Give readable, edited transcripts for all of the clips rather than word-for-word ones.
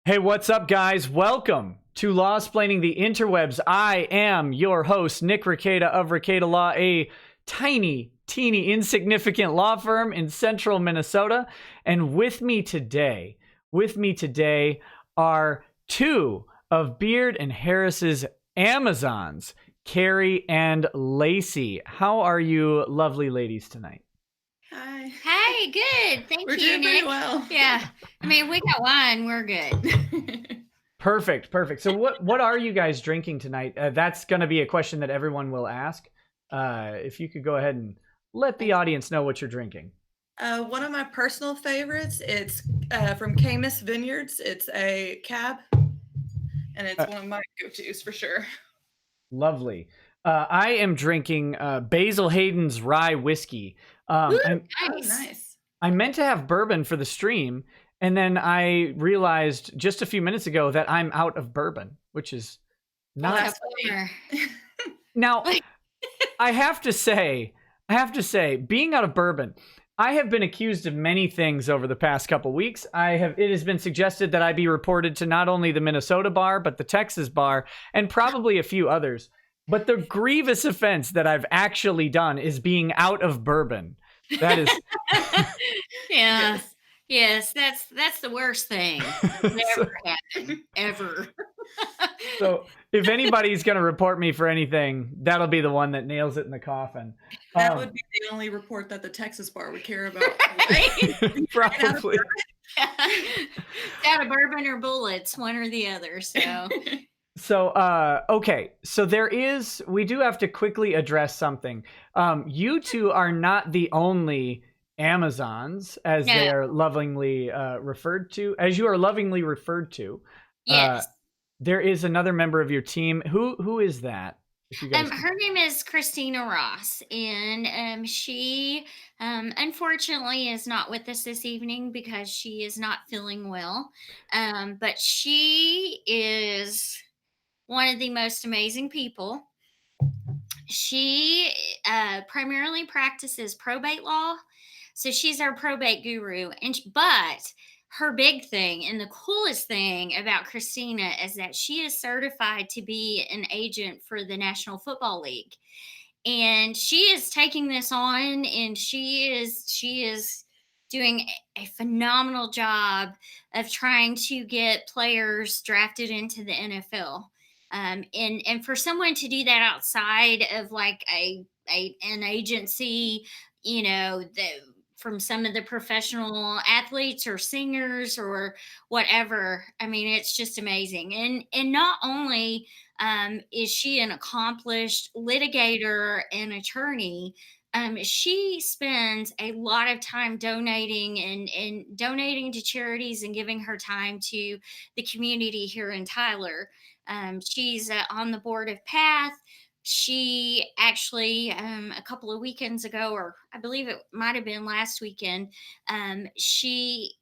Hey, what's up, guys? Welcome to Lawsplaining the Interwebs. I am your host, Nick Rekieta of Rekieta Law, a tiny, teeny, insignificant law firm in central Minnesota. And with me today are two of Beard and Harris's Amazons, Carrie and Lacey. How are you lovely ladies tonight? Hi. Hey, good. Thank We're you, doing Nick. pretty well. Yeah. I mean, we got wine. We're good. Perfect. So what are you guys drinking tonight? That's going to be a question that everyone will ask. If you could go ahead and let the audience know what you're drinking. One of my personal favorites, it's from Camus Vineyards. It's a cab, and it's one of my go-tos for sure. Lovely. I am drinking Basil Hayden's rye whiskey. Nice. I meant to have bourbon for the stream, and then I realized just a few minutes ago that I'm out of bourbon, which is not. Now, I have to say, being out of bourbon, I have been accused of many things over the past couple weeks. It has been suggested that I be reported to not only the Minnesota bar, but the Texas bar, and probably a few others. But the grievous offense that I've actually done is being out of bourbon. That is. Yeah. Yes, that's the worst thing. Never happened, ever. So if anybody's going to report me for anything, that'll be the one that nails it in the coffin. That would be the only report that the Texas bar would care about. Right? Probably. Out of bourbon or bullets, one or the other. Okay. So we do have to quickly address something. You two are not the only Amazons, as they are lovingly referred to, as you are lovingly referred to. Yes. There is another member of your team. Who is that? Her name is Christina Ross, and she unfortunately is not with us this evening because she is not feeling well. But she is one of the most amazing people. She primarily practices probate law, so she's our probate guru. But her big thing and the coolest thing about Christina is that she is certified to be an agent for the National Football League, and she is taking this on, and she is doing a phenomenal job of trying to get players drafted into the NFL. And for someone to do that outside of like an agency, from some of the professional athletes or singers or whatever, I mean, it's just amazing. And not only is she an accomplished litigator and attorney, she spends a lot of time donating and donating to charities and giving her time to the community here in Tyler. She's on the board of PATH. She actually, a couple of weekends ago, or I believe it might have been last weekend, she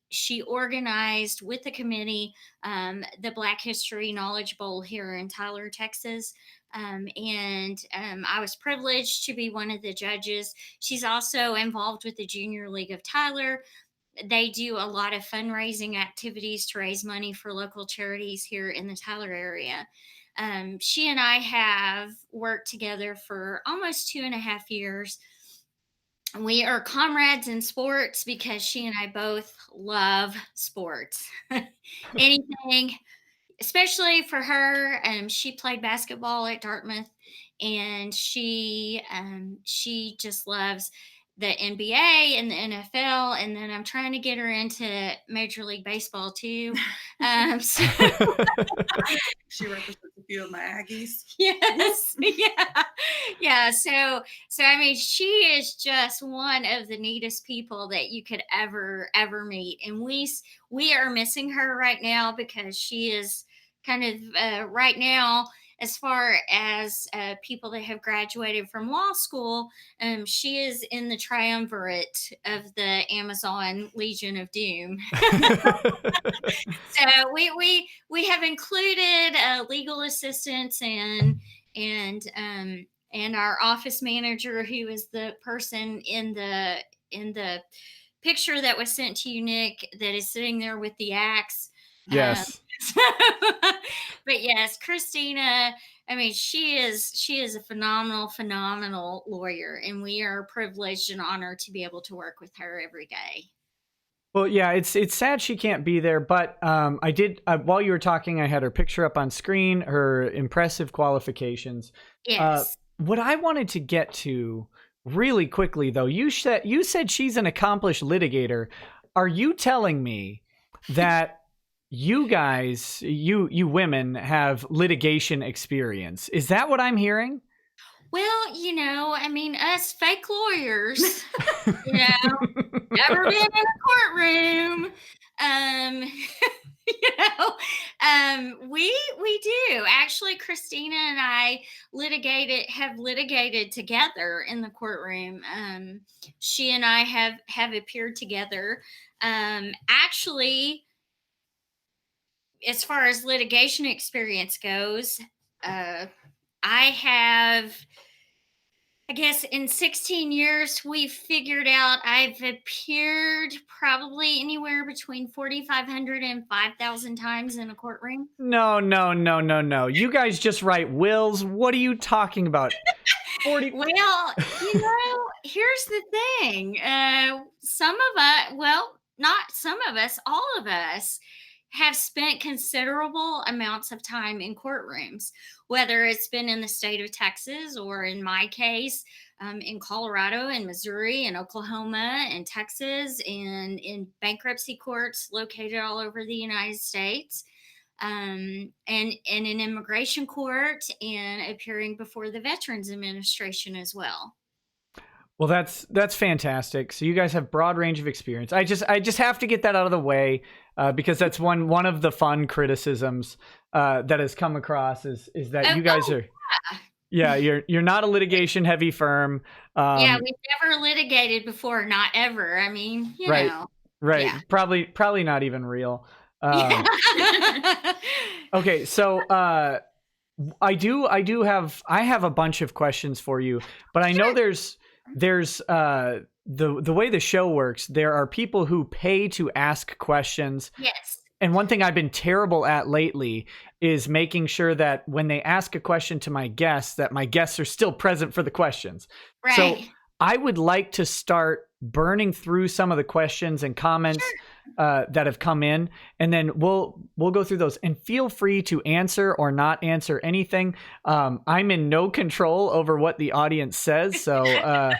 organized with the committee the Black History Knowledge Bowl here in Tyler, Texas. And I was privileged to be one of the judges. She's also involved with the Junior League of Tyler. They do a lot of fundraising activities to raise money for local charities here in the Tyler area. She and I have worked together for almost 2.5 years. We are comrades in sports because she and I both love sports. Anything, especially for her. She played basketball at Dartmouth, and she just loves the NBA and the NFL, and then I'm trying to get her into Major League Baseball too. So She represents a few of my Aggies. Yes, yeah. So I mean, she is just one of the neatest people that you could ever meet, and we are missing her right now because she is kind of right now, as far as people that have graduated from law school, she is in the triumvirate of the Amazon Legion of Doom. So we have included legal assistants and our office manager, who is the person in the picture that was sent to you, Nick, that is sitting there with the axe. Yes. But yes, Christina, I mean, she is a phenomenal lawyer, and we are privileged and honored to be able to work with her every day. Well, yeah, it's sad she can't be there, but I did while you were talking, I had her picture up on screen, her impressive qualifications. Yes. What I wanted to get to really quickly, though, you said she's an accomplished litigator. Are you telling me that you guys, you women, have litigation experience? Is that what I'm hearing? Well, I mean, us fake lawyers, you know, never been in a courtroom. Um, we do. Actually, Christina and I have litigated together in the courtroom. She and I have appeared together. Actually, as far as litigation experience goes, I guess in 16 years, we've figured out I've appeared probably anywhere between 4,500 and 5,000 times in a courtroom. No. You guys just write wills. What are you talking about? 40. Well, here's the thing. Some of us, well, not some of us, all of us have spent considerable amounts of time in courtrooms, whether it's been in the state of Texas or in my case, in Colorado and Missouri and Oklahoma and Texas and in bankruptcy courts located all over the United States. And in an immigration court and appearing before the Veterans Administration as well. Well, that's fantastic. So you guys have broad range of experience. I just have to get that out of the way because that's one of the fun criticisms that has come across is that you guys are, you're not a litigation heavy firm. Yeah, we've never litigated before, not ever. I mean, right, Yeah. Probably not even real. Okay, so I have a bunch of questions for you, but I know there's the way the show works, there are people who pay to ask questions. Yes. And one thing I've been terrible at lately is making sure that when they ask a question to my guests, that my guests are still present for the questions. Right. So I would like to start burning through some of the questions and comments that have come in, and then we'll go through those. And feel free to answer or not answer anything. I'm in no control over what the audience says, so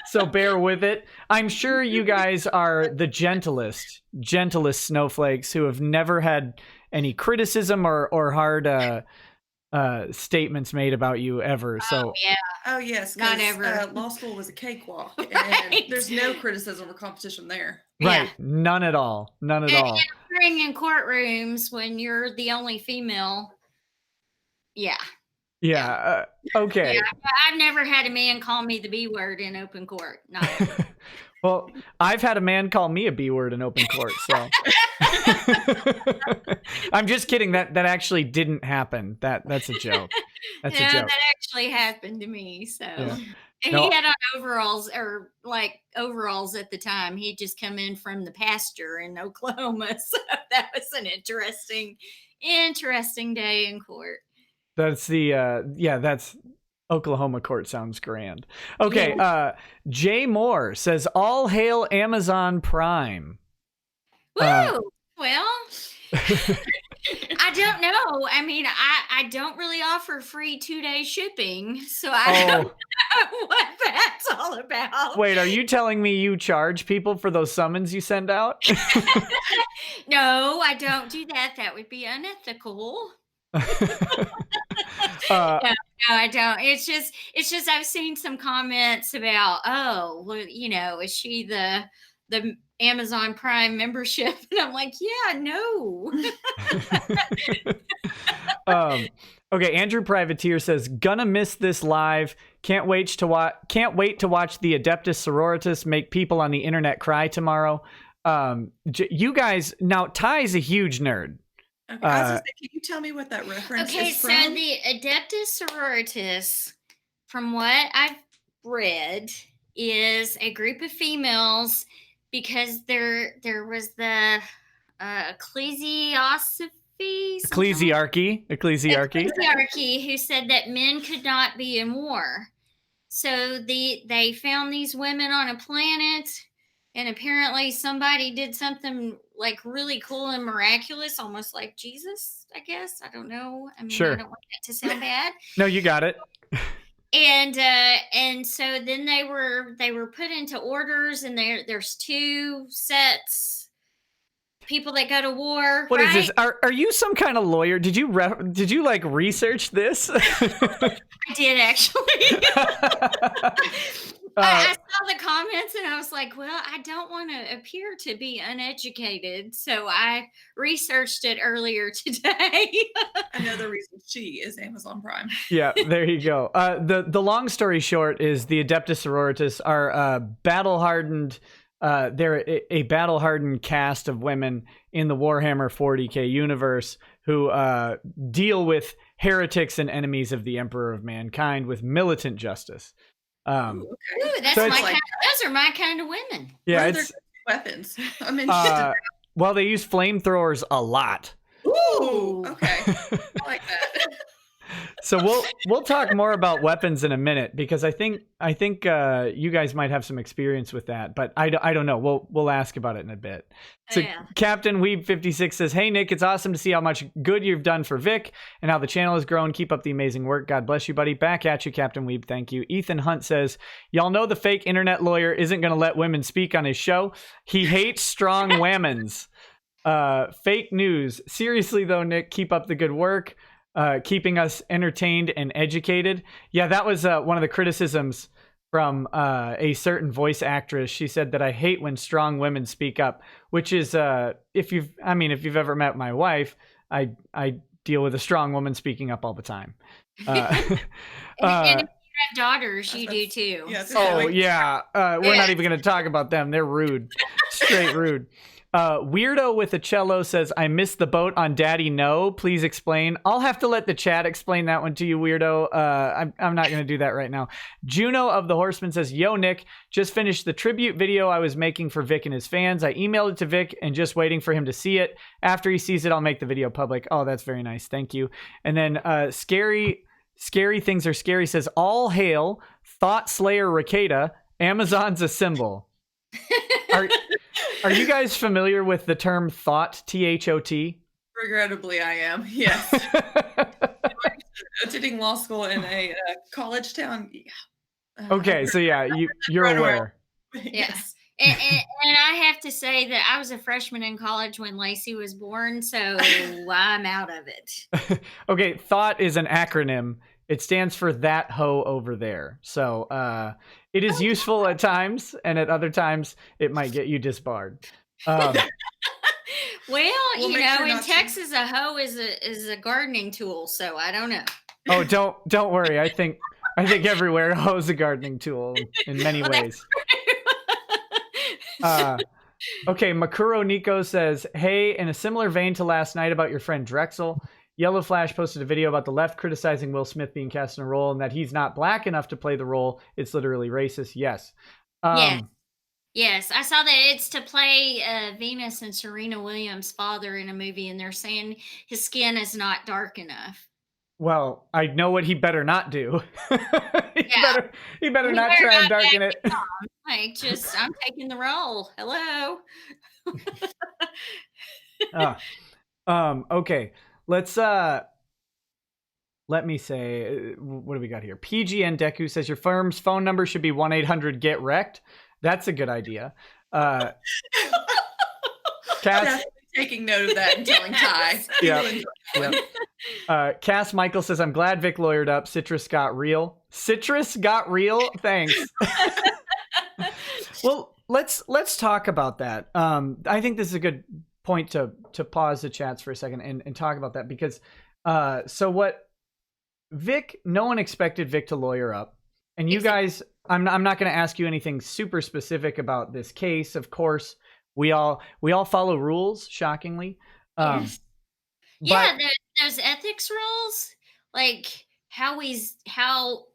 so bear with it. I'm sure you guys are the gentlest snowflakes who have never had any criticism or hard statements made about you ever. So yeah. Oh yes, not ever. Law school was a cakewalk, Right. and there's no criticism or competition there. Right, Yeah. none at all. Entering in courtrooms when you're the only female. Yeah. Okay. Yeah, I've never had a man call me the B word in open court. Not ever. Well, I've had a man call me a B word in open court, so I'm just kidding. That actually didn't happen. That's a joke. That's a joke. That actually happened to me. So he No. had on overalls at the time. He'd just come in from the pasture in Oklahoma. So that was an interesting day in court. That's that's Oklahoma court sounds grand. Okay, Jay Moore says, "All hail Amazon Prime." Woo! Well, I don't know. I mean, I don't really offer free 2-day shipping, so I don't know what that's all about. Wait, are you telling me you charge people for those summons you send out? No, I don't do that. That would be unethical. No, I don't. It's just I've seen some comments about, is she the Amazon Prime membership? And I'm like, yeah, no. Okay, Andrew Privateer says, "Gonna miss this live. Can't wait to watch the Adeptus Sororitas make people on the internet cry tomorrow." You guys, now Ty's a huge nerd. Okay, I was gonna say, can you tell me what that reference is from? So the Adeptus Sororitas, from what I've read, is a group of females because there was the ecclesiarchy, who said that men could not be in war. So they found these women on a planet, and apparently somebody did something like really cool and miraculous, almost like Jesus, I guess. I don't know. I mean, Sure. I don't want that to sound bad. No, you got it. And so then they were put into orders, and there's 2 sets. People that go to war. What is this? Are you some kind of lawyer? Did you like research this? I did, actually. I saw the comments and I was like, well, I don't want to appear to be uneducated, so I researched it earlier today. Another reason she is Amazon Prime. Yeah, there you go. The long story short is the Adeptus Sororitas are battle-hardened. They're a battle-hardened cast of women in the Warhammer 40K universe who deal with heretics and enemies of the Emperor of Mankind with militant justice. Ooh, that's so those are my kind of women. Yeah, it's weapons. I'm well, they use flamethrowers a lot. Ooh, okay. I like that. So we'll talk more about weapons in a minute, because I think you guys might have some experience with that, but I don't know. We'll ask about it in a bit. So Captain Weeb 56 says, "Hey Nick, it's awesome to see how much good you've done for Vic and how the channel has grown. Keep up the amazing work. God bless you, buddy." Back at you, Captain Weeb. Thank you. Ethan Hunt says, "Y'all know the fake internet lawyer isn't going to let women speak on his show. He hates strong women's. Fake news. Seriously though, Nick, keep up the good work. Keeping us entertained and educated." Yeah, that was one of the criticisms from a certain voice actress. She said that I hate when strong women speak up, which is if you've ever met my wife, I deal with a strong woman speaking up all the time. And if you have daughters, you do too. Yeah, we're not even going to talk about them. They're rude, straight rude. Weirdo with a cello says, "I missed the boat on Daddy No. Please explain." I'll have to let the chat explain that one to you, Weirdo. I'm not going to do that right now. Juno of the Horseman says, "Yo, Nick, just finished the tribute video I was making for Vic and his fans. I emailed it to Vic and just waiting for him to see it. After he sees it, I'll make the video public." Oh, that's very nice. Thank you. And then Scary Things Are Scary says, "All hail Thought Slayer Rekieta. Amazon's a symbol." Are you guys familiar with the term thought, T-H-O-T? Regrettably, I am. Yes. Attending law school in a college town. Yeah. Okay, so yeah, you're aware. Yes. And I have to say that I was a freshman in college when Lacey was born, so I'm out of it. Okay, thought is an acronym. It stands for that hoe over there. So it is useful at times, and at other times it might get you disbarred. Well, in Texas, a hoe is a gardening tool, so I don't know. Oh, don't worry. I think everywhere a hoe is a gardening tool in many ways. Okay, Makuro Nico says, "Hey, in a similar vein to last night about your friend Drexel, Yellow Flash posted a video about the left criticizing Will Smith being cast in a role and that he's not black enough to play the role. It's literally racist." Yes. Yes, I saw that it's to play Venus and Serena Williams' father in a movie, and they're saying his skin is not dark enough. Well, I know what he better not do. he better not try and darken it. I'm taking the role. Hello. Okay. Let me say, what do we got here? PGN Deku says, "Your firm's phone number should be 1-800-GET-WRECKED. That's a good idea." Cass, taking note of that and telling Ty. Yeah. Cass Michael says, "I'm glad Vic lawyered up. Citrus got real." Citrus got real? Thanks. Well, let's talk about that. I think this is a good point to pause the chats for a second and talk about that, because so what no one expected Vic to lawyer up, and you guys, I'm not going to ask you anything super specific about this case. Of course, we all follow rules, shockingly. Yes. Yeah, those ethics rules, like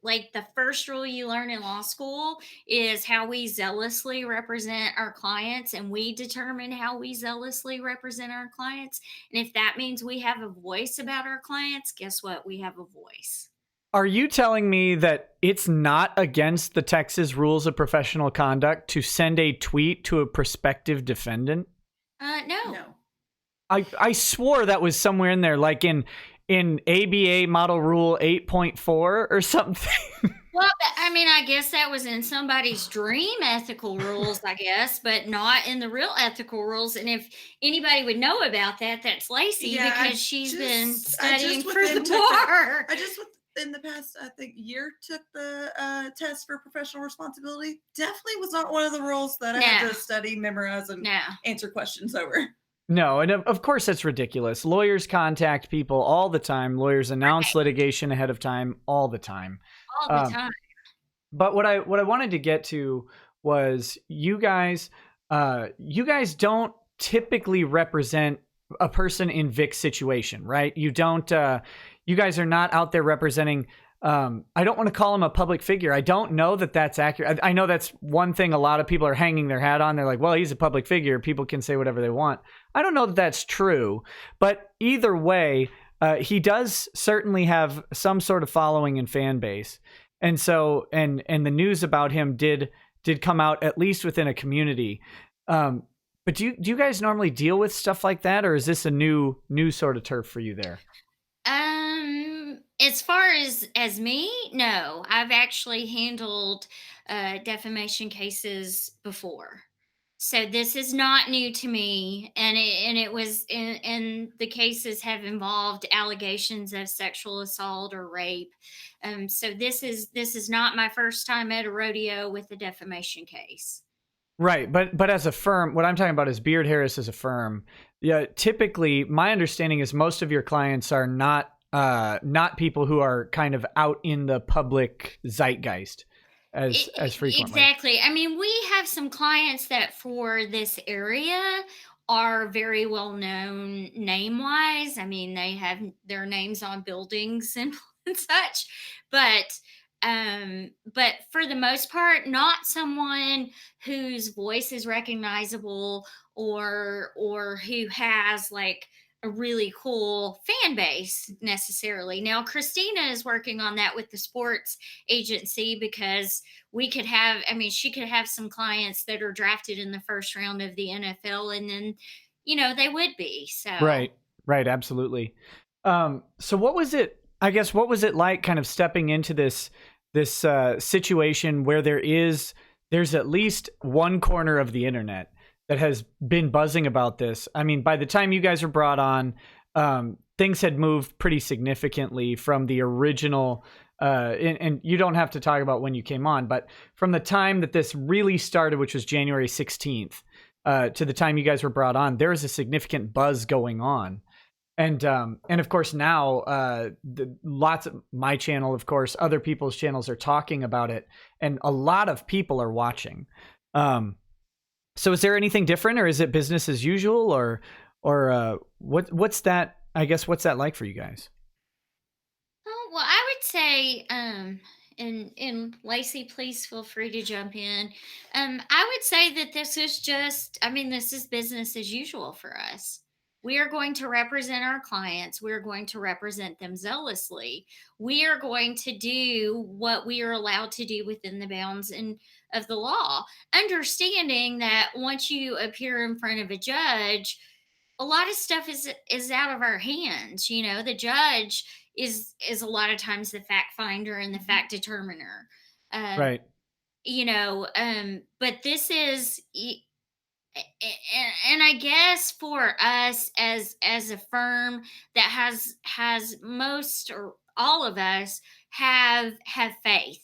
like the first rule you learn in law school is how we zealously represent our clients, and we determine how we zealously represent our clients. And if that means we have a voice about our clients, guess what? We have a voice. Are you telling me that it's not against the Texas rules of professional conduct to send a tweet to a prospective defendant? No. I swore that was somewhere in there, like in ABA Model Rule 8.4 or something. Well, I mean, I guess that was in somebody's dream ethical rules, I guess, but not in the real ethical rules. And if anybody would know about that, that's Lacey, because she's been studying for the bar. In the past, I think, year took the test for professional responsibility. Definitely was not one of the rules that I had to study, memorize, and answer questions over. No, and of course that's ridiculous. Lawyers contact people all the time. Lawyers announce litigation ahead of time all the time. All the time. But what I wanted to get to was you guys don't typically represent a person in Vic's situation, right? You don't. You guys are not out there representing. I don't want to call him a public figure. I don't know that that's accurate. I know that's one thing a lot of people are hanging their hat on. They're like, well, he's a public figure. People can say whatever they want. I don't know that that's true. But either way, he does certainly have some sort of following and fan base. And so, and the news about him did come out at least within a community. But do you guys normally deal with stuff like that, or is this a new sort of turf for you there? As far as me, no. I've actually handled defamation cases before, so this is not new to me. And the cases have involved allegations of sexual assault or rape. So this is not my first time at a rodeo with a defamation case. Right, but as a firm, what I'm talking about is Beard Harris as a firm. Yeah, typically, my understanding is most of your clients are not people who are kind of out in the public zeitgeist as frequently. Exactly. I mean, we have some clients that for this area are very well known name wise. I mean, they have their names on buildings and such, but for the most part, not someone whose voice is recognizable or who has like a really cool fan base necessarily. Now, Christina is working on that with the sports agency, because she could have some clients that are drafted in the first round of the NFL, and then, they would be. So Right. Absolutely. So what was it like kind of stepping into this situation where there's at least one corner of the internet that has been buzzing about this? I mean, by the time you guys were brought on, things had moved pretty significantly from the original, and you don't have to talk about when you came on, but from the time that this really started, which was January 16th, to the time you guys were brought on, there was a significant buzz going on. And of course now, lots of my channel, of course, other people's channels are talking about it, and a lot of people are watching. So is there anything different, or is it business as usual, or what's that? I guess what's that like for you guys? Oh, well, I would say, and Lacey, please feel free to jump in. I would say that this is business as usual for us. We are going to represent our clients. We're going to represent them zealously. We are going to do what we are allowed to do within the bounds of the law, understanding that once you appear in front of a judge, a lot of stuff is out of our hands. The judge is a lot of times the fact finder and the fact determiner. Right. But this is, and I guess for us as a firm that has most or all of us have faith.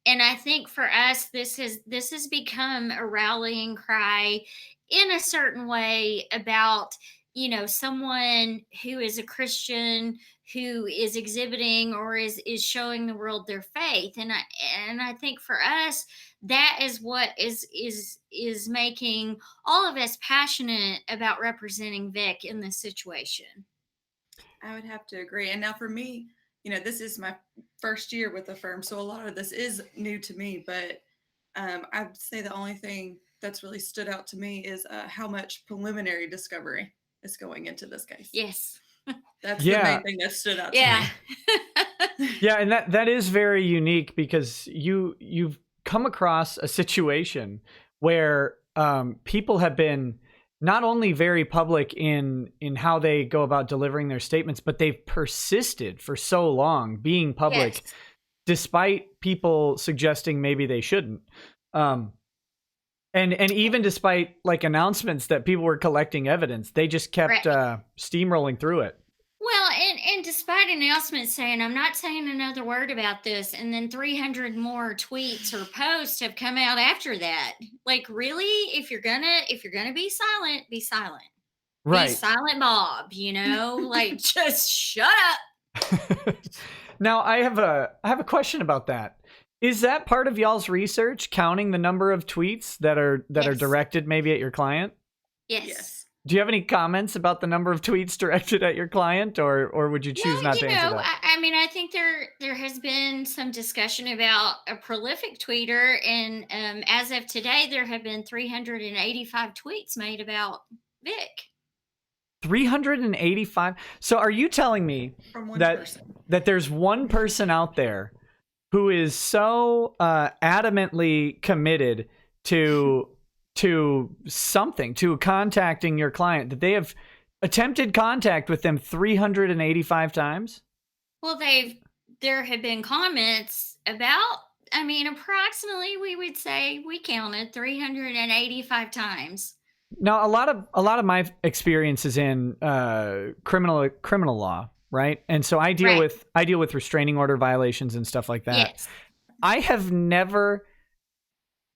And I think for us, this has become a rallying cry in a certain way about, someone who is a Christian who is exhibiting or is showing the world their faith. And I think for us, that is what is making all of us passionate about representing Vic in this situation. I would have to agree. And now for me, this is my first year with the firm, so a lot of this is new to me, but I'd say the only thing that's really stood out to me is how much preliminary discovery is going into this case. Yes. That's the main thing that stood out to me. Yeah, and that is very unique because you've come across a situation where people have been not only very public in how they go about delivering their statements, but they've persisted for so long being public, despite people suggesting maybe they shouldn't. And even despite like announcements that people were collecting evidence, they just kept steamrolling through it. Well, and despite announcements saying, I'm not saying another word about this, and then 300 more tweets or posts have come out after that. Like, really? If you're gonna be silent, be silent. Right. Be silent, Bob, like just shut up. Now I have a question about that. Is that part of y'all's research, counting the number of tweets that are directed maybe at your client? Yes. Do you have any comments about the number of tweets directed at your client, or would you choose not to answer that? I mean, I think there has been some discussion about a prolific tweeter, and as of today, there have been 385 tweets made about Vic. 385? So are you telling me that there's one person out there who is so adamantly committed to contacting your client that they have attempted contact with them 385 times? Well, there have been comments about, approximately, we would say we counted 385 times. Now, a lot of my experience is in criminal law, right? And so I deal with restraining order violations and stuff like that. Yes. I have never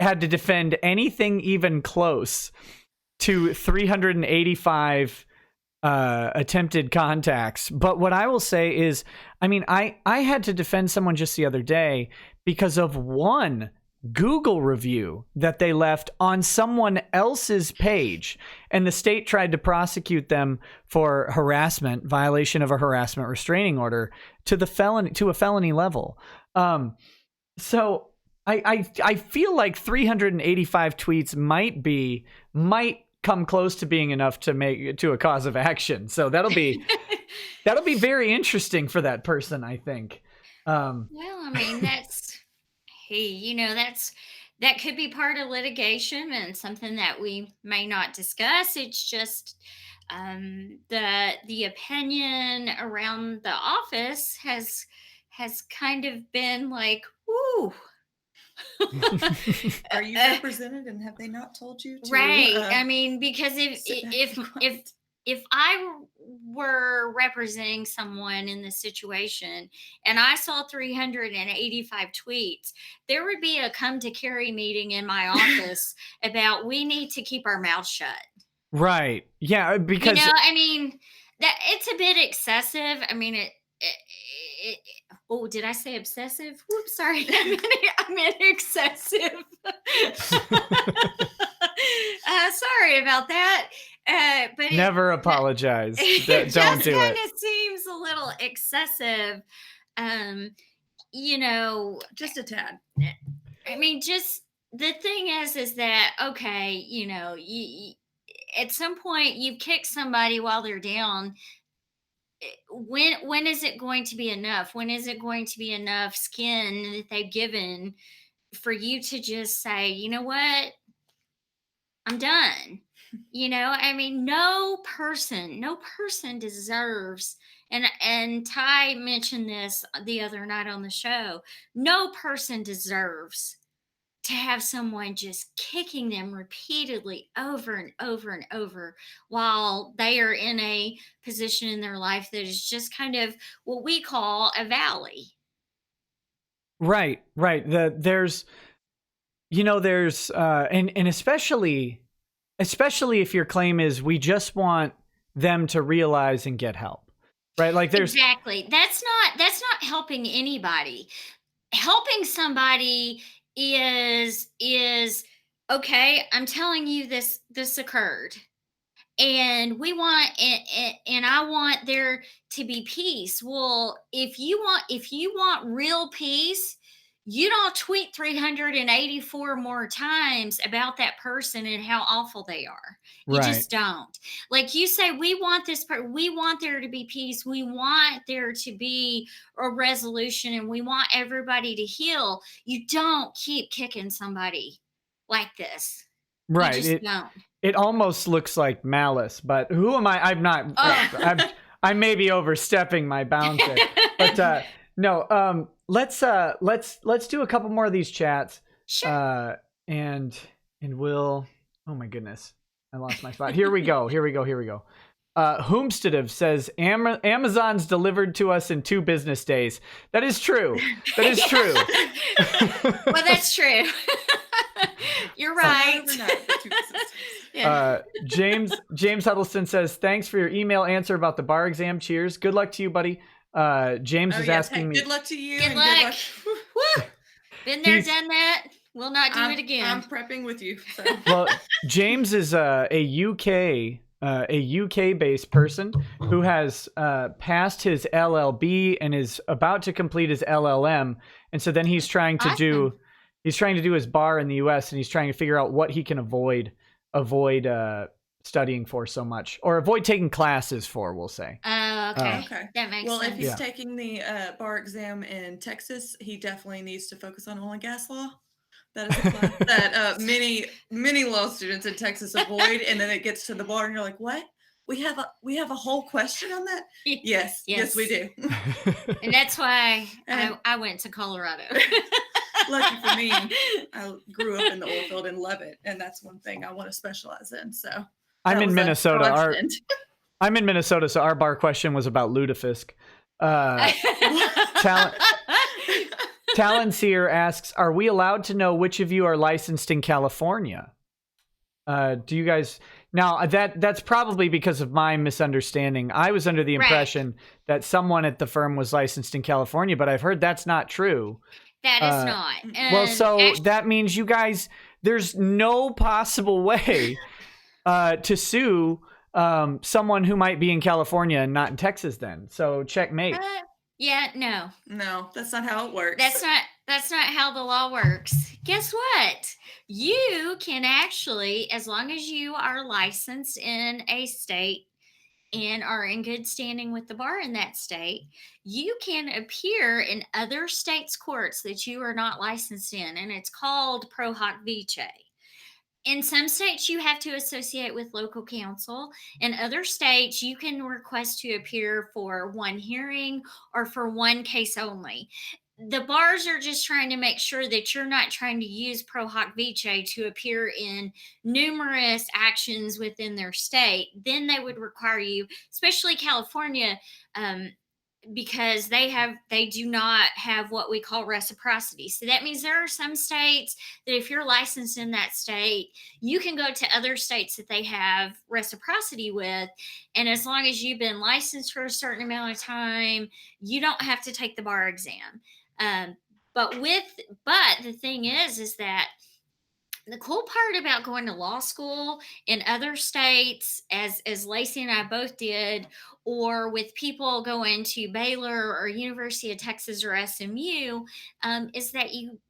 had to defend anything even close to 385 attempted contacts. But what I will say is, I had to defend someone just the other day because of one Google review that they left on someone else's page, and the state tried to prosecute them for harassment, violation of a harassment restraining order to a felony level. So I feel like 385 tweets might come close to being enough to make it to a cause of action. So that'll be very interesting for that person, I think. That could be part of litigation and something that we may not discuss. It's just the opinion around the office has kind of been like, woo. Are you represented, and have they not told you to? Right. Because if I were representing someone in this situation and I saw 385 tweets, there would be a come to carry meeting in my office about we need to keep our mouth shut. Right. Yeah, because that it's a bit excessive. Did I say obsessive? Whoops, sorry. I meant excessive. Sorry about that. But never apologize. It Don't do it. Kind of seems a little excessive. Just a tad. Just the thing is that okay, you at some point you kick somebody while they're down. When is it going to be enough? When is it going to be enough skin that they've given for you to just say, you know what? I'm done. No person deserves, and Ty mentioned this the other night on the show, no person deserves to have someone just kicking them repeatedly over and over and over while they are in a position in their life that is just kind of what we call a valley. Right. There's and especially if your claim is we just want them to realize and get help, right? Like there's exactly, that's not helping anybody. Helping somebody is okay, I'm telling you this occurred, and we want and I want there to be peace. Well, if you want real peace, you don't tweet 384 more times about that person and how awful they are. You Right. just don't. Like you say, we want we want there to be peace. We want there to be a resolution, and we want everybody to heal. You don't keep kicking somebody like this. Right. You just don't. It almost looks like malice, but who am I? I'm not. I may be overstepping my bounds there, but no. Let's do a couple more of these chats. Sure. And we'll. Oh my goodness, I lost my spot. Here we go. Homesteadive says Amazon's delivered to us in 2 business days. That is true. Well, that's true. You're right. James Huddleston says, thanks for your email answer about the bar exam. Cheers. Good luck to you, buddy. James is asking me. Good luck to you. Good luck. Woo. Been there, done that. We'll not do it again. I'm prepping with you. So. Well, James is a UK based person who has passed his LLB and is about to complete his LLM, and so then he's trying to do his bar in the US, and he's trying to figure out what he can avoid studying for so much, or avoid taking classes for, we'll say. Oh, okay. That makes sense. Well, if he's taking the bar exam in Texas, he definitely needs to focus on oil and gas law. That is a class that many law students in Texas avoid, and then it gets to the bar, and you're like, "What? We have a whole question on that?" Yes, we do. And that's why I went to Colorado. Lucky for me, I grew up in the oil field and love it, and that's one thing I want to specialize in. So I'm in Minnesota. I'm in Minnesota, so our bar question was about lutefisk. Talenseer asks, are we allowed to know which of you are licensed in California? Do you guys... Now, that's probably because of my misunderstanding. I was under the impression that someone at the firm was licensed in California, but I've heard that's not true. That is not. Well, so that means you guys... There's no possible way to sue someone who might be in California and not in Texas then. So checkmate. No, that's not how it works. That's not how the law works. Guess what? You can actually, as long as you are licensed in a state and are in good standing with the bar in that state, you can appear in other states' courts that you are not licensed in, and it's called pro hoc vice. In some states, you have to associate with local counsel. In other states, you can request to appear for one hearing or for one case only. The bars are just trying to make sure that you're not trying to use pro hoc vice to appear in numerous actions within their state. Then they would require you, especially California, because they do not have what we call reciprocity. So that means there are some states that if you're licensed in that state, you can go to other states that they have reciprocity with. And as long as you've been licensed for a certain amount of time, you don't have to take the bar exam. But the thing is that the cool part about going to law school in other states, as Lacey and I both did, or with people going to Baylor or University of Texas or SMU, is that you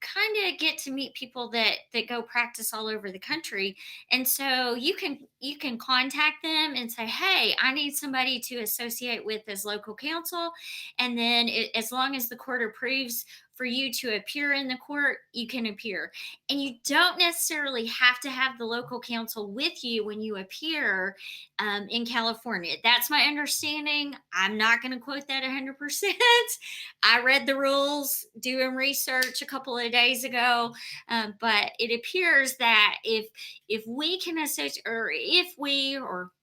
kind of get to meet people that go practice all over the country. And so you can contact them and say, hey, I need somebody to associate with as local counsel. And then as long as the court approves for you to appear in the court, you can appear. And you don't necessarily have to have the local counsel with you when you appear in California. That's my understanding. I'm not going to quote that 100%. I read the rules doing research a couple of days ago, but it appears that if we can associate, or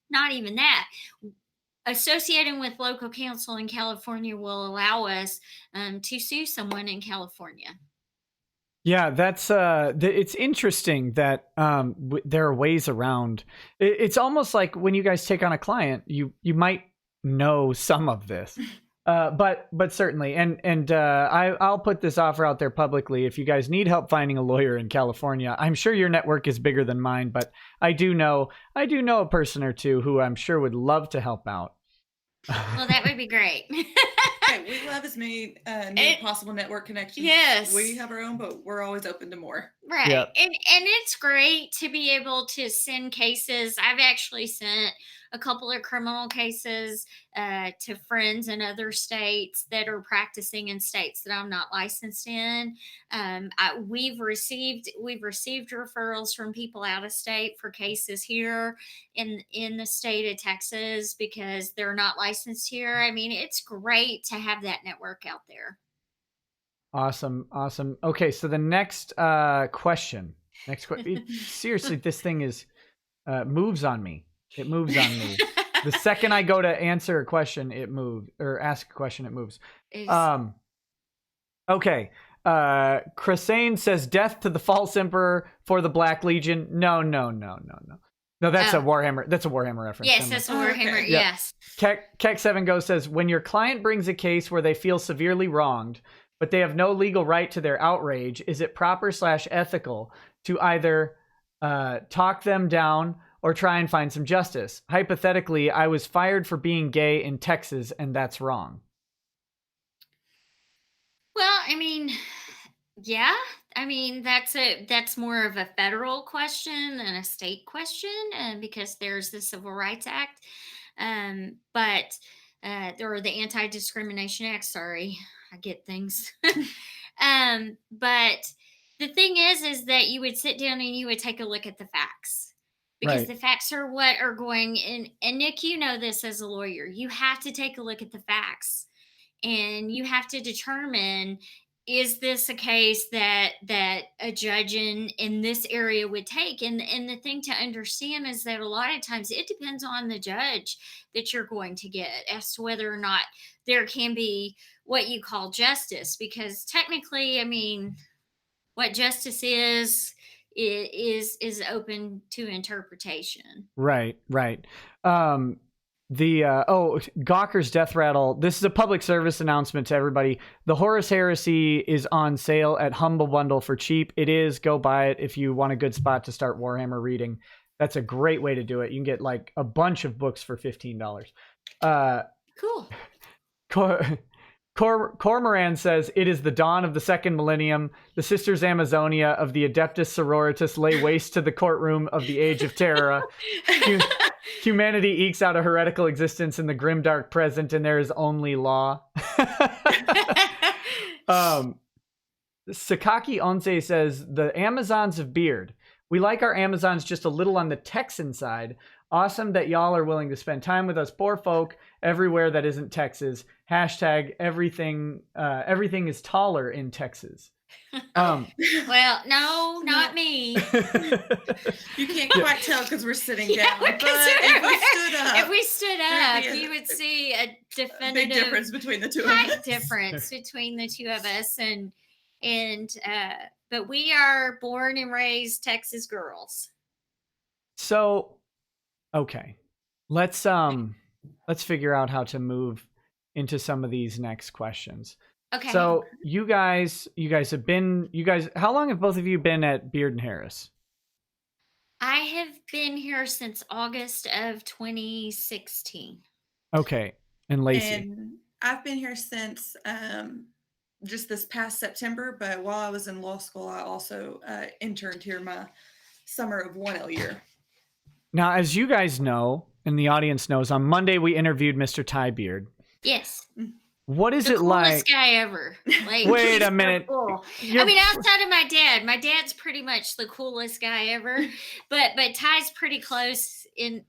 not even that, associating with local counsel in California will allow us to sue someone in California. Yeah, that's it's interesting that there are ways around. It's almost like when you guys take on a client, you might know some of this. But certainly, I'll put this offer out there publicly. If you guys need help finding a lawyer in California, I'm sure your network is bigger than mine, but I do know a person or two who I'm sure would love to help out. Well, that would be great. Hey, we love as many new possible network connections. Yes. We have our own, but we're always open to more. Right. Yep. And it's great to be able to send cases. I've actually sent a couple of criminal cases to friends in other states that are practicing in states that I'm not licensed in. We've received referrals from people out of state for cases here in the state of Texas because they're not licensed here. I mean, it's great to have that network out there. Awesome. Okay, so the next question. Seriously, this thing is moves on me. It moves on me. The second I go to answer a question, it moves, or ask a question, it moves. Okay. Crasane says, "Death to the false emperor for the Black Legion." No. No, that's a Warhammer. That's a Warhammer reference. Yes, that's a Warhammer. Okay. Yes. Keck7Go says, "When your client brings a case where they feel severely wronged, but they have no legal right to their outrage, is it proper/ethical to either talk them down or try and find some justice? Hypothetically, I was fired for being gay in Texas, and that's wrong." Well, I mean, yeah. I mean, that's more of a federal question than a state question, because there's the Civil Rights Act, but or the Anti-Discrimination Act. Sorry, I get things. But the thing is that you would sit down and you would take a look at the facts, because the facts are what are going in. And Nick, you know this as a lawyer, you have to take a look at the facts and you have to determine, is this a case that a judge in this area would take? And the thing to understand is that a lot of times it depends on the judge that you're going to get as to whether or not there can be what you call justice, because technically, I mean, what justice is open to interpretation. Right. Gawker's Death Rattle. This is a public service announcement to everybody. The Horus Heresy is on sale at Humble Bundle for cheap. It is. Go buy it if you want a good spot to start Warhammer reading. That's a great way to do it. You can get like a bunch of books for $15. Cool. Cormoran says, "It is the dawn of the second millennium. The Sisters Amazonia of the Adeptus Sororitas lay waste to the courtroom of the Age of Terror. Humanity ekes out a heretical existence in the grimdark present, and there is only law." Sakaki Onse says, "The Amazons of Beard. We like our Amazons just a little on the Texan side. Awesome that y'all are willing to spend time with us poor folk everywhere that isn't Texas. Hashtag everything is taller in Texas." Well, no, not me. You can't quite tell because we're sitting down. But if we stood up, you would see a definitive big difference between the two of us. Difference between the two of us, but we are born and raised Texas girls. So, okay, let's figure out how to move into some of these next questions. Okay. So you guys, how long have both of you been at Beard and Harris? I have been here since August of 2016. Okay. And Lacey? And I've been here since just this past September, but while I was in law school, I also interned here my summer of 1L year. Now, as you guys know, and the audience knows, on Monday we interviewed Mr. Ty Beard. Yes. What is the it like? Coolest guy ever. Like, wait a minute. So cool. I mean, outside of my dad. My dad's pretty much the coolest guy ever, but Ty's pretty close in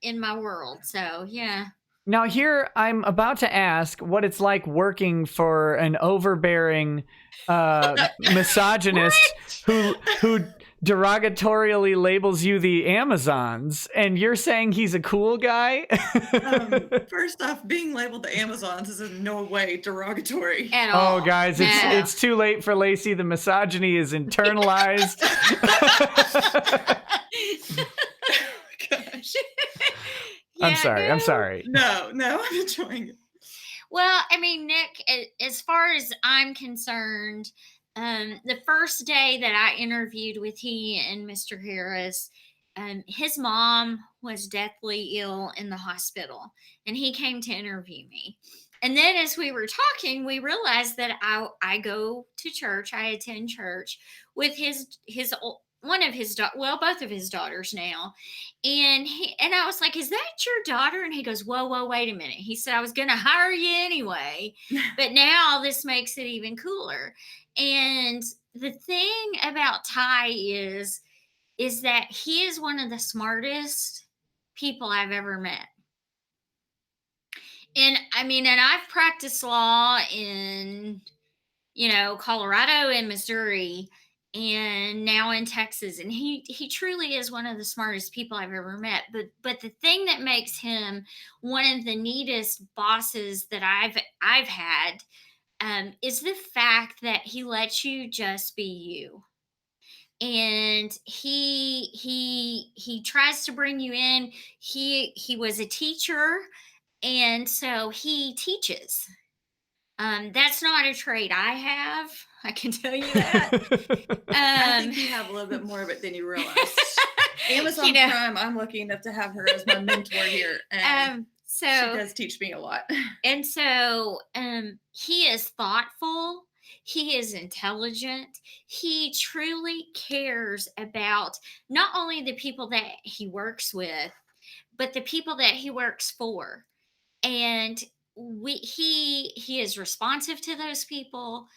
my world. So yeah. Now here, I'm about to ask what it's like working for an overbearing misogynist who derogatorily labels you the Amazons, and you're saying he's a cool guy? First off, being labeled the Amazons is in no way derogatory at all. Oh, guys, it's too late for Lacey. The misogyny is internalized. Gosh. Yeah, I'm sorry. No, I'm enjoying it. Well, I mean, Nick, as far as I'm concerned, the first day that I interviewed with he and Mr. Harris, his mom was deathly ill in the hospital, and he came to interview me. And then as we were talking, we realized that I go to church, I attend church with one of his both of his daughters now, and I was like, "Is that your daughter?" And he goes, "Whoa, wait a minute." He said, "I was going to hire you anyway, but now this makes it even cooler." And the thing about Ty is that he is one of the smartest people I've ever met. And I mean, and I've practiced law in, Colorado and Missouri and now in Texas. And he truly is one of the smartest people I've ever met. But the thing that makes him one of the neatest bosses that I've had is the fact that he lets you just be you. And he tries to bring you in. He was a teacher, and so he teaches. That's not a trait I have. I can tell you that. I think you have a little bit more of it than you realize. Amazon Prime, I'm lucky enough to have her as my mentor here. And so she does teach me a lot. And so he is thoughtful. He is intelligent. He truly cares about not only the people that he works with, but the people that he works for. And he is responsive to those people,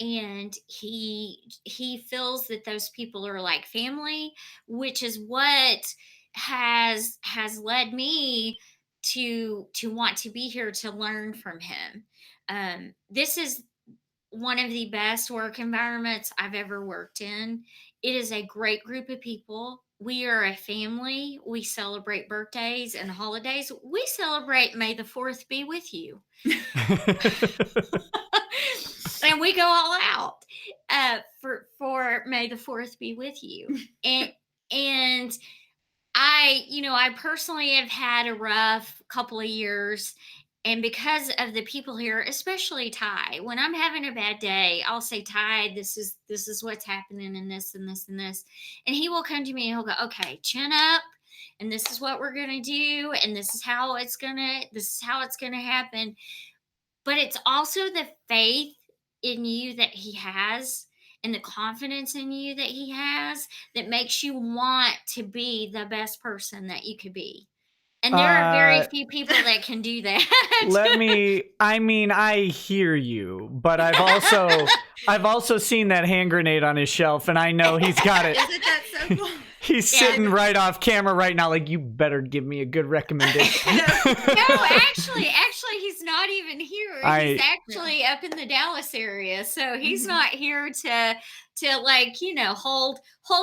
and he feels that those people are like family, which is what has led me to want to be here to learn from him. This is one of the best work environments I've ever worked in. It is a great group of people. We are a family. We celebrate birthdays and holidays. We celebrate May the 4th be with you. And we go all out for May the 4th be with you. And I personally have had a rough couple of years. And because of the people here, especially Ty, when I'm having a bad day, I'll say, "Ty, this is what's happening in this and this and this." And he will come to me and he'll go, "Okay, chin up. And this is what we're going to do. And this is how it's going to happen." But it's also the faith in you that he has and the confidence in you that he has that makes you want to be the best person that you could be. And there are very few people that can do that. I hear you, but I've also seen that hand grenade on his shelf, and I know he's got it. Is it that simple? He's sitting right off camera right now, like, you better give me a good recommendation. No, actually, he's not even here. He's actually up in the Dallas area, so he's not here to hold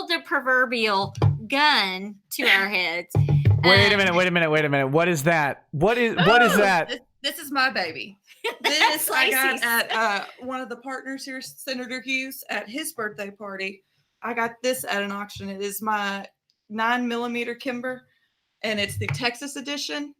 the proverbial gun to our heads. Wait a minute. What is that? What is that? This is my baby. This I got at one of the partners here, Senator Hughes, at his birthday party. I got this at an auction. It is my 9mm Kimber, and it's the Texas edition.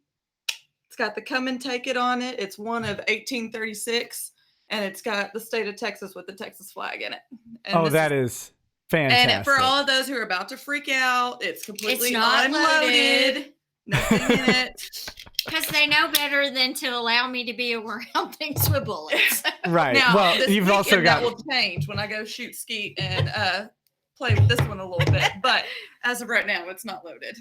It's got the "Come and Take It" on it. It's one of 1836, and it's got the state of Texas with the Texas flag in it. And that is fantastic. And for all of those who are about to freak out, it's completely unloaded. Nothing in it. Because they know better than to allow me to be around things with bullets. Right. Now, well, you've also got that will change when I go shoot skeet and play with this one a little bit. But as of right now, it's not loaded.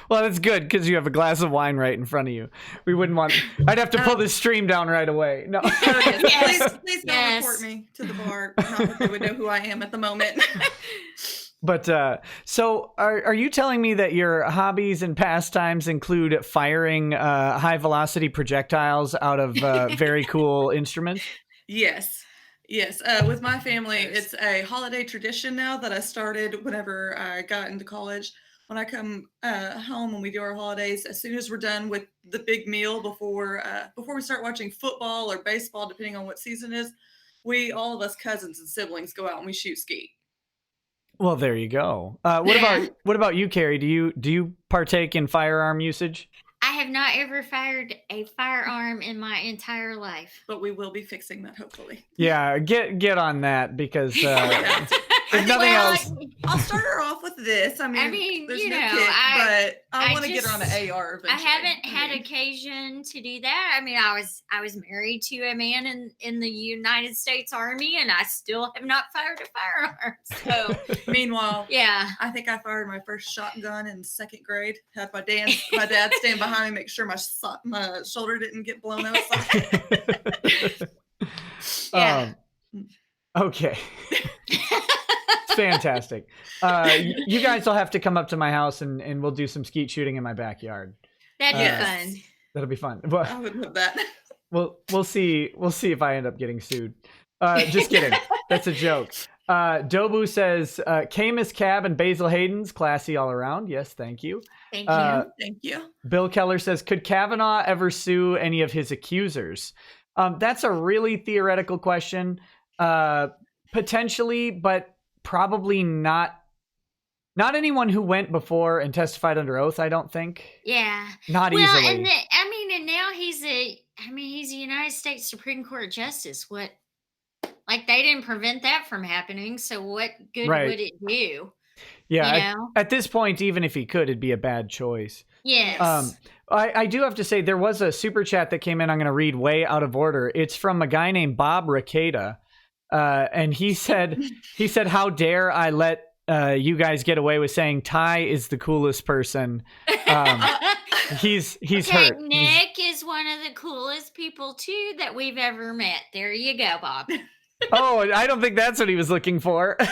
Well, that's good because you have a glass of wine right in front of you. We wouldn't want. I'd have to pull this stream down right away. No. Yes. Please don't report me to the bar. Not that they would know who I am at the moment. But so are you telling me that your hobbies and pastimes include firing high velocity projectiles out of very cool instruments? Yes. With my family, it's a holiday tradition now that I started whenever I got into college. When I come home and we do our holidays, as soon as we're done with the big meal before we start watching football or baseball, depending on what season it is, all of us cousins and siblings go out and we shoot skeet. Well, there you go. What about you, Carrie? Do you partake in firearm usage? I have not ever fired a firearm in my entire life. But we will be fixing that, hopefully. Yeah, get on that because if nothing well, else. I'll start her off with this. I mean there's no kick, but I want to get her on an AR eventually. I haven't had occasion to do that. I mean, I was married to a man in the United States Army, and I still have not fired a firearm. So, meanwhile, yeah, I think I fired my first shotgun in 2nd grade. Had my dad stand behind me, make sure my shoulder didn't get blown outside. Yeah. Okay. Fantastic. You guys will have to come up to my house and we'll do some skeet shooting in my backyard. That'd be fun. That'll be fun. Well, I would love that. We'll see if I end up getting sued. Just kidding. That's a joke. Dobu says, Camus Cab and Basil Hayden's classy all around. Yes, thank you. Thank you. Thank you. Bill Keller says, could Kavanaugh ever sue any of his accusers? That's a really theoretical question. Potentially, but probably not anyone who went before and testified under oath, I don't think. Yeah. Not easily. And now he's a United States Supreme Court justice. What, like, they didn't prevent that from happening, so what good would it do? Yeah. At this point, even if he could, it'd be a bad choice. Yes. I do have to say, there was a super chat that came in. I'm going to read way out of order. It's from a guy named Bob Rekieta. And he said, how dare I let you guys get away with saying Ty is the coolest person. He's okay, hurt. Nick is one of the coolest people too that we've ever met. There you go, Bob. Oh, I don't think that's what he was looking for. Is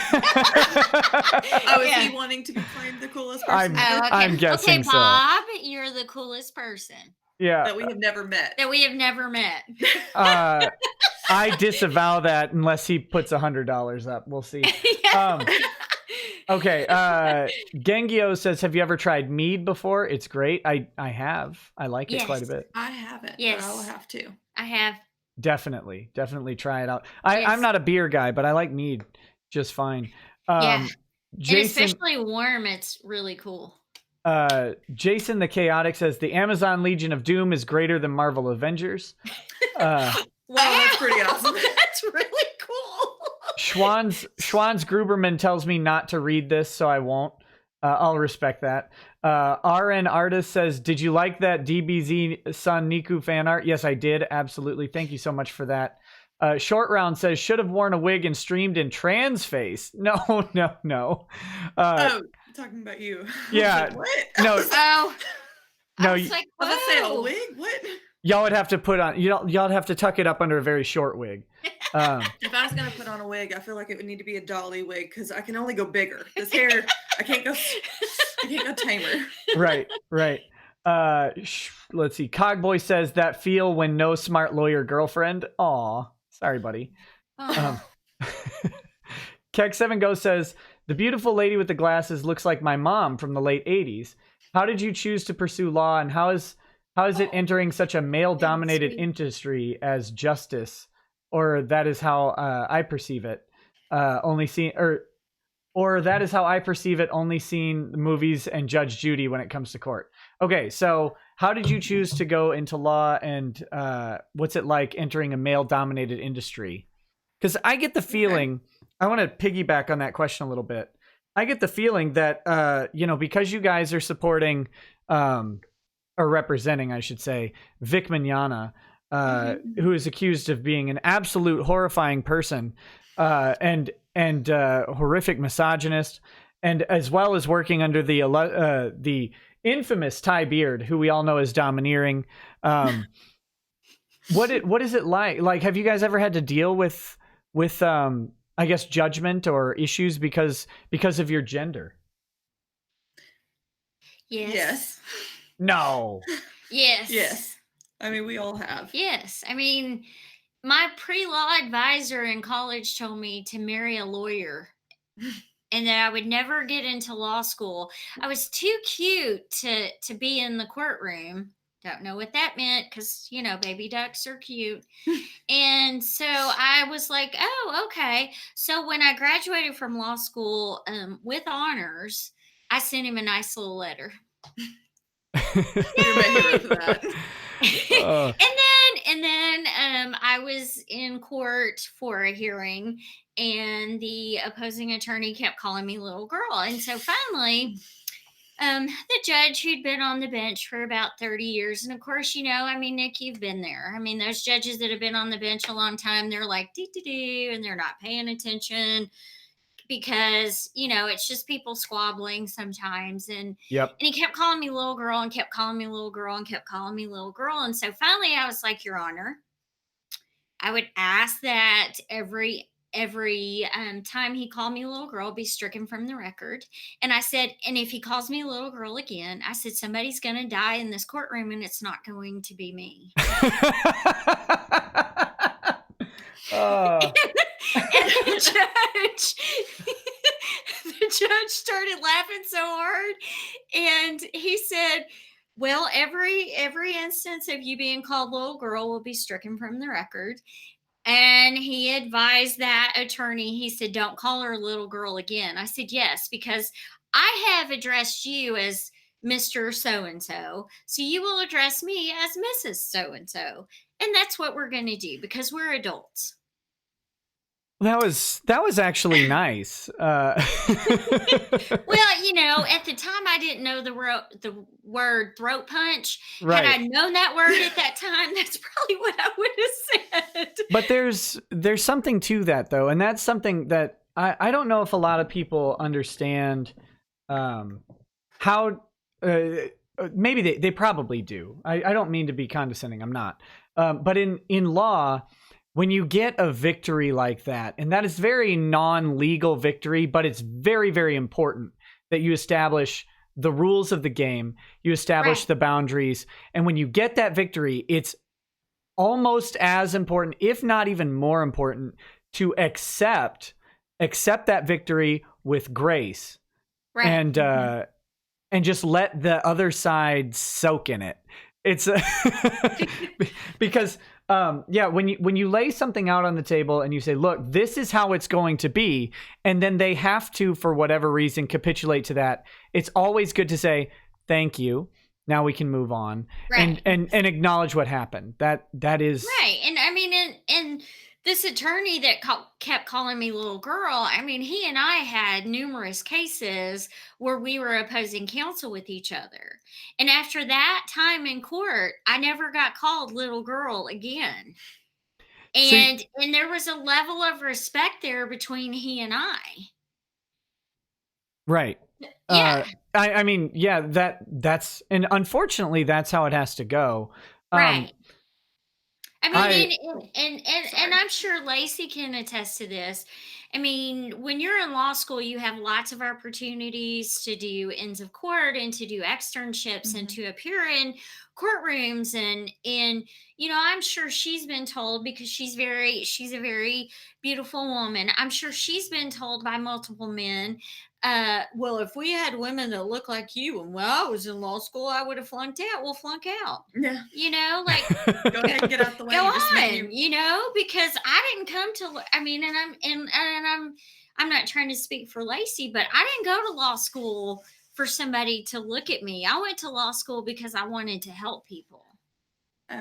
he wanting to be claimed the coolest person? I'm guessing okay, Bob, you're the coolest person. Yeah. That we have never met. I disavow that unless he puts $100 up. We'll see. Okay. Gengio says, have you ever tried mead before? It's great. I have. I like it quite a bit. I haven't. Yes. But I'll have to. I have. Definitely try it out. I'm not a beer guy, but I like mead just fine. Yeah. Jason, and especially warm, it's really cool. Jason the Chaotic says the Amazon Legion of Doom is greater than Marvel Avengers. Wow, that's pretty awesome. That's really cool. Schwanz Gruberman tells me not to read this, so I won't. I'll respect that. RN Artist says, did you like that DBZ Son Niku fan art? Yes, I did. Absolutely. Thank you so much for that. Short Round says, should have worn a wig and streamed in trans face. No. Talking about you. Yeah. Like, what? No. I was like, I was about to say a wig? What? Y'all would have to put on, y'all would have to tuck it up under a very short wig. If I was going to put on a wig, I feel like it would need to be a dolly wig because I can only go bigger. This hair, I can't go tamer. Right. Let's see. Cogboy says that feel when no smart lawyer girlfriend. Aw, sorry, buddy. Keg7 Go says, the beautiful lady with the glasses looks like my mom from the late 80s. How did you choose to pursue law, and how is it entering such a male-dominated industry as justice? Or that is how I perceive it. Only seeing the movies and Judge Judy when it comes to court. Okay, so how did you choose to go into law, and what's it like entering a male-dominated industry? Because I get the feeling, I want to piggyback on that question a little bit. I get the feeling that, because you guys are supporting, or representing, I should say, Vic Mignogna, who is accused of being an absolute horrifying person, and horrific misogynist, and as well as working under the infamous Ty Beard, who we all know as domineering. What is it like? Like, have you guys ever had to deal with I guess judgment or issues because of your gender? Yes. No. Yes. I mean, we all have. Yes. I mean, my pre-law advisor in college told me to marry a lawyer and that I would never get into law school. I was too cute to be in the courtroom. Don't know what that meant because, baby ducks are cute. And so I was like, oh, okay. So when I graduated from law school with honors, I sent him a nice little letter. You're my hero for that. Uh, and then I was in court for a hearing, and the opposing attorney kept calling me little girl. And so finally, the judge, who'd been on the bench for about 30 years, and of course, I mean, Nick, you've been there. I mean, those judges that have been on the bench a long time, they're like, doo doo doo, and they're not paying attention because, it's just people squabbling sometimes. And yep. he kept calling me little girl and kept calling me little girl and kept calling me little girl. And so finally I was like, Your Honor, I would ask that every time he called me a little girl be stricken from the record. And I said, and if he calls me a little girl again, I said, somebody's going to die in this courtroom and it's not going to be me. And the judge started laughing so hard, and he said, well, every instance of you being called little girl will be stricken from the record. And he advised that attorney, he said, don't call her little girl again. I said, yes, because I have addressed you as Mr. So-and-so, so you will address me as Mrs. So-and-so. And that's what we're going to do because we're adults. That was actually nice. Well, at the time I didn't know the word throat punch. Right. Had I known that word at that time, that's probably what I would have said. But there's something to that though, and that's something that I don't know if a lot of people understand how maybe they probably do. I don't mean to be condescending. I'm not. But in law, when you get a victory like that, and that is very non-legal victory, but it's very, very important that you establish the rules of the game, you establish the boundaries, and when you get that victory, it's almost as important, if not even more important, to accept that victory with grace, and just let the other side soak in it. It's because when you lay something out on the table and you say, look, this is how it's going to be, and then they have to, for whatever reason, capitulate to that, it's always good to say, thank you. Now we can move on and acknowledge what happened. That is right. And I mean, and this attorney that kept calling me little girl, I mean, he and I had numerous cases where we were opposing counsel with each other. And after that time in court, I never got called little girl again. And there was a level of respect there between he and I. Right. Yeah. I mean, yeah, that's, and unfortunately that's how it has to go. Right. I mean, and I'm sure Lacey can attest to this. I mean, when you're in law school, you have lots of opportunities to do ends of court and to do externships and to appear in courtrooms. And I'm sure she's been told, because she's a very beautiful woman. I'm sure she's been told by multiple men, well, if we had women that look like you and when I was in law school, I would have flunked out. We'll flunk out. Yeah. Like go ahead and get out the way. Go on, because I didn't come to, I mean, and I'm not trying to speak for Lacey, but I didn't go to law school for somebody to look at me. I went to law school because I wanted to help people.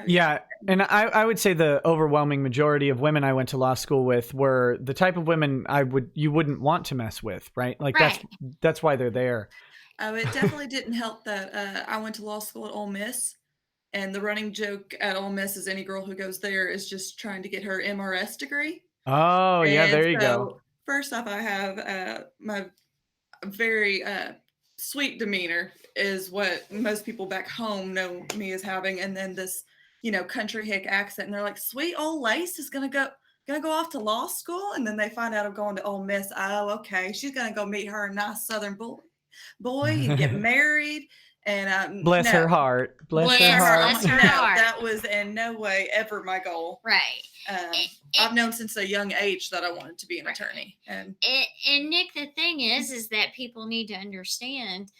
Yeah, and I would say the overwhelming majority of women I went to law school with were the type of women you wouldn't want to mess with, right? Like that's why they're there. It definitely didn't help that I went to law school at Ole Miss, and the running joke at Ole Miss is any girl who goes there is just trying to get her MRS degree. Oh, yeah, there you go. First off, I have my very sweet demeanor is what most people back home know me as having, and then this country hick accent, and they're like, sweet old Lace is gonna go off to law school, and then they find out I'm going to Ole Miss. Oh, okay, she's gonna go meet her nice Southern boy and get married. And bless her heart. Bless her heart. That was in no way ever my goal. Right. I've known since a young age that I wanted to be an attorney. And Nick, the thing is that people need to understand,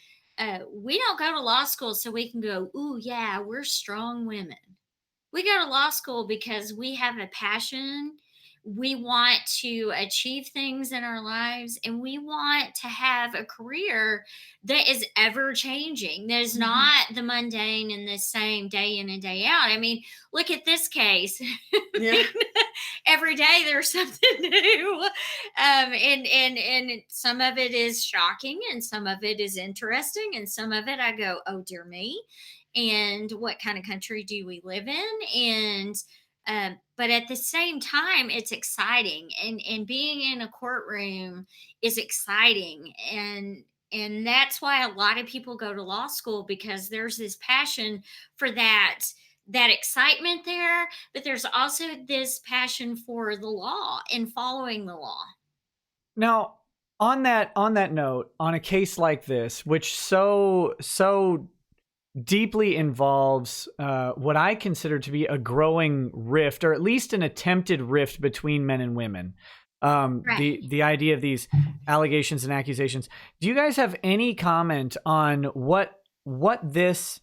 we don't go to law school so we can go, ooh, yeah, we're strong women. We go to law school because we have a passion, we want to achieve things in our lives, and we want to have a career that is ever changing, that is not the mundane and the same day in and day out. I mean, look at this case. Yeah. Every day there's something new. And some of it is shocking, and some of it is interesting, and some of it I go, oh dear me. And what kind of country do we live in? And but at the same time, it's exciting, and being in a courtroom is exciting, and that's why a lot of people go to law school, because there's this passion for that excitement there, but there's also this passion for the law and following the law. Now, on that note, on a case like this, which so deeply involves what I consider to be a growing rift, or at least an attempted rift between men and women. Right. The idea of these allegations and accusations. Do you guys have any comment on what these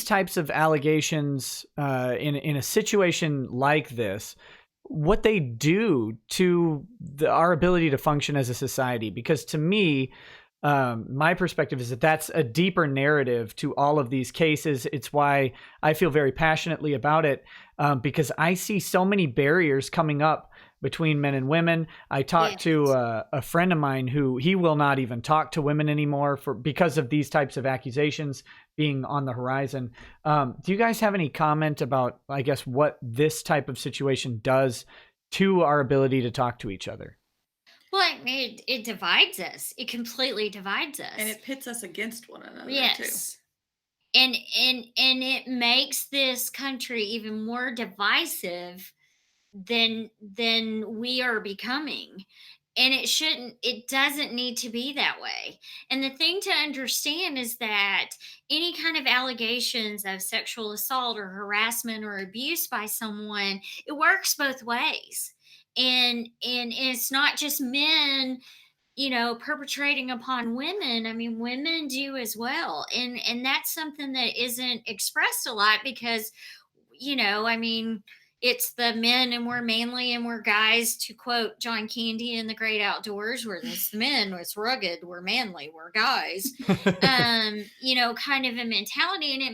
types of allegations in a situation like this, what they do to our ability to function as a society? Because to me, my perspective is that that's a deeper narrative to all of these cases. It's why I feel very passionately about it, because I see so many barriers coming up between men and women. I talked to a friend of mine who he will not even talk to women anymore because of these types of accusations being on the horizon. Do you guys have any comment about, I guess, what this type of situation does to our ability to talk to each other? Well, it divides us. It completely divides us. And it pits us against one another yes. too. And it makes this country even more divisive than we are becoming. And it doesn't need to be that way. And the thing to understand is that any kind of allegations of sexual assault or harassment or abuse by someone, it works both ways. And it's not just men, perpetrating upon women. I mean, women do as well. And that's something that isn't expressed a lot, because I mean, it's the men and we're manly and we're guys, to quote John Candy in The Great Outdoors, where it's men, it's rugged, we're manly, we're guys. Kind of a mentality. And it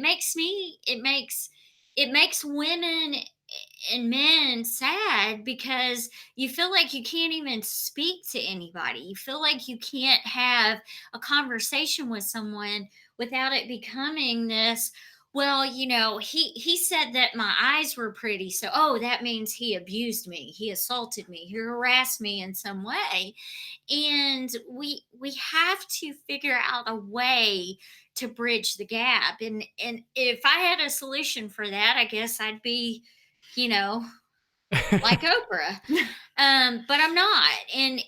makes women and men sad, because you feel like you can't even speak to anybody. You feel like you can't have a conversation with someone without it becoming this, well, he said that my eyes were pretty, so that means he abused me, he assaulted me, he harassed me in some way. And we have to figure out a way to bridge the gap. And if I had a solution for that, I guess I'd be, you know, like Oprah. But I'm not. And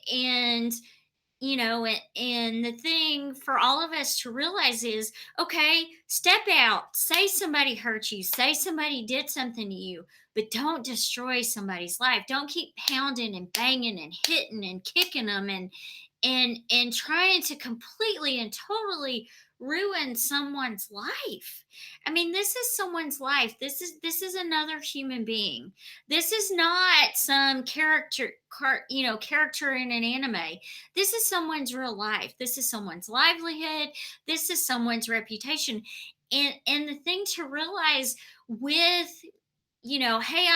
the thing for all of us to realize is, okay, step out, say somebody hurt you, say somebody did something to you, but don't destroy somebody's life. Don't keep pounding and banging and hitting and kicking them and trying to completely and totally ruin someone's life. I mean, this is someone's life. This is another human being. This is not some character in an anime. This is someone's real life. This is someone's livelihood. This is someone's reputation. And the thing to realize with, hey,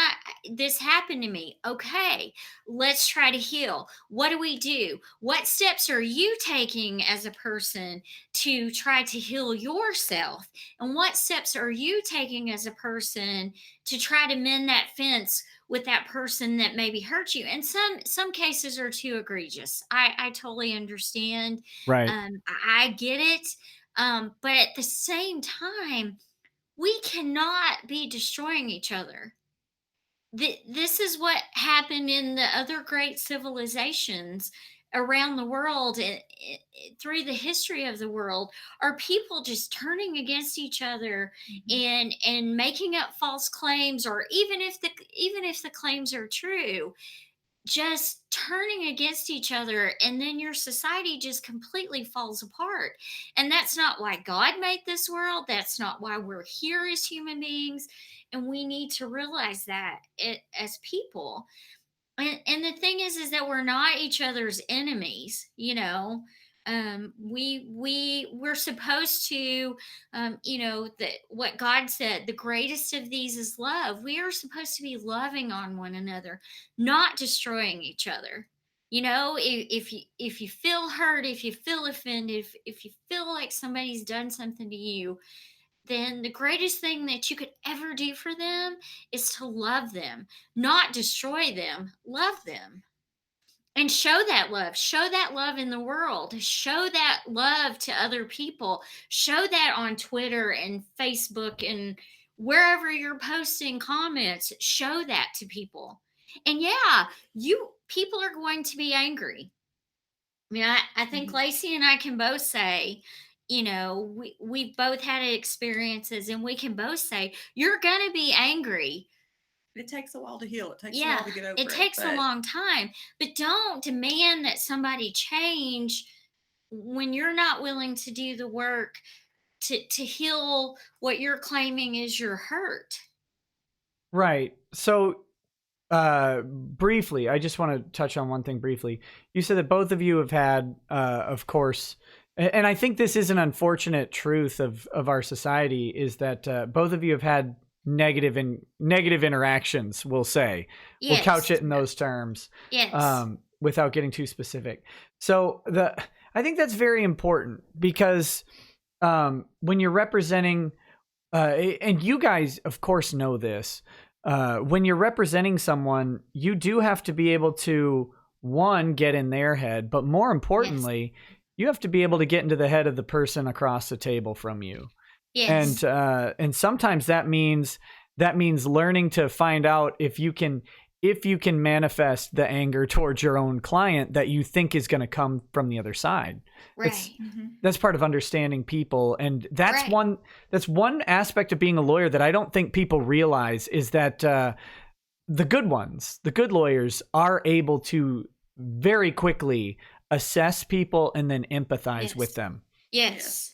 this happened to me. Okay, let's try to heal. What do we do? What steps are you taking as a person to try to heal yourself? And what steps are you taking as a person to try to mend that fence with that person that maybe hurt you? And some cases are too egregious. I totally understand. Right. I get it. But at the same time, we cannot be destroying each other. This is what happened in the other great civilizations around the world, through the history of the world, are people just turning against each other and making up false claims, or even if the claims are true, just turning against each other, and then your society just completely falls apart. And that's not why God made this world. That's not why we're here as human beings. And we need to realize that as people. And the thing is that we're not each other's enemies, you know. We're supposed to, you know, that what God said, the greatest of these is love. We are supposed to be loving on one another, not destroying each other. You know, if you feel hurt, if you feel offended, if you feel like somebody's done something to you, then the greatest thing that you could ever do for them is to love them, not destroy them. Love them and show that love in the world, show that love to other people, show that on Twitter and Facebook and wherever you're posting comments, show that to people. And yeah, you people are going to be angry. I mean, I think Mhm. Lacey and I can both say, you know, we've both had experiences and we can both say, you're going to be angry. It takes a while to heal. It takes a Yeah, while to get over it it. takes a But long time, but don't demand that somebody change when you're not willing to do the work to heal what you're claiming is your hurt. Right. So, briefly, I just want to touch on one thing briefly. You said that both of you have had, of course, and I think this is an unfortunate truth of our society, is that both of you have had negative interactions. We'll say, we'll couch Yes. it in those terms, Yes. without getting too specific. So I think that's very important because when you're representing, and you guys, of course, know this. When you're representing someone, you do have to be able to, one, get in their head, but more importantly, you have to be able to get into the head of the person across the table from you. Yes. And sometimes that means learning to find out if you can manifest the anger towards your own client that you think is going to come from the other side. Right. That's part of understanding people, and that's Right. one aspect of being a lawyer that I don't think people realize, is that the good lawyers are able to very quickly assess people and then empathize Yes. with them. Yes.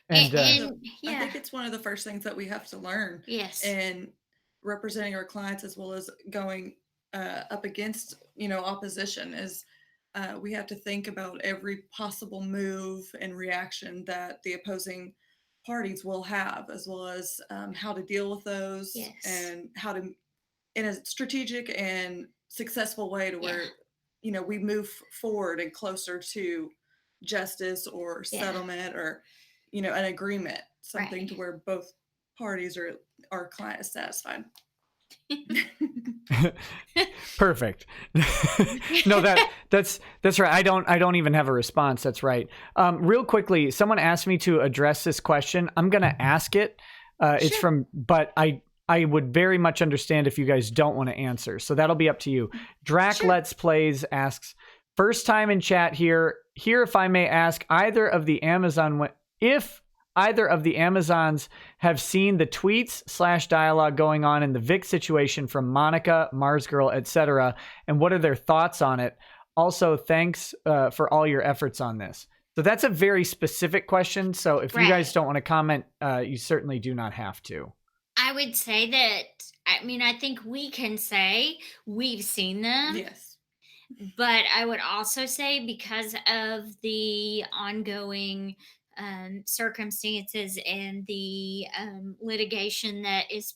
And And I yeah. think it's one of the first things that we have to learn Yes. in representing our clients, as well as going up against, opposition, is we have to think about every possible move and reaction that the opposing parties will have, as well as how to deal with those, Yes. and how to, in a strategic and successful way, to Yeah. where we move forward and closer to justice or Yeah. settlement, or an agreement, something to Right. where both parties or our client is satisfied. perfect. No, that's right. I don't even have a response. That's right. Real quickly, someone asked me to address this question. I'm going to ask it. It's Sure. from, but I would very much understand if you guys don't want to answer. So that'll be up to you. Drac Sure. Let's Plays asks, first time in chat here. If I may ask, if either of the Amazons have seen the tweets / dialogue going on in the Vic situation from Monica, Mars Girl, etc., and what are their thoughts on it? Also, thanks for all your efforts on this. So that's a very specific question. So if you guys Right. don't want to comment, you certainly do not have to. I would say that, I think we can say we've seen them. Yes. But I would also say, because of the ongoing circumstances and the litigation that is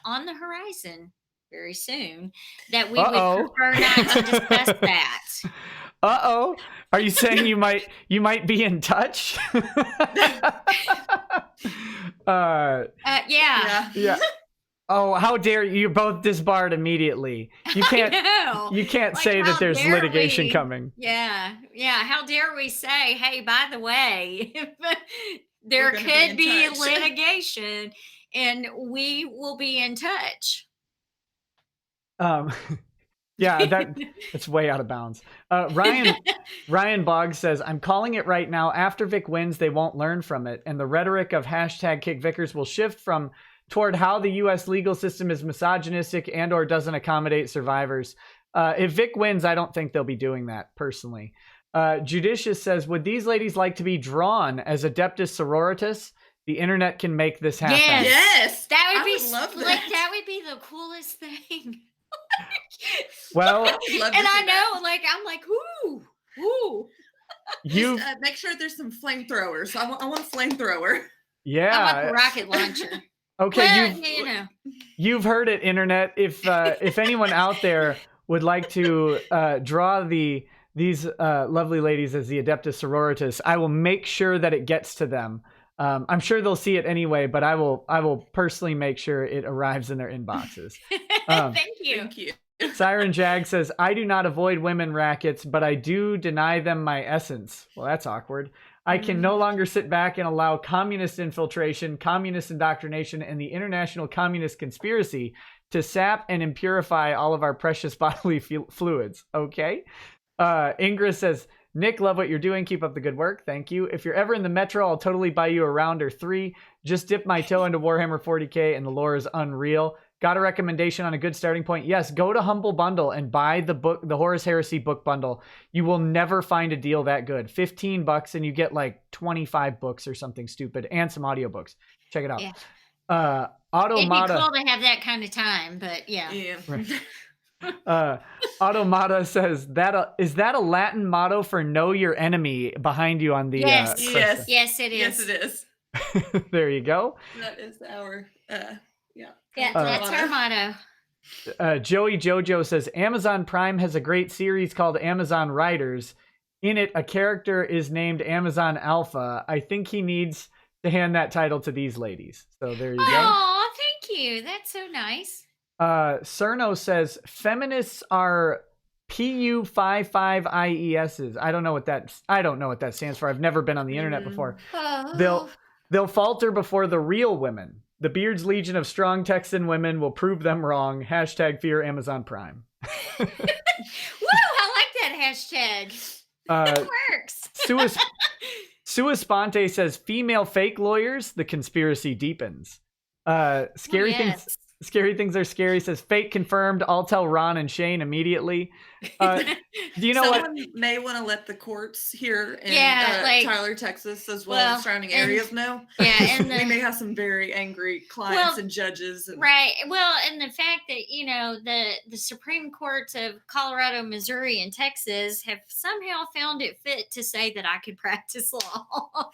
on the horizon very soon, that we would prefer not to discuss that. Uh-oh. Are you saying you might be in touch? Yeah. Yeah. Oh, how dare you! You're both disbarred immediately. You can't. You can't Like, say that how there's dare litigation we? coming. Yeah. How dare we say, hey, by the way, there We're gonna be could in be touch. litigation, and we will be in touch. Yeah, that's way out of bounds. Ryan Boggs says, I'm calling it right now. After Vic wins, they won't learn from it, and the rhetoric of #KickVickers will shift toward how the U.S. legal system is misogynistic and or doesn't accommodate survivors. If Vic wins, I don't think they'll be doing that, personally. Judicious says, would these ladies like to be drawn as Adeptus Sororitas? The internet can make this happen. Yes. Yes. That would I be would love like that. that would be the coolest thing. Well, and I know, like, I'm like, ooh. You make sure there's some flamethrowers. I want a flamethrower. Yeah. I want the rocket launcher. Okay, well, you've heard it, internet. If anyone out there would like to draw these lovely ladies as the Adeptus Sororitas, I will make sure that it gets to them. I'm sure they'll see it anyway, but I will personally make sure it arrives in their inboxes. Thank you. Thank you. Siren Jag says, I do not avoid women rackets, but I do deny them my essence. Well, that's awkward. I can no longer sit back and allow communist infiltration, communist indoctrination, and the international communist conspiracy to sap and impurify all of our precious bodily fluids. Okay. Ingra says, Nick, love what you're doing. Keep up the good work. Thank you. If you're ever in the metro, I'll totally buy you a round or 3. Just dip my toe into Warhammer 40K and the lore is unreal. Got a recommendation on a good starting point? Yes, go to Humble Bundle and buy the book, the Horus Heresy book bundle. You will never find a deal that good. $15 and you get like 25 books or something stupid and some audiobooks. Check it out. Yeah. Automata. It'd be cool to have that kind of time, but yeah. Right. Automata says is that a Latin motto for know your enemy behind you on the yes it is. Yes it is. There you go. That is our Yeah, that's our motto. Joey Jojo says Amazon Prime has a great series called Amazon Riders. In it, a character is named Amazon Alpha. I think he needs to hand that title to these ladies. So there you go. Oh, thank you. That's so nice. Cerno says feminists are PU55IESs. I don't know what that stands for. I've never been on the internet before. Oh. They'll falter before the real women. The Beard's Legion of strong Texan women will prove them wrong. # fear Amazon Prime. Woo! I like that hashtag. It works. Sua Sponte says female fake lawyers. The conspiracy deepens. Scary things are scary. Says fake confirmed. I'll tell Ron and Shane immediately. Do you know Someone may want to let the courts here in Tyler, Texas, as well as surrounding areas know. Yeah, and we may have some very angry clients and judges. Right. Well, and the fact that the Supreme Courts of Colorado, Missouri, and Texas have somehow found it fit to say that I could practice law.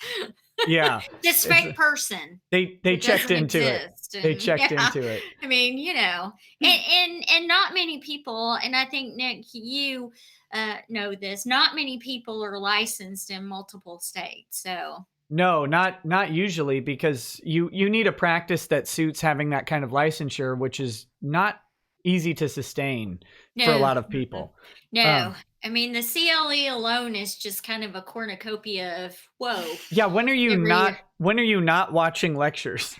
Yeah. This fake person. They checked into it. They checked into it. I mean, and not many people, and I think Nick, you know this, not many people are licensed in multiple states. So no, not usually, because you need a practice that suits having that kind of licensure, which is not easy to sustain for a lot of people. No. I mean, the CLE alone is just kind of a cornucopia of whoa. Yeah, when are you not watching lectures?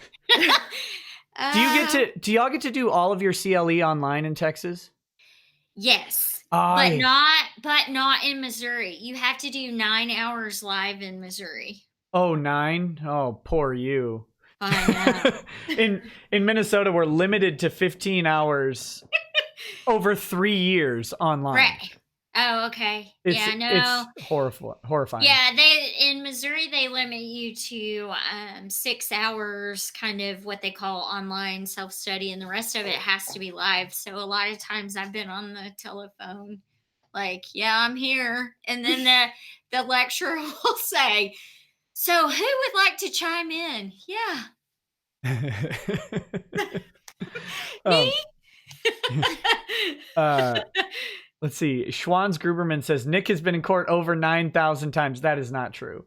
Do y'all get to do all of your CLE online in Texas? Yes. But not in Missouri. You have to do 9 hours live in Missouri. Oh, 9? Oh, poor you. I know. in Minnesota, we're limited to 15 hours over 3 years online. Right. Oh, okay. It's horrifying. Yeah, in Missouri they limit you to 6 hours, kind of what they call online self-study, and the rest of it has to be live. So a lot of times I've been on the telephone, like, yeah, I'm here, and then the lecturer will say, "So who would like to chime in?" Yeah. Me. Let's see. Schwanz Gruberman says Nick has been in court over 9,000 times. That is not true.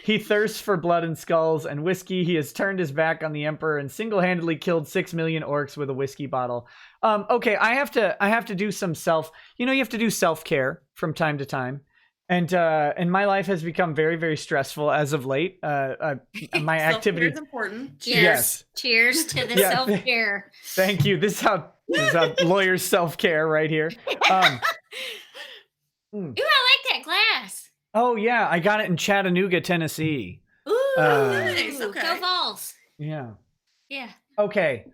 He thirsts for blood and skulls and whiskey. He has turned his back on the emperor and single-handedly killed 6 million orcs with a whiskey bottle. Okay, I have to do some you have to do self-care from time to time. And my life has become very, very stressful as of late. My activity is important. Cheers. Yes. Cheers to the self-care. Thank you. This is how lawyers self-care right here. Ooh, I like that glass. Oh yeah, I got it in Chattanooga, Tennessee. Ooh, nice. Okay. Go Vols. Yeah. Yeah. Okay.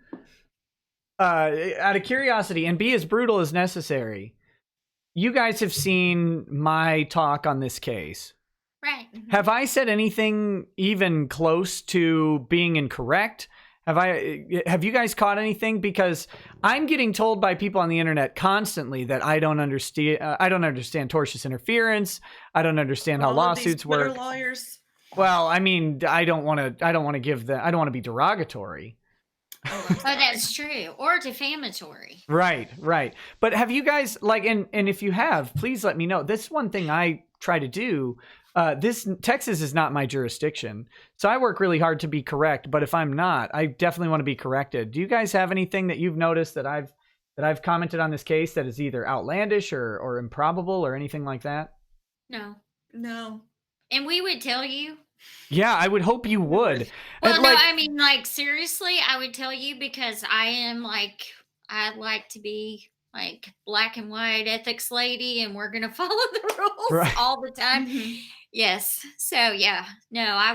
Out of curiosity, and be as brutal as necessary, you guys have seen my talk on this case. Right. Have I said anything even close to being incorrect? Have you guys caught anything? Because I'm getting told by people on the internet constantly that I don't understand tortious interference. I don't understand how lawsuits work. Lawyers. Well, I mean, I don't want to be derogatory. Oh, that's true. Or defamatory. Right. But have you guys and if you have, please let me know. This is one thing I try to do. Texas is not my jurisdiction, so I work really hard to be correct. But if I'm not, I definitely want to be corrected. Do you guys have anything that you've noticed that I've commented on this case that is either outlandish or improbable or anything like that? No. And we would tell you. Yeah, I would hope you would. Well, no, I mean, seriously, I would tell you because I like to be black and white ethics lady, and we're going to follow the rules all the time. Mm-hmm. Yes. So, yeah, no, I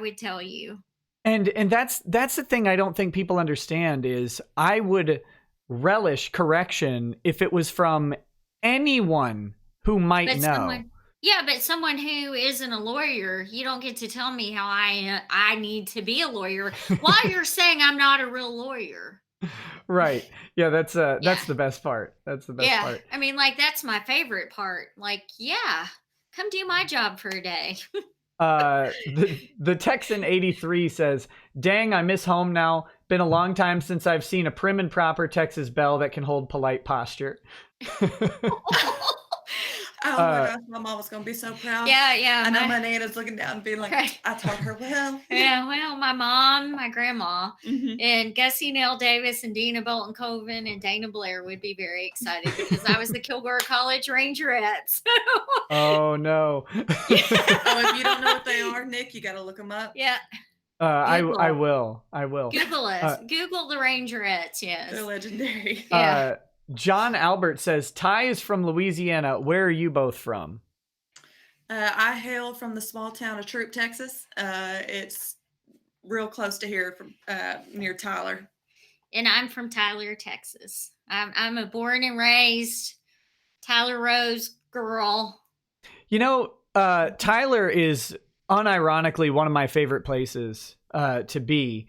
would tell you. And that's the thing I don't think people understand is I would relish correction if it was from anyone who might know. Yeah, but someone who isn't a lawyer, you don't get to tell me how I need to be a lawyer while you're saying I'm not a real lawyer. Right. Yeah, that's the best part. That's the best part. I mean, that's my favorite part. Come do my job for a day. The Texan 83 says, "Dang, I miss home now. Been a long time since I've seen a prim and proper Texas belle that can hold polite posture." Oh my gosh, my mom was gonna be so proud. Yeah. I know my Nana's looking down and being like, I taught her well. Yeah, well, my mom, my grandma, and Gussie Nell Davis and Dina Bolton Coven and Dana Blair would be very excited because I was the Kilgore College Rangerette. Oh no. Oh, if you don't know what they are, Nick, you gotta look them up. Yeah. I will. Google us. Google the Rangerettes, yes. They're legendary. Yeah. John Albert says, Ty is from Louisiana. Where are you both from? I hail from the small town of Troop, Texas. It's real close to here, from near Tyler. And I'm from Tyler, Texas. I'm a born and raised Tyler Rose girl. You know, Tyler is unironically one of my favorite places to be.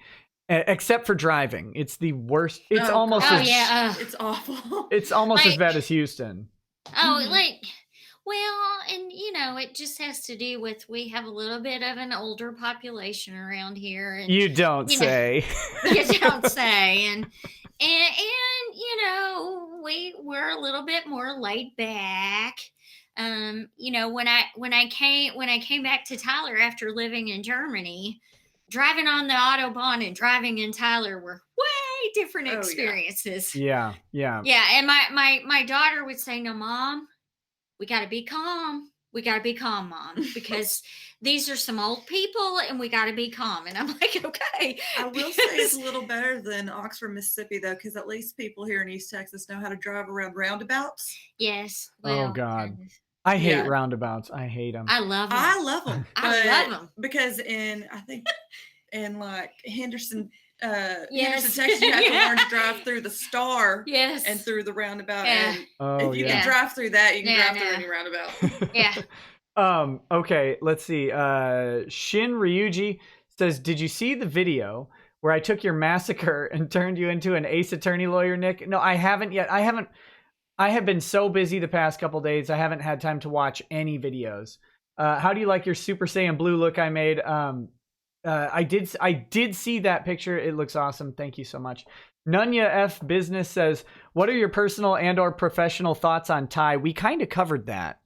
Except for driving. It's the worst. It's almost it's awful. It's almost as bad as Houston. Oh, and it just has to do with we have a little bit of an older population around here. And you don't say. You don't say. And we're a little bit more laid back. When I came back to Tyler after living in Germany, driving on the Autobahn and driving in Tyler were way different experiences. Yeah. And my daughter would say, "No, Mom, we got to be calm. We got to be calm, Mom, because these are some old people and we got to be calm." And I'm like, okay. I will say it's a little better than Oxford, Mississippi, though, because at least people here in East Texas know how to drive around roundabouts. Yes. Well, oh, God. I hate roundabouts. I hate them. I love them. I love them. I love them. Because in Henderson, Henderson, Texas, you have to learn to drive through the Star and through the roundabout. Yeah. And if you can drive through that, you can drive through any roundabout. Yeah. Okay, let's see. Shin Ryuji says, "Did you see the video where I took your massacre and turned you into an ace attorney lawyer, Nick?" No, I haven't yet. I have been so busy the past couple days. I haven't had time to watch any videos. How do you like your Super Saiyan Blue look I made? I did see that picture. It looks awesome. Thank you so much. Nunya F Business says, "What are your personal and/or professional thoughts on Ty?" We kind of covered that.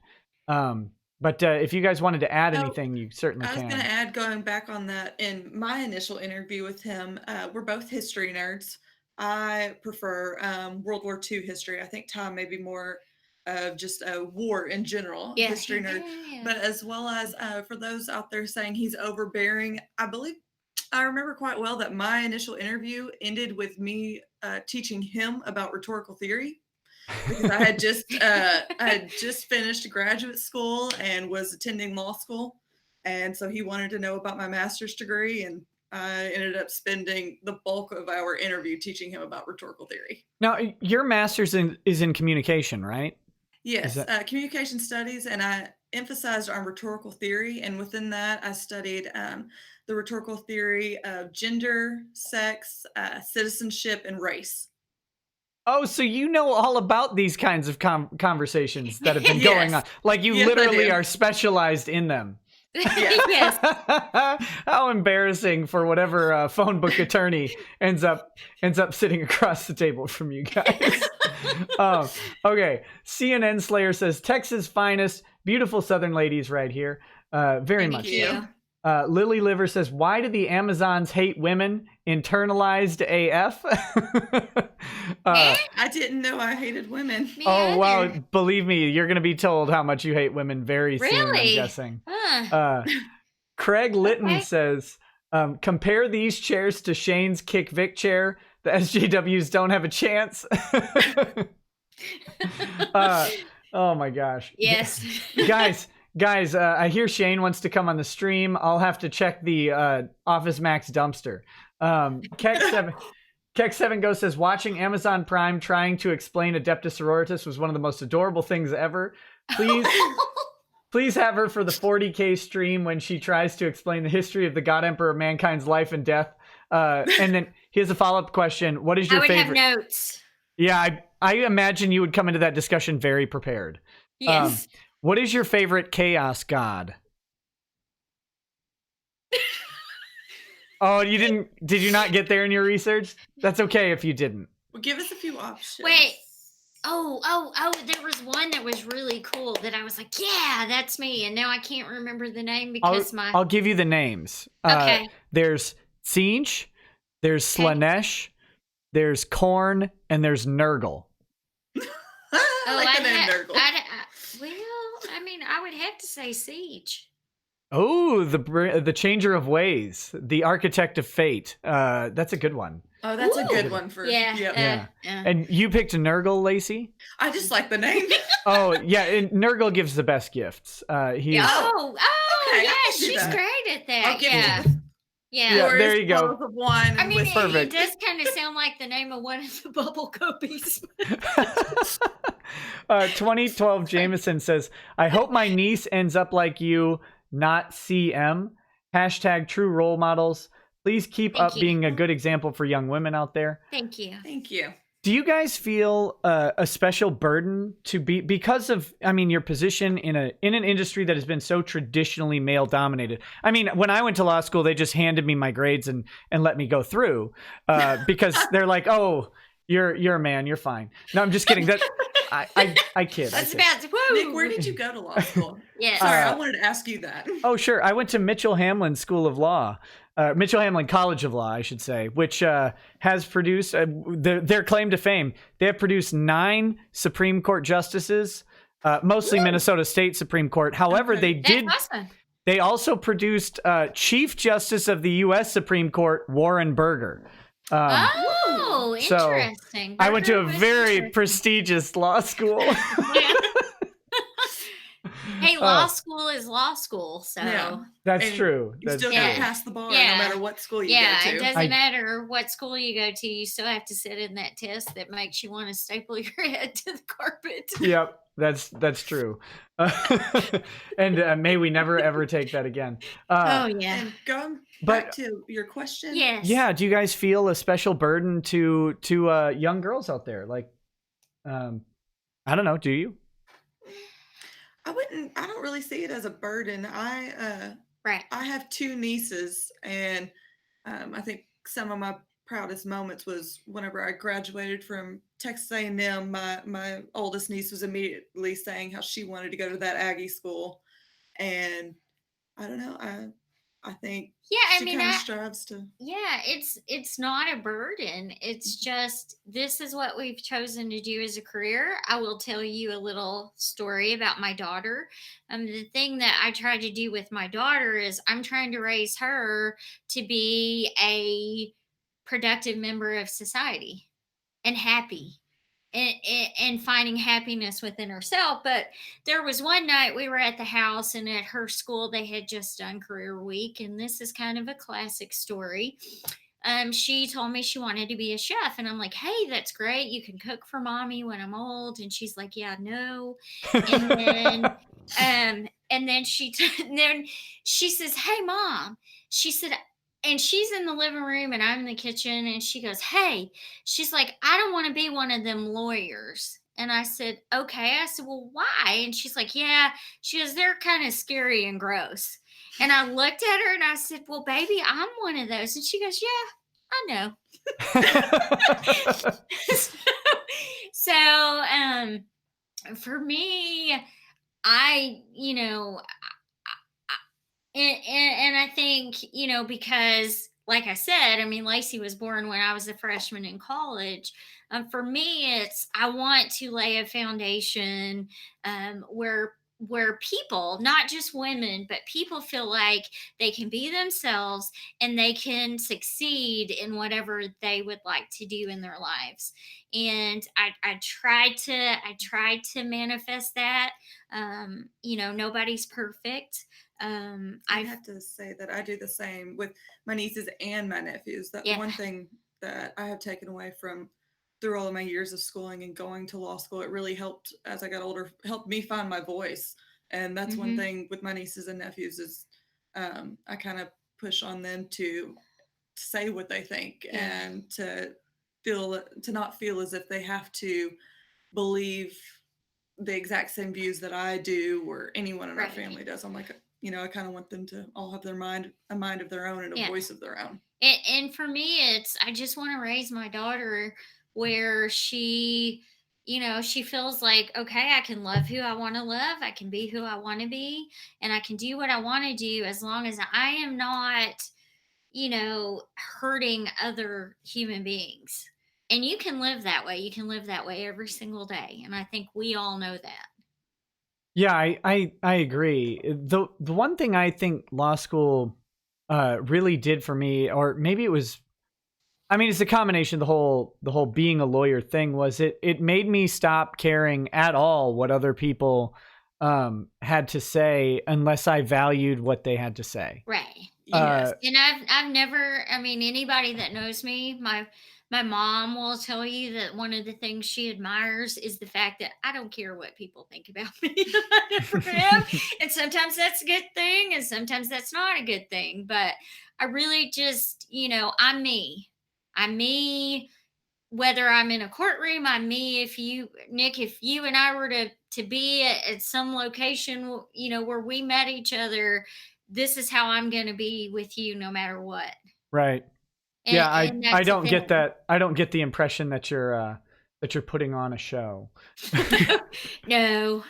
But if you guys wanted to add anything, you certainly can. I was going to add, going back on that, in my initial interview with him, we're both history nerds. I prefer World War II history. I think Ty may be more of just a war in general, history nerd. Yeah. But as well as for those out there saying he's overbearing, I remember quite well that my initial interview ended with me teaching him about rhetorical theory, because I had just finished graduate school and was attending law school, and so he wanted to know about my master's degree, and I ended up spending the bulk of our interview teaching him about rhetorical theory. Now, your master's is in communication, right? Yes, that communication studies, and I emphasized on rhetorical theory. And within that, I studied the rhetorical theory of gender, sex, citizenship, and race. Oh, so you know all about these kinds of conversations that have been going Yes. on. Like you Yes, I literally do. are specialized in them. Yes. How embarrassing for whatever phone book attorney ends up sitting across the table from you guys. Okay. CNN Slayer says Texas finest, beautiful Southern ladies right here. Very Thank much. you. Lily Liver says, why do the Amazons hate women? Internalized AF. I didn't know I hated women. Me Oh, wow. either. Believe me, you're going to be told how much you hate women very soon, I'm Really? guessing. Huh. Craig Litton Okay. says, compare these chairs to Shane's Kick Vic chair. The SJWs don't have a chance. Oh, my gosh. Yes. Guys, I hear Shane wants to come on the stream. I'll have to check the Office Max dumpster. Keck7 Ghost says, watching Amazon Prime trying to explain Adeptus Sororitas was one of the most adorable things ever. Please have her for the 40K stream when she tries to explain the history of the God Emperor of Mankind's life and death. And then here's a follow-up question. What is your favorite? I would have notes. Yeah, I imagine you would come into that discussion very prepared. Yes. What is your favorite chaos god? Oh, did you not get there in your research? That's okay if you didn't. Well, give us a few options. Wait. Oh, there was one that was really cool that I was like, yeah, that's me. And now I can't remember the name because I'll give you the names. Okay. There's Tzeentch, there's Slanesh, there's Korn, and there's Nurgle. I like the name Nurgle. I would have to say Siege. Oh, the changer of ways, the architect of fate. That's a good one. Oh, that's a good Ooh. one for Yeah. Yep. And you picked Nurgle, Lacey? I just like the name. Oh, yeah, and Nurgle gives the best gifts. He's Oh, Okay, yeah, I can do she's that. great at that. I'll give Yeah. you Yeah, Yeah. there you go. Both of one I mean, with it Perfect. does kind of sound like the name of one of the bubble copies. 2012 Jameson says, I hope my niece ends up like you, not CM. Hashtag true role models. Please keep Thank up you. being a good example for young women out there. Thank you. Thank you. Do you guys feel a special burden to be because of, I mean, your position in an industry that has been so traditionally male dominated? I mean, when I went to law school, they just handed me my grades and let me go through because they're like, oh, you're a man, you're fine. No, I'm just kidding. That I kid. That's I kid. about woo. Nick, where did you go to law school? Yeah. Sorry, I wanted to ask you that. Oh, sure. I went to Mitchell Hamlin School of Law, Mitchell Hamlin College of Law, I should say, which has produced their claim to fame. They have produced 9 Supreme Court justices, mostly Minnesota State Supreme Court. However, Okay. That's awesome. they also produced Chief Justice of the U.S. Supreme Court, Warren Burger. Oh, so interesting. I went to a Burger was very interesting. prestigious law school. Yeah. Hey, law school is law school, so Yeah. That's And true. You That's still true. gotta pass the bar Yeah. no matter what school you yeah, go it to. doesn't matter what school you go to. You still have to sit in that test that makes you want to staple your head to the carpet. Yep, that's true. And may we never ever take that again. Oh yeah. And going But- back to your question. Yes. Yeah, do you guys feel a special burden to young girls out there? Like, I don't know. Do you? I don't really see it as a burden. Right. I have 2 nieces, and I think some of my proudest moments was whenever I graduated from Texas A&M. My oldest niece was immediately saying how she wanted to go to that Aggie school, and I don't know. I think Yeah, I she mean, kind of strives to. yeah, it's not a burden. It's just this is what we've chosen to do as a career. I will tell you a little story about my daughter. The thing that I try to do with my daughter is I'm trying to raise her to be a productive member of society and happy. And finding happiness within herself. But there was one night we were at the house, and at her school they had just done career week, and this is kind of a classic story. she told me she wanted to be a chef, and I'm like, hey, that's great. You can cook for mommy when I'm old. And she's like, yeah, no. And then then she says, hey, mom. She said, and she's in the living room and I'm in the kitchen, and she goes, hey, she's like, I don't want to be one of them lawyers. And I said, okay. I said, well, why? And she's like, yeah. She goes, they're kind of scary and gross. And I looked at her and I said, well, baby, I'm one of those. And she goes, yeah, I know. So, for me, I, and I think, because like I said, I mean, Lacey was born when I was a freshman in college. For me, I want to lay a foundation where people, not just women, but people feel like they can be themselves and they can succeed in whatever they would like to do in their lives. And I tried to manifest that. Nobody's perfect. I have to say that I do the same with my nieces and my nephews. That one thing that I have taken away from through all of my years of schooling and going to law school, it really helped as I got older, helped me find my voice. And that's one thing with my nieces and nephews is I kind of push on them to say what they think and to not feel as if they have to believe the exact same views that I do or anyone in our family does. I'm like, I kind of want them to all have a mind of their own and a voice of their own. And for me, I just want to raise my daughter where she feels like, okay, I can love who I want to love. I can be who I want to be, and I can do what I want to do as long as I am not, hurting other human beings. And you can live that way. You can live that way every single day. And I think we all know that. Yeah, I agree. The one thing I think law school really did for me, or maybe it was, I mean, it's a combination of the whole being a lawyer thing, was it made me stop caring at all what other people had to say unless I valued what they had to say. Right. Yes. And I've never, I mean, anybody that knows me, my mom will tell you that one of the things she admires is the fact that I don't care what people think about me. I never am. And sometimes that's a good thing, and sometimes that's not a good thing. But I really just, I'm me. I'm me, whether I'm in a courtroom. I'm me. Nick, if you and I were to be at some location, where we met each other, this is how I'm going to be with you no matter what. Right. And, yeah, I don't get that. I don't get the impression that you're putting on a show. No.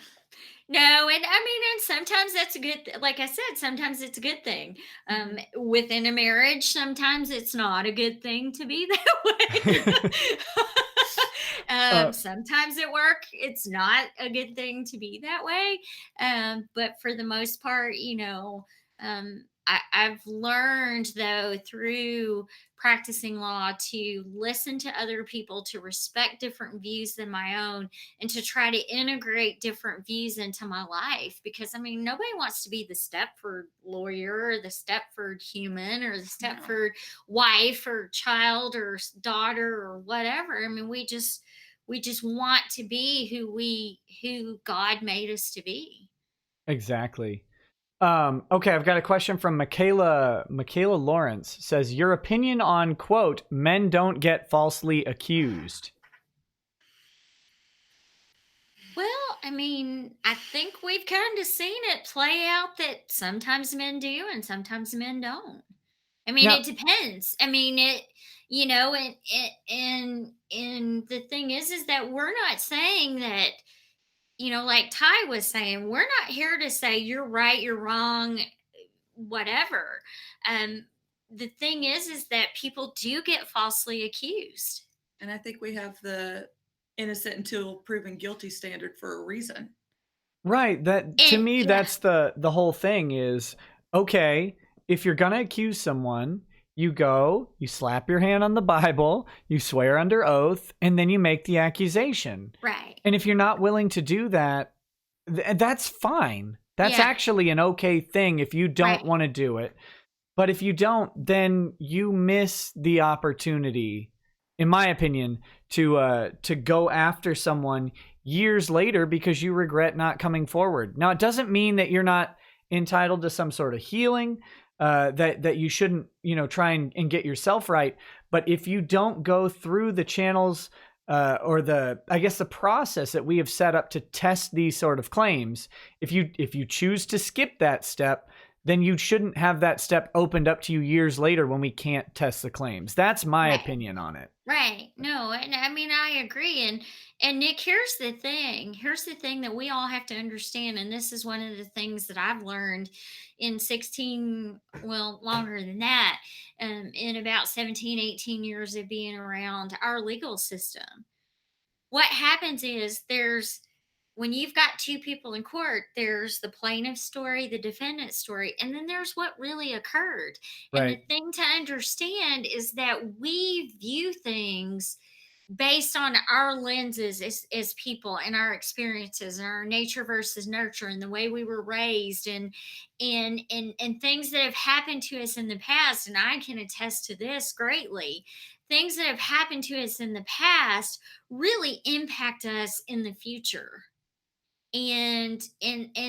And I mean, and sometimes that's a good, like I said, sometimes it's a good thing. Within a marriage, sometimes it's not a good thing to be that way. Sometimes at work, it's not a good thing to be that way. But for the most part, I've learned, though, through practicing law, to listen to other people, to respect different views than my own, and to try to integrate different views into my life. Because, I mean, nobody wants to be the Stepford lawyer or the Stepford human or the Stepford wife or child or daughter or whatever. I mean, we just want to be who God made us to be. Exactly. Okay, I've got a question from Michaela Lawrence. Says, your opinion on, quote, men don't get falsely accused. Well, I mean, I think we've kind of seen it play out that sometimes men do and sometimes men don't. I mean, it depends. I mean, and the thing is that we're not saying that, like Ty was saying, we're not here to say you're right, you're wrong, whatever. The thing is that people do get falsely accused. And I think we have the innocent until proven guilty standard for a reason. Right. To me, that's the whole thing is, okay, if you're going to accuse someone, you go, you slap your hand on the Bible, you swear under oath, and then you make the accusation. Right. And if you're not willing to do that, that's fine. That's actually an okay thing if you don't want to do it. But if you don't, then you miss the opportunity, in my opinion, to go after someone years later because you regret not coming forward. Now, it doesn't mean that you're not entitled to some sort of healing, that you shouldn't, try and get yourself right. But if you don't go through the channels or the process that we have set up to test these sort of claims, if you choose to skip that step, then you shouldn't have that step opened up to you years later when we can't test the claims. That's my opinion on it. Right. No, and I mean I agree. And Nick, here's the thing. Here's the thing that we all have to understand, and this is one of the things that I've learned in 16, well, longer than that, in about 17, 18 years of being around our legal system. What happens is when you've got two people in court, there's the plaintiff's story, the defendant's story, and then there's what really occurred. And the thing to understand is that we view things based on our lenses as people and our experiences and our nature versus nurture and the way we were raised and things that have happened to us in the past. And I can attest to this greatly. Things that have happened to us in the past really impact us in the future. And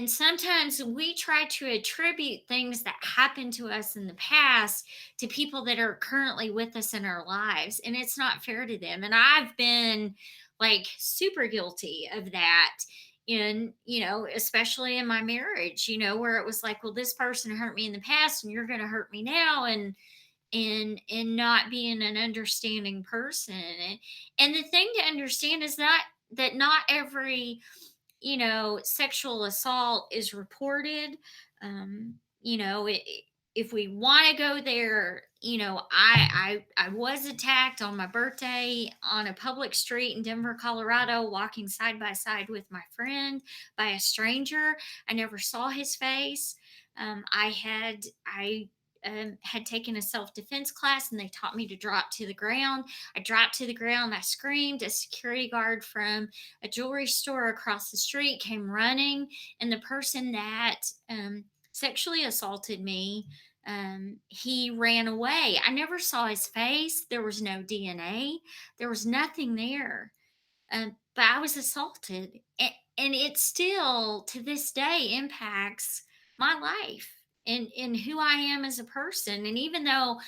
sometimes we try to attribute things that happened to us in the past to people that are currently with us in our lives, and it's not fair to them. And I've been like super guilty of that, especially in my marriage, where it was like, well, this person hurt me in the past and you're going to hurt me now, and not being an understanding person. And the thing to understand is that not every sexual assault is reported. um if we want to go there, I was attacked on my birthday on a public street in Denver, Colorado, walking side by side with my friend by a stranger. I never saw his face. I had taken a self-defense class and they taught me to drop to the ground. I dropped to the ground. I screamed. A security guard from a jewelry store across the street came running, and the person that sexually assaulted me, he ran away. I never saw his face. There was no DNA. There was nothing there. But I was assaulted. And it still, to this day, impacts my life and who I am as a person. And even though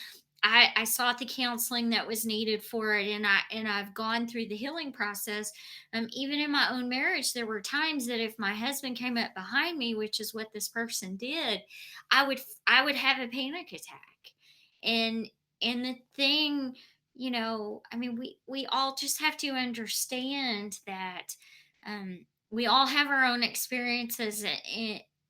I sought the counseling that was needed for it, and I've gone through the healing process, even in my own marriage, there were times that if my husband came up behind me, which is what this person did, I would have a panic attack. And the thing, I mean, we all just have to understand that we all have our own experiences,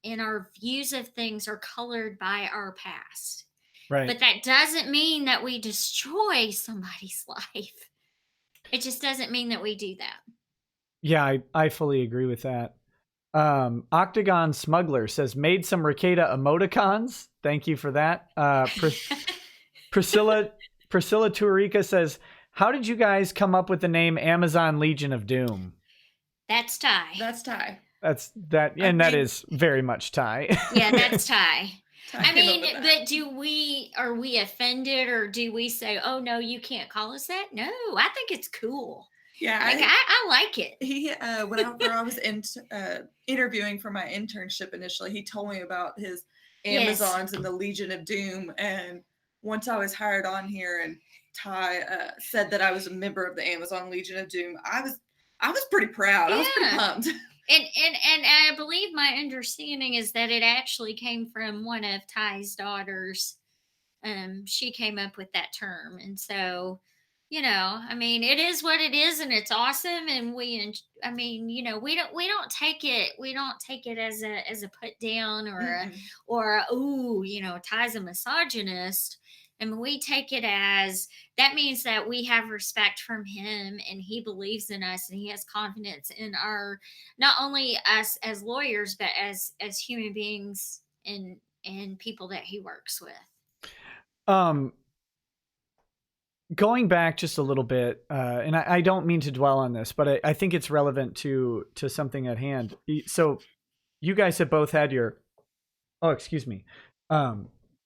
and our views of things are colored by our past. Right. But that doesn't mean that we destroy somebody's life. It just doesn't mean that we do that. Yeah, I fully agree with that. Octagon Smuggler says, made some Rekieta emoticons. Thank you for that. Priscilla Tuarica says, how did you guys come up with the name Amazon Legion of Doom? That's Ty. That is very much Ty. Yeah, that's Ty. I mean, but are we offended, or do we say, oh no, you can't call us that? No, I think it's cool. Yeah, I like it. He whenever I was interviewing for my internship initially, he told me about his Amazons and the Legion of Doom. And once I was hired on here, and Ty said that I was a member of the Amazon Legion of Doom, I was pretty proud. I was pretty pumped. And I believe my understanding is that it actually came from one of Ty's daughters. She came up with that term, and so, I mean, it is what it is, and it's awesome. And we don't take it as a put down or Ty's a misogynist. I mean, we take it as that means that we have respect from him, and he believes in us, and he has confidence in not only us as lawyers, but as human beings and people that he works with. Going back just a little bit, and I don't mean to dwell on this, but I think it's relevant to something at hand. So you guys have both had your,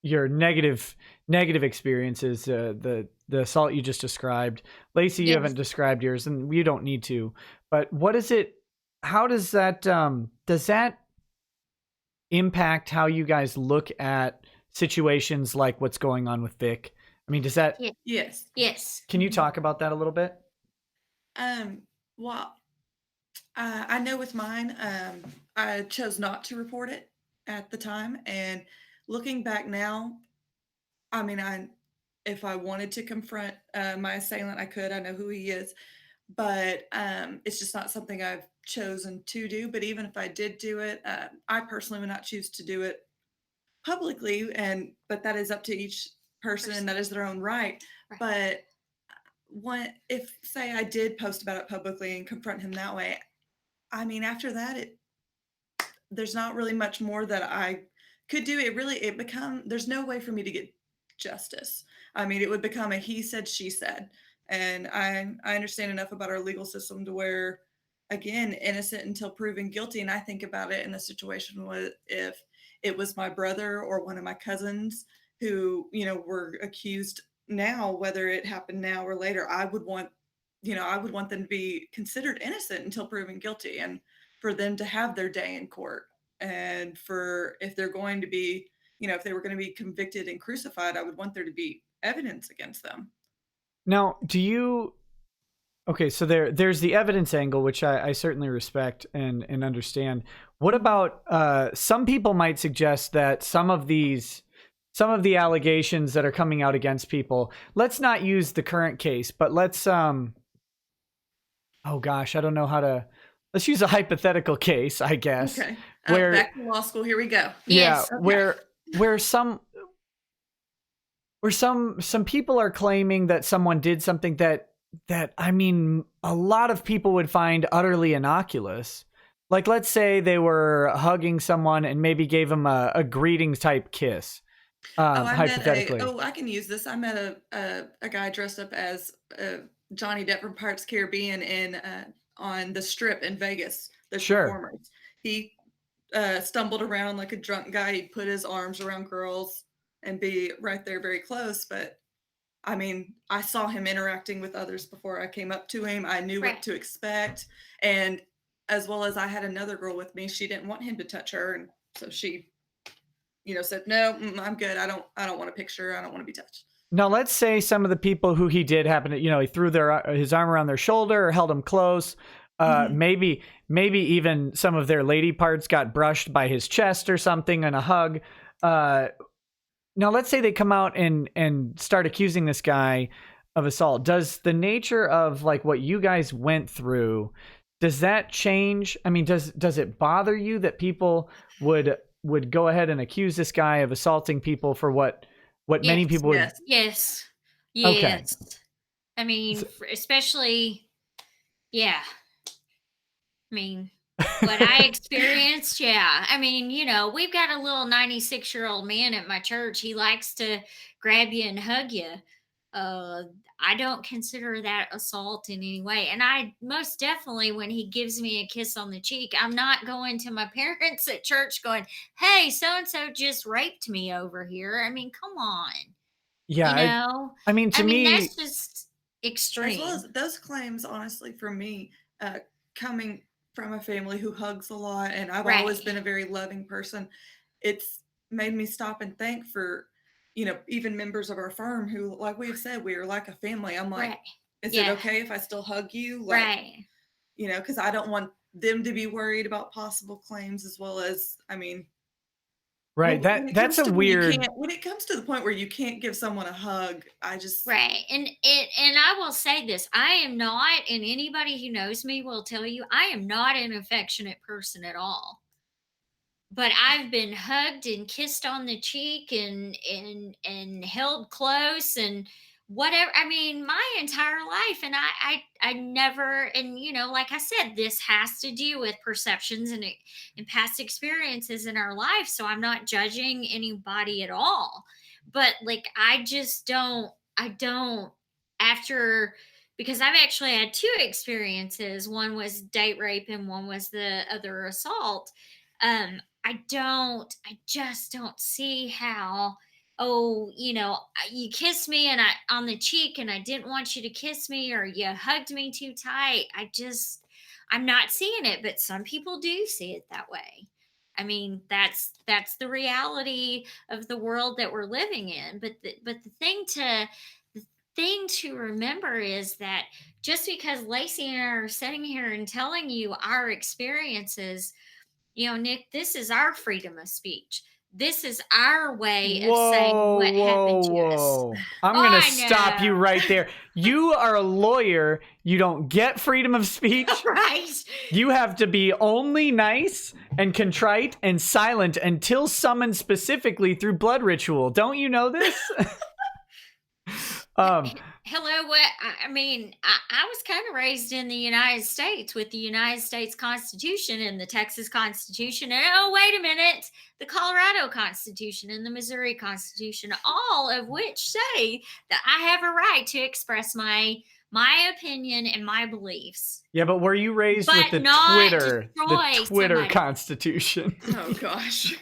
your negative experiences, the assault you just described. Lacey, you haven't described yours, and you don't need to. But what is it? How does that impact how you guys look at situations like what's going on with Vic? I mean, does that? Yes. Can you talk about that a little bit? Well, I know with mine, I chose not to report it at the time, and looking back now, I mean, if I wanted to confront my assailant, I could. I know who he is, but it's just not something I've chosen to do. But even if I did do it, I personally would not choose to do it publicly, but that is up to each person, and that is their own right. But if say I did post about it publicly and confront him that way, I mean, after that, there's not really much more that I could do. There's no way for me to get justice. I mean, it would become a he said, she said. And I understand enough about our legal system to where, again, innocent until proven guilty. And I think about it in a situation with if it was my brother or one of my cousins who, were accused now, whether it happened now or later, I would want them to be considered innocent until proven guilty, and for them to have their day in court. And if they're going to be, if they were going to be convicted and crucified, I would want there to be evidence against them. Now, okay, so there's the evidence angle, which I certainly respect and understand. What about some people might suggest that some of the allegations that are coming out against people, let's not use the current case, but let's oh gosh, I don't know let's use a hypothetical case, I guess. Okay. Back to law school, here we go. Yeah, yes. Okay. Where some people are claiming that someone did something that I mean, a lot of people would find utterly innocuous. Like, let's say they were hugging someone and maybe gave them a greetings type kiss. Hypothetically. I can use this. I met a guy dressed up as Johnny Depp from Pirates of the Caribbean on the Strip in Vegas. The performers. He stumbled around like a drunk guy. He'd put his arms around girls and be right there very close. But I mean, I saw him interacting with others before I came up to him. I knew what to expect. And as well as I had another girl with me, she didn't want him to touch her. And so she, said, no, I'm good. I don't want a picture. I don't want to be touched. Now, let's say some of the people who he did happen to, he threw his arm around their shoulder or held them close. Maybe even some of their lady parts got brushed by his chest or something in a hug. Now, let's say they come out and start accusing this guy of assault. Does the nature of like what you guys went through, does that change? I mean, does it bother you that people would go ahead and accuse this guy of assaulting people for what many people would? Yes. Okay. I mean, especially, yeah. I mean, what I experienced, yeah. I mean, we've got a little 96-year-old man at my church. He likes to grab you and hug you. I don't consider that assault in any way. And I most definitely, when he gives me a kiss on the cheek, I'm not going to my parents at church going, hey, so-and-so just raped me over here. I mean, come on. Yeah. I mean, to me, that's just extreme. As well as those claims, honestly, for me, coming from a family who hugs a lot, and I've always been a very loving person, it's made me stop and think for, even members of our firm who, like we've said, we are like a family. I'm like, is it okay if I still hug you? Like, because I don't want them to be worried about possible claims, as well as, I mean, right. That's a weird. When it comes to the point where you can't give someone a hug, I just and I will say this: I am not, and anybody who knows me will tell you, I am not an affectionate person at all. But I've been hugged and kissed on the cheek and held close and whatever. I mean, my entire life, and I never, and like I said, this has to do with perceptions and past experiences in our life. So I'm not judging anybody at all. But like, I don't after, because I've actually had two experiences. One was date rape and one was the other assault. I just don't see how oh, you kissed me and I on the cheek and I didn't want you to kiss me, or you hugged me too tight. I'm not seeing it, but some people do see it that way. I mean, that's the reality of the world that we're living in. The thing to remember is that just because Lacey and I are sitting here and telling you our experiences, Nick, this is our freedom of speech. This is our way of saying what happened to us. I'm going to stop you right there. You are a lawyer. You don't get freedom of speech. Right. You have to be only nice and contrite and silent until summoned specifically through blood ritual. Don't you know this? Hello, what I mean, I was kind of raised in the United States with the United States Constitution and the Texas Constitution, and oh, wait a minute, the Colorado Constitution and the Missouri Constitution, all of which say that I have a right to express my opinion and my beliefs. Yeah, but were you raised with the Twitter Constitution? Oh gosh.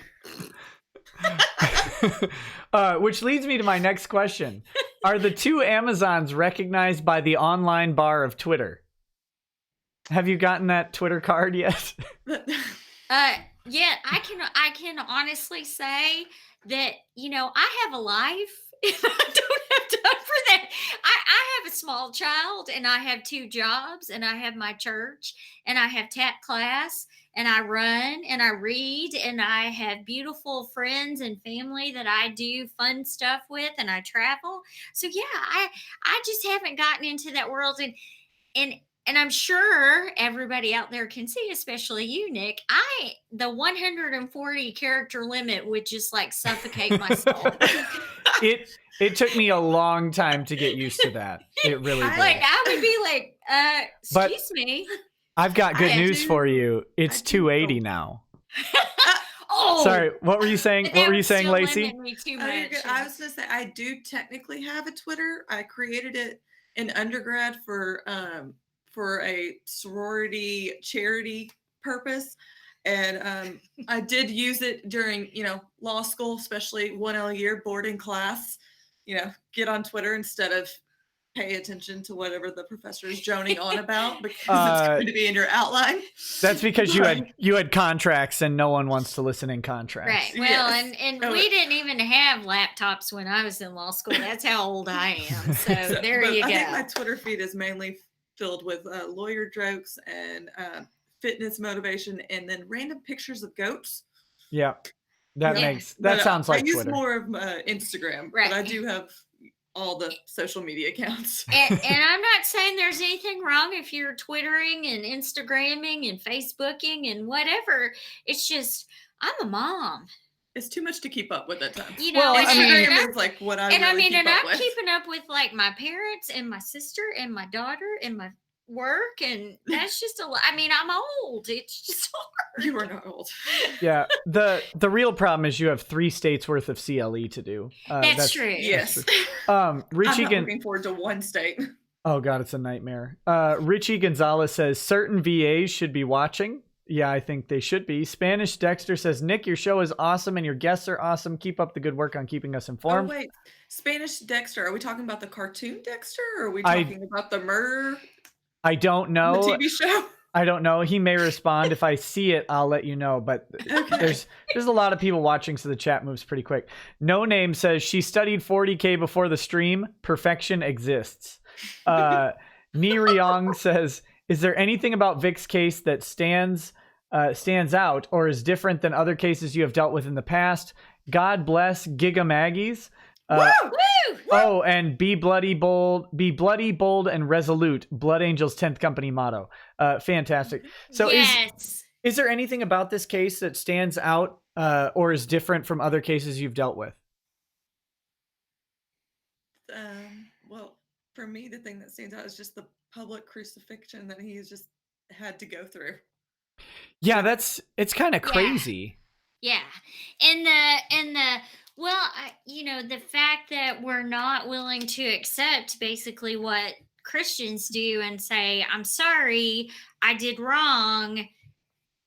Which leads me to my next question. Are the two Amazons recognized by the online bar of Twitter? Have you gotten that Twitter card yet? Yeah, I can honestly say that, I have a life. I don't have time for that. I have a small child, and I have 2 jobs, and I have my church, and I have tap class, and I run, and I read, and I have beautiful friends and family that I do fun stuff with, and I travel. So yeah, I just haven't gotten into that world, and I'm sure everybody out there can see, especially you, Nick, the 140 character limit would just like suffocate my soul. It took me a long time to get used to that. It really did. I would be like, excuse me. I've got good news for you. It's 280 now. Oh, sorry. What were you saying? What were you saying, Lacey? I was going to say, I do technically have a Twitter. I created it in undergrad for a sorority charity purpose. And I did use it during, law school, especially 1L year boarding class, get on Twitter instead of pay attention to whatever the professor is droning on about, because it's going to be in your outline. That's because you had contracts and no one wants to listen in contracts. Right. Well, yes. and we didn't even have laptops when I was in law school. That's how old I am. So there you go. I think my Twitter feed is mainly filled with lawyer jokes and fitness motivation, and then random pictures of goats. Yeah. That sounds like Twitter. I use more of Instagram, right. But I do have all the social media accounts. And I'm not saying there's anything wrong if you're Twittering and Instagramming and Facebooking and whatever. It's just, I'm a mom. It's too much to keep up with at times. It's like what I and really keep up with. I'm keeping up with like my parents and my sister and my daughter and my work, and that's just a lot. I mean, I'm old. It's just hard. You are not old. Yeah. The real problem is you have 3 states worth of CLE to do. That's true. Yes. That's true. Richie I'm not looking forward to one state. Oh God, it's a nightmare. Richie Gonzalez says certain VAs should be watching. Yeah, I think they should be. Spanish Dexter says, Nick, your show is awesome and your guests are awesome. Keep up the good work on keeping us informed. Oh, wait. Spanish Dexter. Are we talking about the cartoon Dexter, or are we talking about the murder? I don't know. The TV show? I don't know. He may respond. If I see it, I'll let you know. But okay. there's a lot of people watching, so the chat moves pretty quick. No Name says, she studied 40K before the stream. Perfection exists. Ni Ryong says, is there anything about Vic's case that stands out or is different than other cases you have dealt with in the past? God bless Giga Maggies. Oh, and be bloody, bold, and resolute. Blood Angels 10th Company motto. Fantastic. So yes. Is there anything about this case that stands out or is different from other cases you've dealt with? Well, for me, the thing that stands out is just the public crucifixion that he's just had to go through. Yeah, it's kind of crazy. Yeah. And the fact that we're not willing to accept basically what Christians do and say, I'm sorry, I did wrong.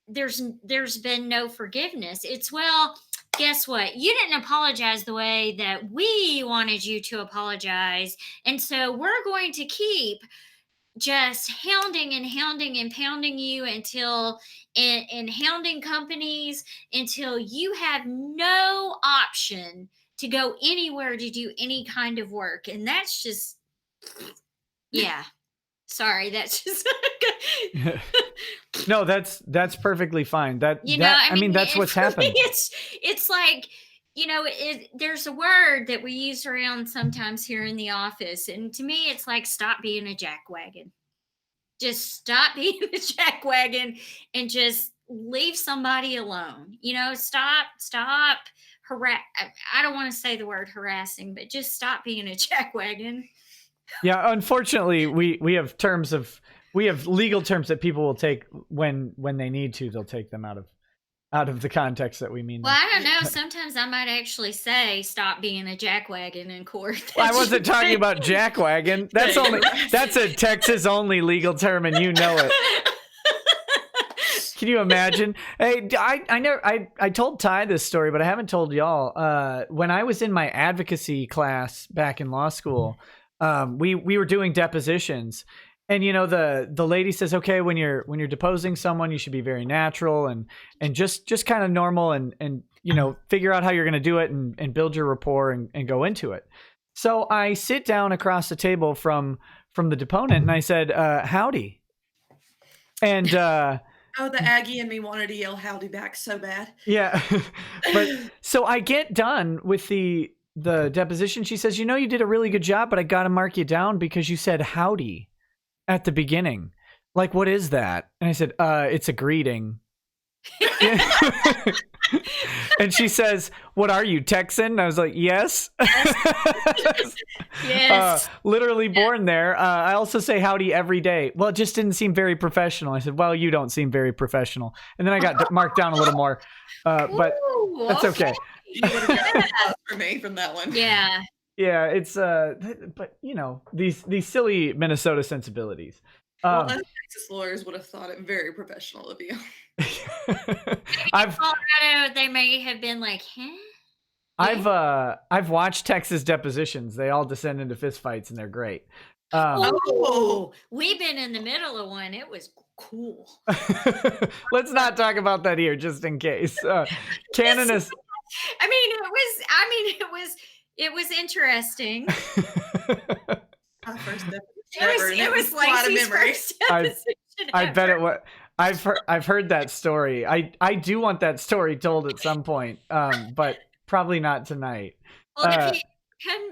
There's been no forgiveness. It's, well, guess what? You didn't apologize the way that we wanted you to apologize. And so we're going to keep just hounding and hounding and pounding you until and hounding companies until you have no option to go anywhere to do any kind of work. And that's just, yeah. Sorry, that's just No, that's perfectly fine. I mean that's what's really, happened. It's like, there's a word that we use around sometimes here in the office, and to me it's like, stop being a jackwagon. Just stop being a jackwagon and just leave somebody alone. Stop I don't want to say the word harassing, but just stop being a jackwagon. Yeah, unfortunately, we have legal terms that people will take when they need to. They'll take them out of the context that we mean. Well, I don't know. Sometimes I might actually say stop being a jackwagon in court. Well, I wasn't talking about jackwagon. That's a Texas only legal term, and you know it. Can you imagine? Hey, I told Ty this story, but I haven't told y'all. When I was in my advocacy class back in law school, we were doing depositions, and the lady says, okay, when you're deposing someone, you should be very natural and just kind of normal and figure out how you're going to do it and build your rapport and go into it. So I sit down across the table from the deponent and I said, howdy. And the Aggie and me wanted to yell howdy back so bad. Yeah. But so I get done with the deposition. She says, you did a really good job, but I got to mark you down because you said howdy at the beginning. Like, what is that? And I said, it's a greeting. And she says, what are you, Texan? And I was like, yes. Yes. Literally born there. I also say howdy every day. Well, it just didn't seem very professional. I said, well, you don't seem very professional. And then I got marked down a little more. But that's okay. You would have got a for me from that one. Yeah. Yeah, it's but these silly Minnesota sensibilities. Well, as Texas lawyers would have thought it very professional of you. Colorado, they may have been like, huh? I've watched Texas depositions. They all descend into fistfights, and they're great. We've been in the middle of one. It was cool. Let's not talk about that here, just in case. Canon is. It was interesting. It was Lacey's first deposition. I bet it was. I've heard that story. I do want that story told at some point, but probably not tonight. Well,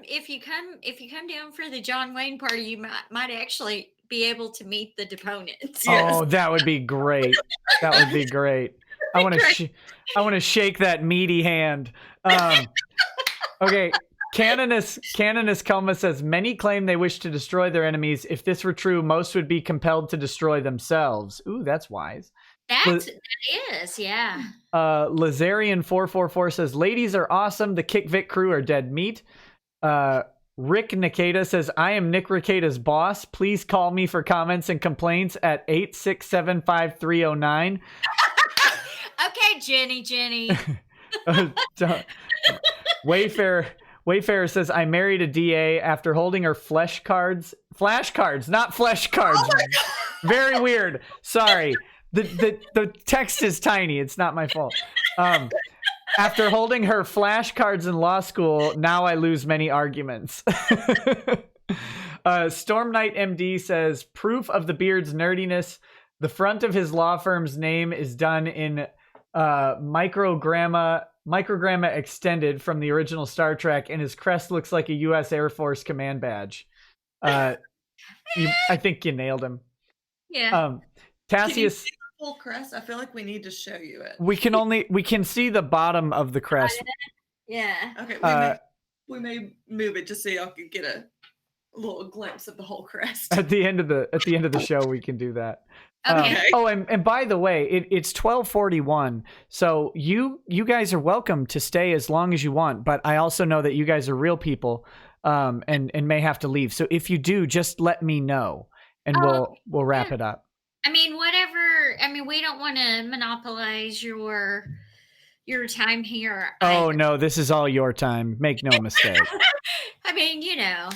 if you come down for the John Wayne party, you might actually be able to meet the deponents. Oh, that would be great. That would be great. I want to shake that meaty hand. Okay. Canonus Kelma says, many claim they wish to destroy their enemies. If this were true, most would be compelled to destroy themselves. Ooh, that's wise. That is, yeah. Lazarian 444 says, ladies are awesome. The Kick Vic crew are dead meat. Rick Rekieta says, I am Nick Rekieta's boss. Please call me for comments and complaints at 8675309. Okay, Jenny. Wayfarer says, I married a DA after holding her flashcards, not flesh cards. Oh, very weird. Sorry. The text is tiny. It's not my fault. After holding her flashcards in law school, now I lose many arguments. Storm Knight MD says, proof of the beard's nerdiness. The front of his law firm's name is done in microgramma extended from the original Star Trek, and his crest looks like a U.S. Air Force command badge. I think you nailed him. Yeah. Tassius, full crest. I feel like we need to show you it. We can see the bottom of the crest. Yeah. Okay. We may move it just so y'all can get a little glimpse of the whole crest. At the end of the show, we can do that. Okay. And by the way, it's 12:41, so you guys are welcome to stay as long as you want. But I also know that you guys are real people, and may have to leave. So if you do, just let me know, and we'll wrap it up. I mean, whatever. I mean, we don't want to monopolize your your time here. Oh no, this is all your time. Make no mistake. I mean, I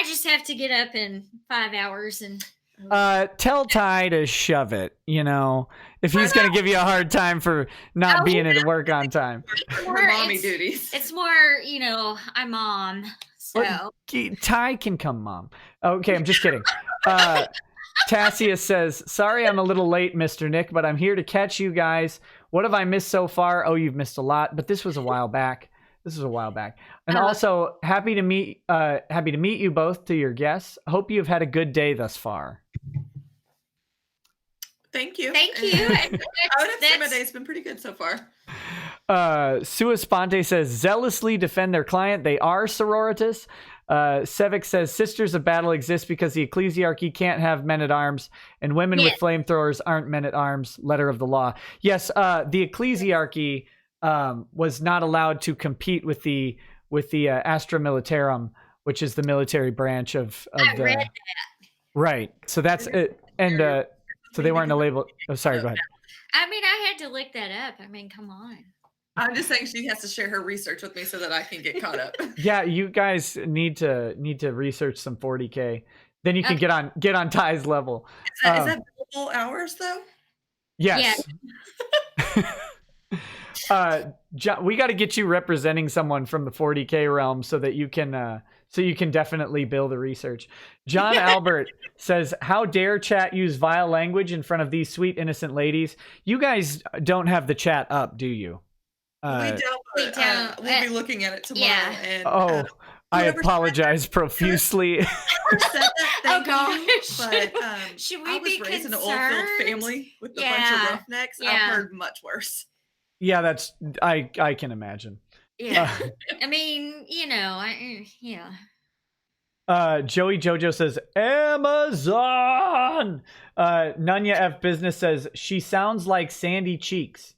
just have to get up in 5 hours and. Tell Ty to shove it. If he's gonna give you a hard time for not being at work on time. Mommy duties. It's more, I'm mom. So Ty can come, Mom. Okay, I'm just kidding. Tassius says, "Sorry, I'm a little late, Mr. Nick, but I'm here to catch you guys. What have I missed so far? Oh, you've missed a lot, but this was a while back. And also, happy to meet you both, to your guests. Hope you've had a good day thus far." Thank you. Thank you. I would have said my day's been pretty good so far. Sua Sponte says, "Zealously defend their client. They are sororitas." Sevic says, "Sisters of battle exist because the ecclesiarchy can't have men-at-arms, and women with flamethrowers aren't men-at-arms. Letter of the law." Yes, the ecclesiarchy was not allowed to compete with the Astra Militarum, which is the military branch of I the. read that. Right. So that's it. And so they weren't labeled. Oh, sorry. Go ahead. I mean, I had to look that up. I mean, come on. I'm just saying she has to share her research with me so that I can get caught up. Yeah, you guys need to research some 40K. Then you can get on Ty's level. Is that billable hours though? Yes. John, we got to get you representing someone from the 40K realm so that you can definitely bill the research. John Albert says, "How dare chat use vile language in front of these sweet innocent ladies?" You guys don't have the chat up, do you? We don't. We'll be looking at it tomorrow. Yeah. And, I apologize profusely. Oh gosh. But should we I was be raised in an concerned? old-field family with a bunch of roughnecks. Yeah. I've heard much worse. Yeah, I can imagine. Yeah. I mean, Joey Jojo says, "Amazon." Nunya F Business says, "She sounds like Sandy Cheeks."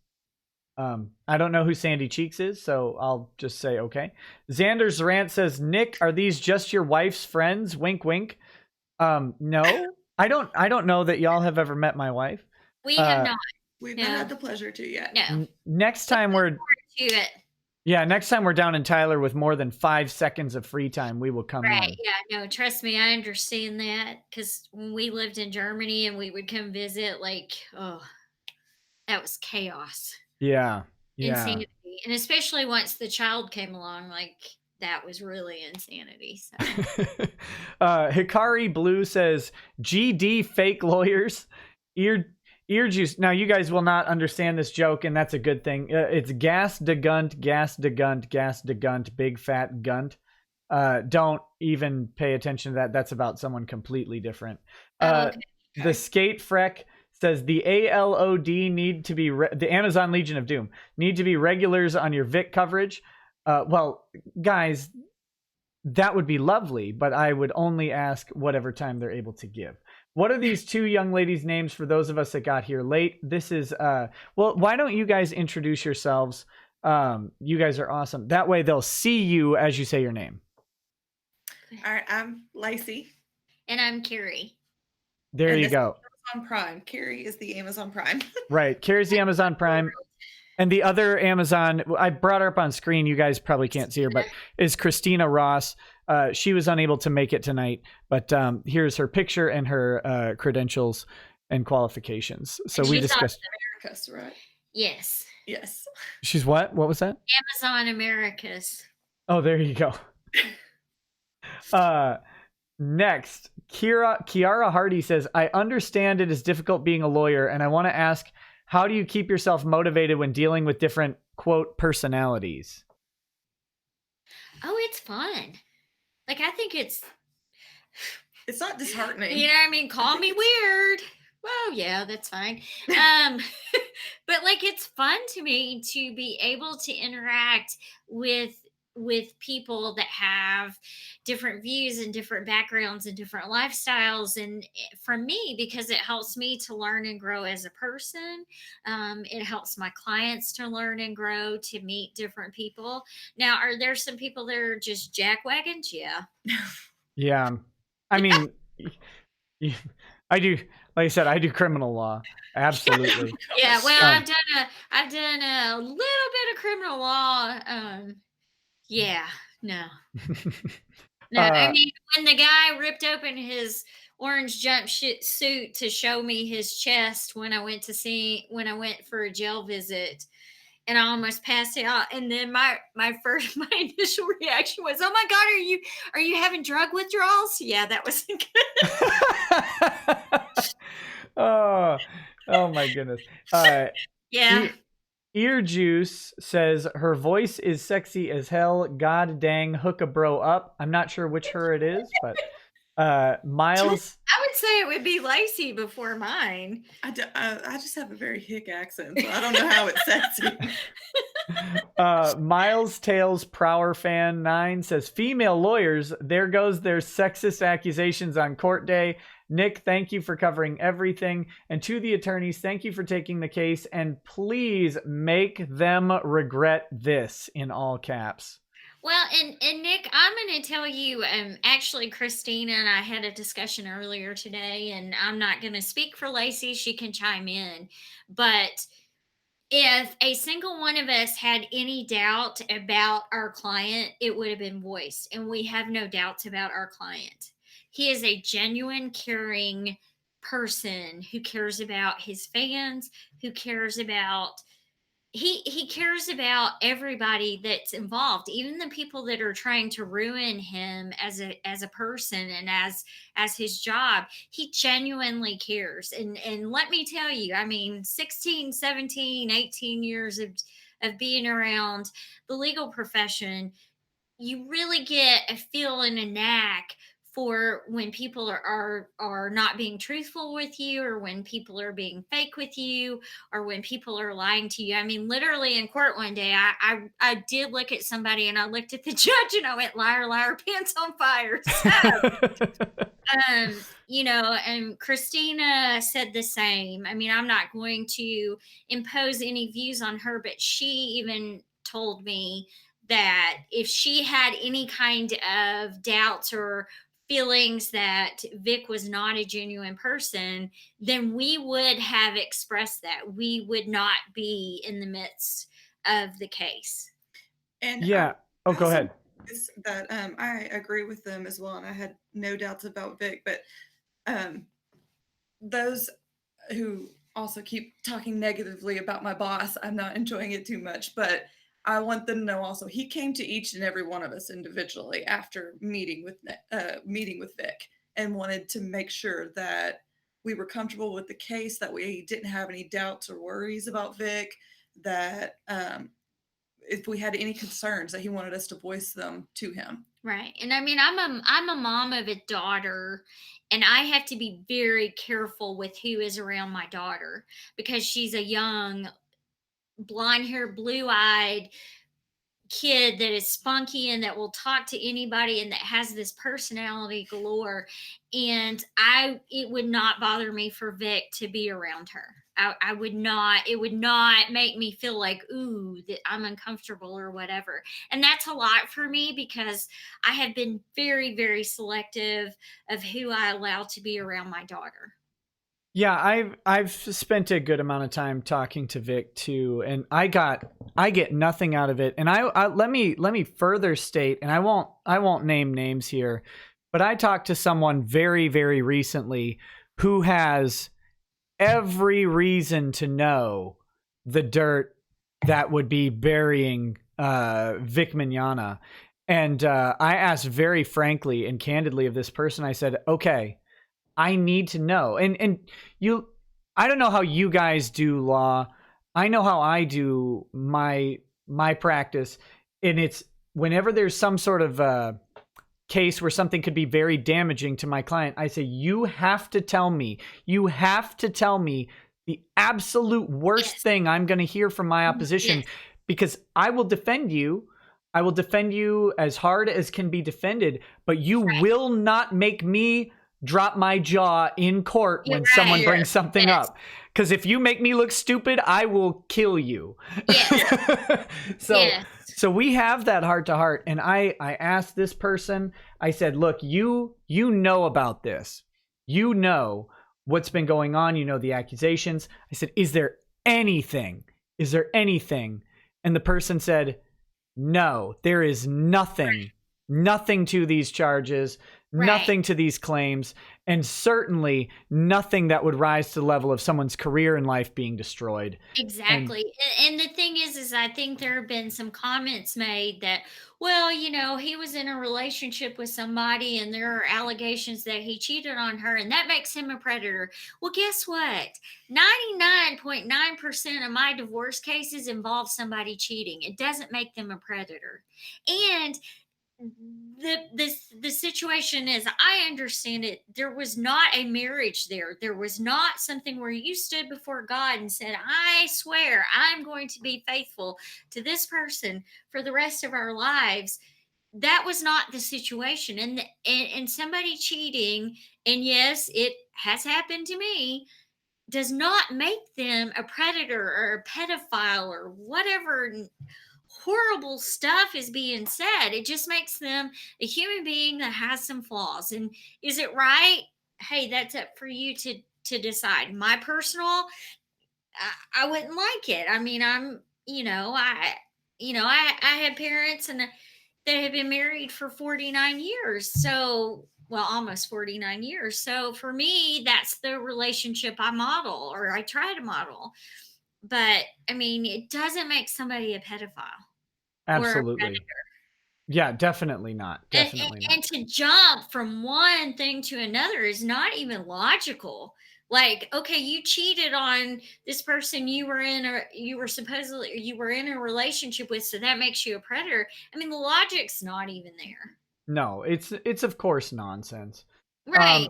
I don't know who Sandy Cheeks is, so I'll just say okay. Xander's Rant says, "Nick, are these just your wife's friends? Wink, wink." No, I don't know that y'all have ever met my wife. We have not. We've not had the pleasure to yet. No. Next time we're down in Tyler with more than 5 seconds of free time, we will come Right. in. Yeah. No, trust me, I understand that because when we lived in Germany and we would come visit, that was chaos. Yeah. Insanity. And especially once the child came along, that was really insanity. So. Hikari Blue says, "GD fake lawyers. Ear juice." Now, you guys will not understand this joke, and that's a good thing. It's gas de gunt, big fat gunt. Don't even pay attention to that. That's about someone completely different. Okay. The Skate Freck says, "The ALOD need to be the Amazon Legion of Doom need to be regulars on your Vic coverage." Well, guys, that would be lovely, but I would only ask whatever time they're able to give. What are these two young ladies' names for those of us that got here late? This is well, why don't you guys introduce yourselves? You guys are awesome. That way they'll see you as you say your name. All right, I'm Lacey. And I'm Carrie. There you go. Amazon Prime. Carrie is the Amazon Prime. Right. Carrie's the Amazon Prime. And the other Amazon, I brought her up on screen. You guys probably can't see her, but is Christina Ross. She was unable to make it tonight, but here's her picture and her credentials and qualifications. So we discussed Americas, right? Yes. Yes. She's what? What was that? Amazon Americas. Oh, there you go. Next, Kiara Hardy says, "I understand it is difficult being a lawyer, and I want to ask, how do you keep yourself motivated when dealing with different, quote, personalities?" Oh, it's fun. I think it's not disheartening. You know what I mean? Call me weird. Well, yeah, that's fine. But it's fun to me to be able to interact with people that have different views and different backgrounds and different lifestyles, and for me, because it helps me to learn and grow as a person, it helps my clients to learn and grow, to meet different people. Now, are there some people that are just jackwagons? Yeah. I mean, I do, Like I said, I do criminal law. Absolutely. Yeah, well, I've done a little bit of criminal law. Yeah, no. No, I mean, when the guy ripped open his orange suit to show me his chest when I went for a jail visit, and I almost passed out. And then my initial reaction was, "Oh my God, are you having drug withdrawals?" Yeah, that was good. oh my goodness. Yeah. Ear Juice says her voice is sexy as hell. God dang, hook a bro up. I'm not sure which her it is, but Miles. I would say it would be Lacey before mine. I just have a very hick accent, so I don't know how it's sexy. Miles Tails Prower Fan 9 says female lawyers, there goes their sexist accusations on court day. Nick, thank you for covering everything. And to the attorneys, thank you for taking the case. And please make them regret this, in all caps. Well, and Nick, I'm going to tell you, actually, Christina and I had a discussion earlier today, and I'm not going to speak for Lacey. She can chime in. But if a single one of us had any doubt about our client, it would have been voiced. And we have no doubts about our client. He is a genuine, caring person who cares about his fans, who cares about he cares about everybody that's involved, even the people that are trying to ruin him as a person and as his job. He genuinely cares. And let me tell you, I mean, 16, 17, 18 years of being around the legal profession, you really get a feel and a knack for when people are not being truthful with you, or when people are being fake with you, or when people are lying to you. I mean, literally in court one day, I did look at somebody and I looked at the judge and I went, liar, liar, pants on fire. So, you know, and Christina said the same. I mean, I'm not going to impose any views on her, but she even told me that if she had any kind of doubts or feelings that Vic was not a genuine person, then we would have expressed that. We would not be in the midst of the case. And yeah. Go ahead. That I agree with them as well, and I had no doubts about Vic. But those who also keep talking negatively about my boss, I'm not enjoying it too much. But I want them to know also, he came to each and every one of us individually after meeting with Vic, and wanted to make sure that we were comfortable with the case, that we didn't have any doubts or worries about Vic, that if we had any concerns, that he wanted us to voice them to him. Right. And I mean, I'm a mom of a daughter, and I have to be very careful with who is around my daughter, because she's a young, blonde hair, blue-eyed kid that is spunky and that will talk to anybody and that has this personality galore. And it would not bother me for Vic to be around her. I would not, it would not make me feel like, ooh, that I'm uncomfortable or whatever. And that's a lot for me, because I have been very, very selective of who I allow to be around my daughter. Yeah, I've spent a good amount of time talking to Vic too, and I get nothing out of it. And I let me further state, and I won't name names here, but I talked to someone very, very recently who has every reason to know the dirt that would be burying Vic Mignogna. And I asked very frankly and candidly of this person, I said, okay, I need to know. And I don't know how you guys do law. I know how I do my practice. And it's whenever there's some sort of case where something could be very damaging to my client, I say, you have to tell me the absolute worst thing I'm going to hear from my opposition, because I will defend you. I will defend you as hard as can be defended, but you will not make me drop my jaw in court when someone brings something up. Because if you make me look stupid, I will kill you. So we have that heart to heart. And I asked this person, I said, look, you know about this. You know what's been going on? You know, the accusations. I said, is there anything? Is there anything? And the person said, no, there is nothing, nothing to these charges, nothing to these claims, and certainly nothing that would rise to the level of someone's career and life being destroyed. Exactly. And the thing is I think there have been some comments made that, well, you know, he was in a relationship with somebody and there are allegations that he cheated on her and that makes him a predator. Well, guess what? 99.9% of my divorce cases involve somebody cheating. It doesn't make them a predator. And the situation is, I understand it, there was not a marriage there was not something where you stood before God and said, I swear I'm going to be faithful to this person for the rest of our lives. That was not the situation. And somebody cheating, and yes, it has happened to me, does not make them a predator or a pedophile or whatever horrible stuff is being said. It just makes them a human being that has some flaws. And is it right? Hey, that's up for you to decide. My personal, I wouldn't like it. I mean, I had parents and that have been married for 49 years. So, well, almost 49 years. So for me, that's the relationship I model or I try to model. But I mean, it doesn't make somebody a pedophile. Absolutely. Yeah, definitely not. Definitely not. And to jump from one thing to another is not even logical. Like, okay, you cheated on this person you were in a relationship with, so that makes you a predator. I mean, the logic's not even there. No, it's of course nonsense. Right.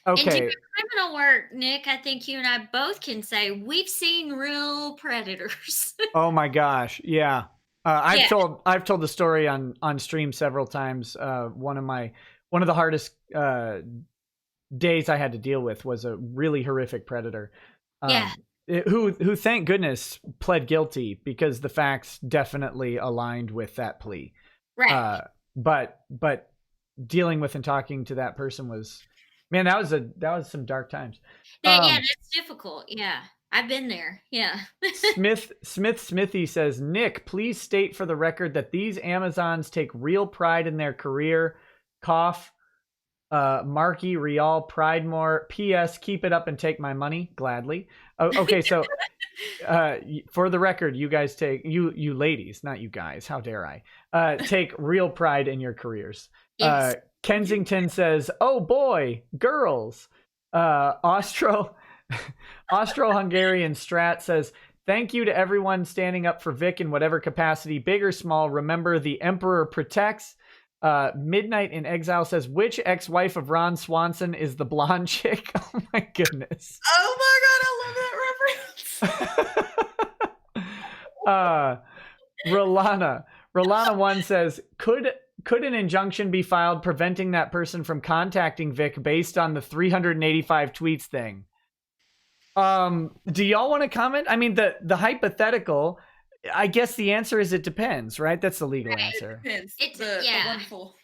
Okay. And doing criminal work, Nick, I think you and I both can say we've seen real predators. Oh my gosh, yeah. I've told the story on stream several times. One of the hardest days I had to deal with was a really horrific predator. Who thank goodness pled guilty because the facts definitely aligned with that plea. Right. But dealing with and talking to that person was, man, that was some dark times. That's difficult. Yeah. I've been there. Yeah. Smithy says, Nick, please state for the record that these Amazons take real pride in their career. Cough. Marky, Rial, Pride more. P.S. Keep it up and take my money gladly. Okay, so for the record, you guys you ladies, not you guys. How dare I? Take real pride in your careers. Yes. Kensington says, "Oh boy, girls." Austro-Hungarian Strat says, thank you to everyone standing up for Vic in whatever capacity, big or small. Remember, the Emperor protects. Midnight in Exile says, which ex-wife of Ron Swanson is the blonde chick? Oh my goodness. Oh my God, I love that reference. Rolana 1 says, could an injunction be filed preventing that person from contacting Vic based on the 385 tweets thing? Do y'all want to comment? I mean, the hypothetical, I guess the answer is it depends, right? That's the legal answer. It depends. It's the wonderful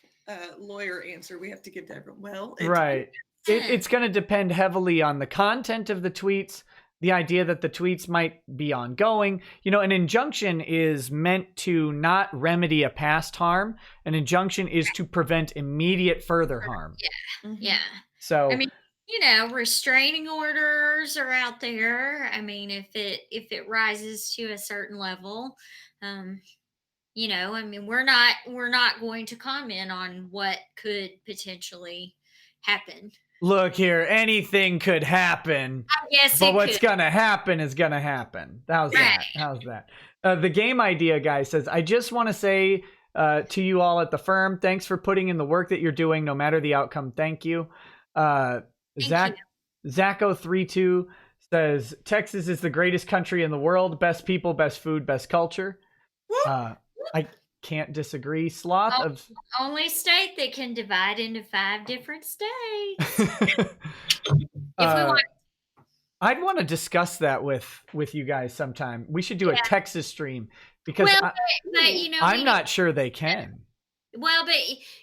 lawyer answer we have to give to everyone. Well, right. It's going to depend heavily on the content of the tweets, the idea that the tweets might be ongoing. You know, an injunction is meant to not remedy a past harm. An injunction is to prevent immediate further harm. Yeah. Yeah. So, I mean, you know, restraining orders are out there. I mean, if it rises to a certain level, you know, I mean, we're not going to comment on what could potentially happen. Look here, anything could happen. Yes, but what's gonna happen is gonna happen. How's that? How's that? The game idea guy says, I just want to say to you all at the firm, thanks for putting in the work that you're doing, no matter the outcome. Thank you. Zacho32 says, Texas is the greatest country in the world. Best people, best food, best culture. I can't disagree. Sloth only state that can divide into 5 different states. I'd want to discuss that with you guys sometime. We should do a Texas stream because but, you know, I'm not sure they can. Well, but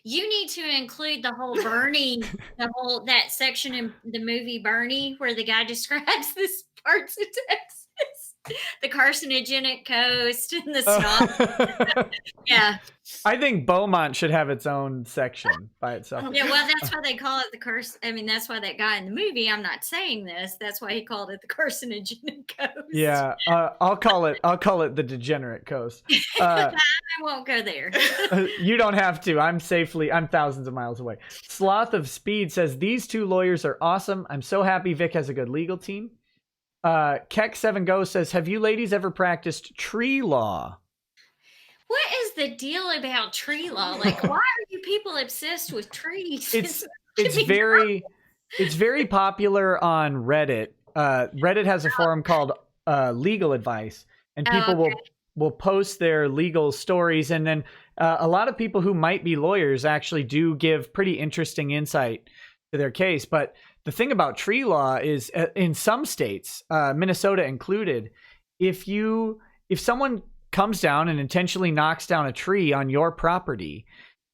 you need to include the whole Bernie, that section in the movie Bernie where the guy describes this parts of Texas, the carcinogenic coast and the snob. Yeah. I think Beaumont should have its own section by itself. Yeah, well, that's why they call it the curse. I mean, that's why that guy in the movie, I'm not saying this, that's why he called it the carcinogenic coast. Yeah, I'll call it the degenerate coast. I won't go there. You don't have to. I'm thousands of miles away. Sloth of Speed says, these two lawyers are awesome. I'm so happy Vic has a good legal team. Keck7Go says, have you ladies ever practiced tree law? What is the deal about tree law? Like, why are you people obsessed with trees? It's very popular on Reddit. Reddit has a forum called Legal Advice, and people will post their legal stories, and then a lot of people who might be lawyers actually do give pretty interesting insight to their case. But the thing about tree law is, in some states, Minnesota included, if someone comes down and intentionally knocks down a tree on your property,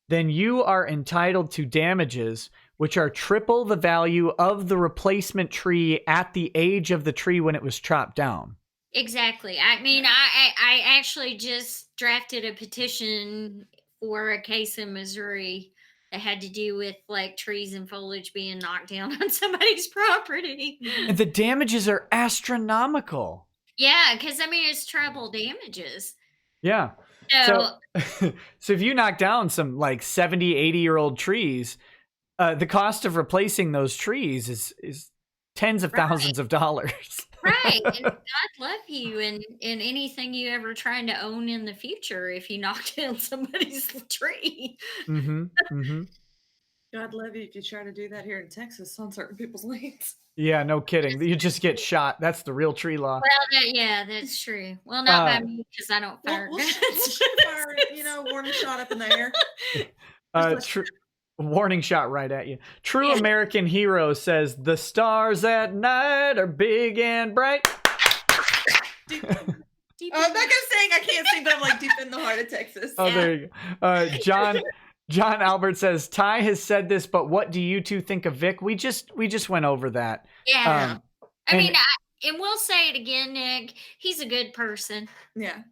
then you are entitled to damages which are triple the value of the replacement tree at the age of the tree when it was chopped down. Exactly. I mean, I actually just drafted a petition for a case in Missouri that had to do with like trees and foliage being knocked down on somebody's property. And the damages are astronomical. Yeah, because I mean, it's treble damages. Yeah. So if you knock down some like 70, 80-year-old trees, the cost of replacing those trees is tens of thousands of dollars. Right. And God love you and anything you ever trying to own in the future if you knock down somebody's tree. Mm-hmm. Mm-hmm. God love you if you try to do that here in Texas on certain people's lands. Yeah, no kidding. You just get shot. That's the real tree law. Well, yeah, that's true. Well, not by me because I don't fire guns. We'll fire, warning shot up in the air. Warning shot right at you. True American Hero says, the stars at night are big and bright. I'm not going to sing. I can't sing, but I'm like deep in the heart of Texas. Oh, there you go. John Albert says, Ty has said this, but what do you two think of Vic? We just went over that. Yeah. I mean, and we'll say it again, Nick. He's a good person. Yeah.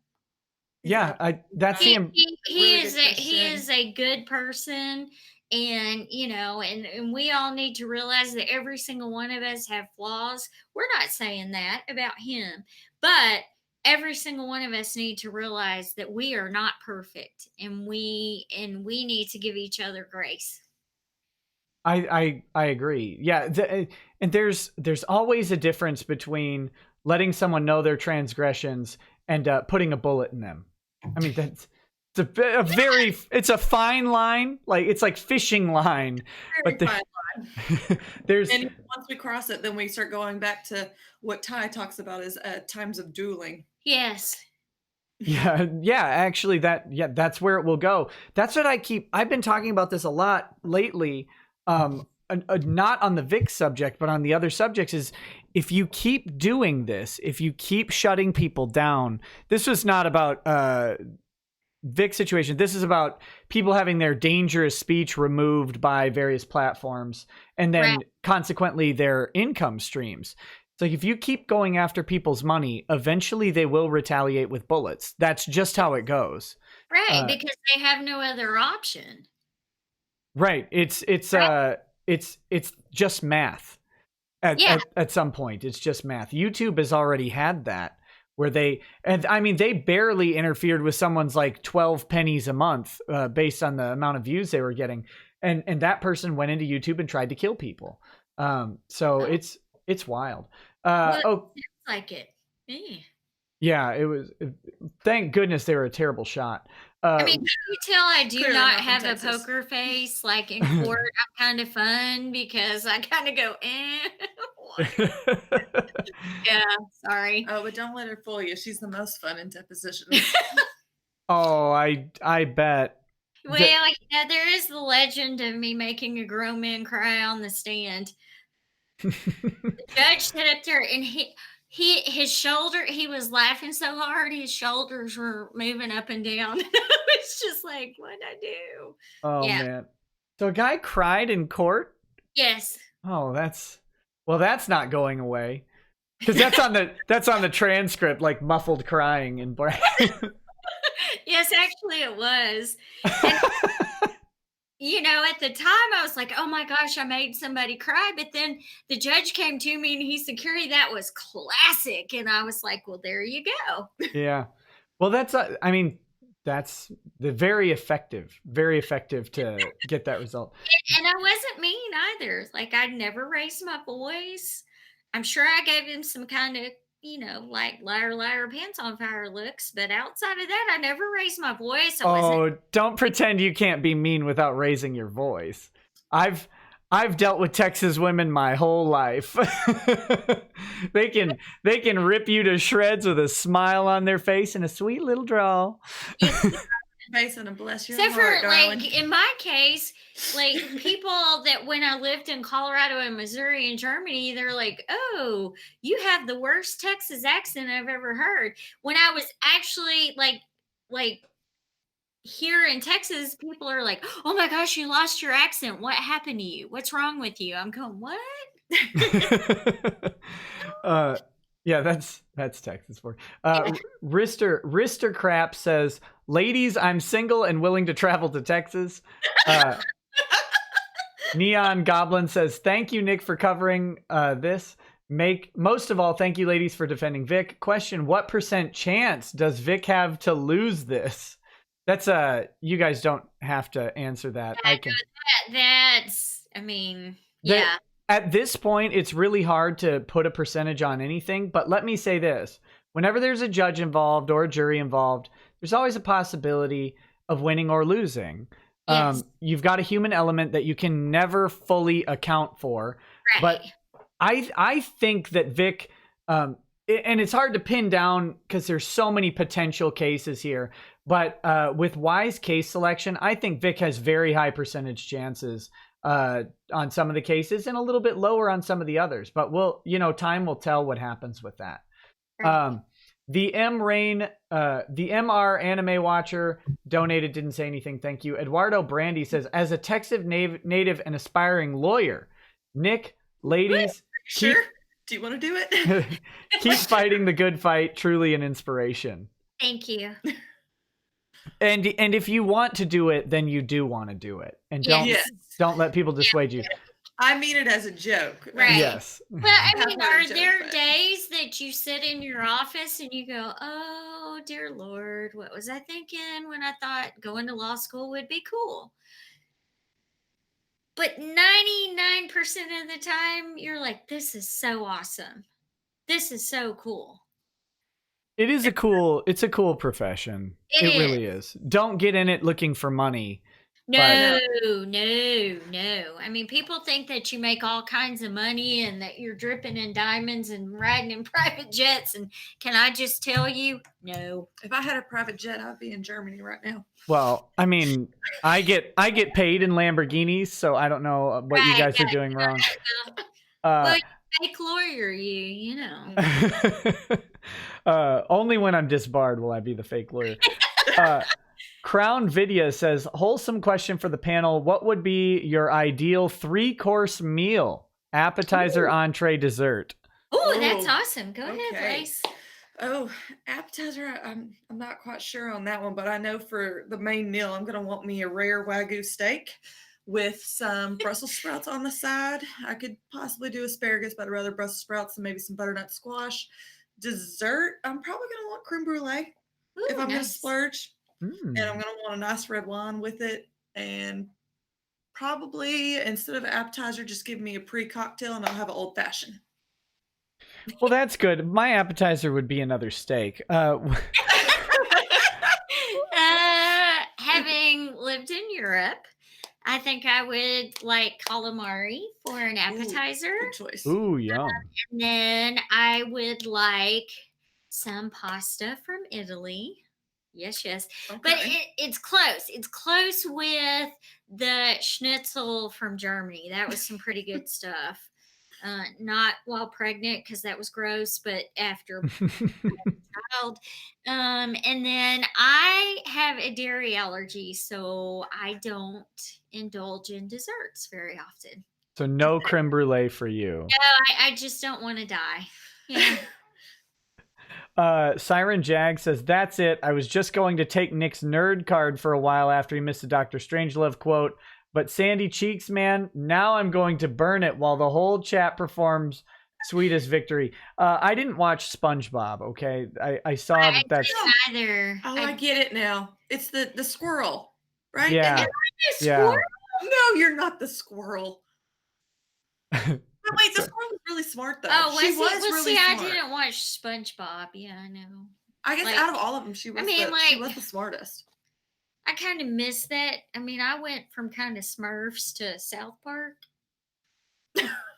Yeah, he is a good person, and and we all need to realize that every single one of us have flaws. We're not saying that about him, but every single one of us need to realize that we are not perfect, and we need to give each other grace. I agree. Yeah, and there's always a difference between letting someone know their transgressions and putting a bullet in them. I mean, it's a fine line. Like, it's like fishing line. Very fine line. And once we cross it, then we start going back to what Ty talks about as times of dueling. Yes. Yeah. Actually, that's where it will go. That's what I've been talking about this a lot lately. Not on the Vic subject, but on the other subjects, is if you keep doing this, if you keep shutting people down, this was not about Vic's situation. This is about people having their dangerous speech removed by various platforms, and then consequently their income streams. It's like, if you keep going after people's money, eventually they will retaliate with bullets. That's just how it goes. Right, because they have no other option. Right. It's just math. At some point, it's just math. YouTube has already had that, where they barely interfered with someone's like 12 pennies a month based on the amount of views they were getting, and that person went into YouTube and tried to kill people. It's wild. Like it. Yeah, it was. Thank goodness they were a terrible shot. I mean, can you tell I do not have a poker face? Like in court, I'm kind of fun because I kind of go, yeah, sorry. Oh, but don't let her fool you. She's the most fun in depositions. Oh, I bet. Well, there is the legend of me making a grown man cry on the stand. The judge sat up there and his shoulder, he was laughing so hard his shoulders were moving up and down. I was just like, what'd I do? Oh man. So a guy cried in court? Yes. Oh, that's not going away. Because that's on the transcript, like muffled crying and Yes, actually it was. And, at the time I was like, oh my gosh, I made somebody cry. But then the judge came to me and he said, Carrie, that was classic. And I was like, well, there you go. Yeah. Well, that's very effective to get that result. And I wasn't mean either. Like, I'd never raised my voice. I'm sure I gave him some kind of, like liar, liar, pants on fire looks. But outside of that, I never raised my voice. Don't pretend you can't be mean without raising your voice. I've dealt with Texas women my whole life. They can rip you to shreds with a smile on their face and a sweet little drawl. Mason, and bless your Except heart, for darling. like in my case, like people that when I lived in Colorado and Missouri and Germany, they're like, "Oh, you have the worst Texas accent I've ever heard." When I was actually like here in Texas, people are like, "Oh my gosh, you lost your accent. What happened to you? What's wrong with you?" I'm going, "What?" Yeah, that's Texas for. Rister Crap says, "Ladies, I'm single and willing to travel to Texas." Neon Goblin says, "Thank you, Nick, for covering this. Most of all, thank you, ladies, for defending Vic. Question: what % chance does Vic have to lose this?" That's you guys don't have to answer that. I can. Yeah. At this point, it's really hard to put a percentage on anything, but let me say this. Whenever there's a judge involved or a jury involved, there's always a possibility of winning or losing. Yes. You've got a human element that you can never fully account for. Right. But I think that Vic, and it's hard to pin down because there's so many potential cases here, but with wise case selection, I think Vic has very high percentage chances on some of the cases and a little bit lower on some of the others, but time will tell what happens with that. Right. The MR Anime Watcher donated, didn't say anything. Thank you. Eduardo Brandy says, as a Texas native and aspiring lawyer, Nick, ladies, Sure. Do you want to do it? Keep fighting the good fight. Truly an inspiration. Thank you. And if you want to do it, then you do want to do it, and don't let people dissuade you. I mean it as a joke. Right. Yes. But I mean, are there days that you sit in your office and you go, "Oh dear Lord, what was I thinking when I thought going to law school would be cool?" But 99% of the time, you're like, "This is so awesome. This is so cool." It's a cool profession. It really is. Don't get in it looking for money. No. I mean, people think that you make all kinds of money and that you're dripping in diamonds and riding in private jets. And can I just tell you, no. If I had a private jet, I'd be in Germany right now. Well, I mean, I get paid in Lamborghinis, so I don't know what you guys are doing wrong. Well, fake lawyer, you know. Only when I'm disbarred will I be the fake lawyer. Crown Vidya says, wholesome question for the panel. What would be your ideal 3-course meal? Appetizer, entree, dessert. Oh, that's awesome. Go ahead, Blaze. Oh, appetizer, I'm not quite sure on that one, but I know for the main meal, I'm going to want me a rare Wagyu steak with some Brussels sprouts on the side. I could possibly do asparagus, but I'd rather Brussels sprouts and maybe some butternut squash. Dessert, I'm probably going to want creme brulee if I'm going to splurge. And I'm going to want a nice red wine with it. And probably instead of an appetizer, just give me a pre-cocktail and I'll have an old fashioned. Well, that's good. My appetizer would be another steak. Having lived in Europe, I think I would like calamari for an appetizer. Good choice. Ooh, yum. And then I would like some pasta from Italy. Yes. Okay. But it's close. It's close with the schnitzel from Germany. That was some pretty good stuff. Not while pregnant because that was gross, but after child. And then I have a dairy allergy, so I don't indulge in desserts very often. So no creme brulee for you. No, I just don't want to die. Yeah. Siren Jag says, that's it. I was just going to take Nick's nerd card for a while after he missed the Dr. Strangelove quote, but Sandy Cheeks, man, now I'm going to burn it while the whole chat performs Sweetest Victory. I didn't watch SpongeBob, okay? I saw that that's... Either. Oh, I get it now. It's the squirrel, right? Yeah. Squirrel? No, you're not the squirrel. Oh, wait, the squirrel was really smart, though. Oh, she was really smart. I didn't watch SpongeBob. Yeah, I know. I guess out of all of them, she was the smartest. I kind of miss that. I mean, I went from kind of Smurfs to South Park.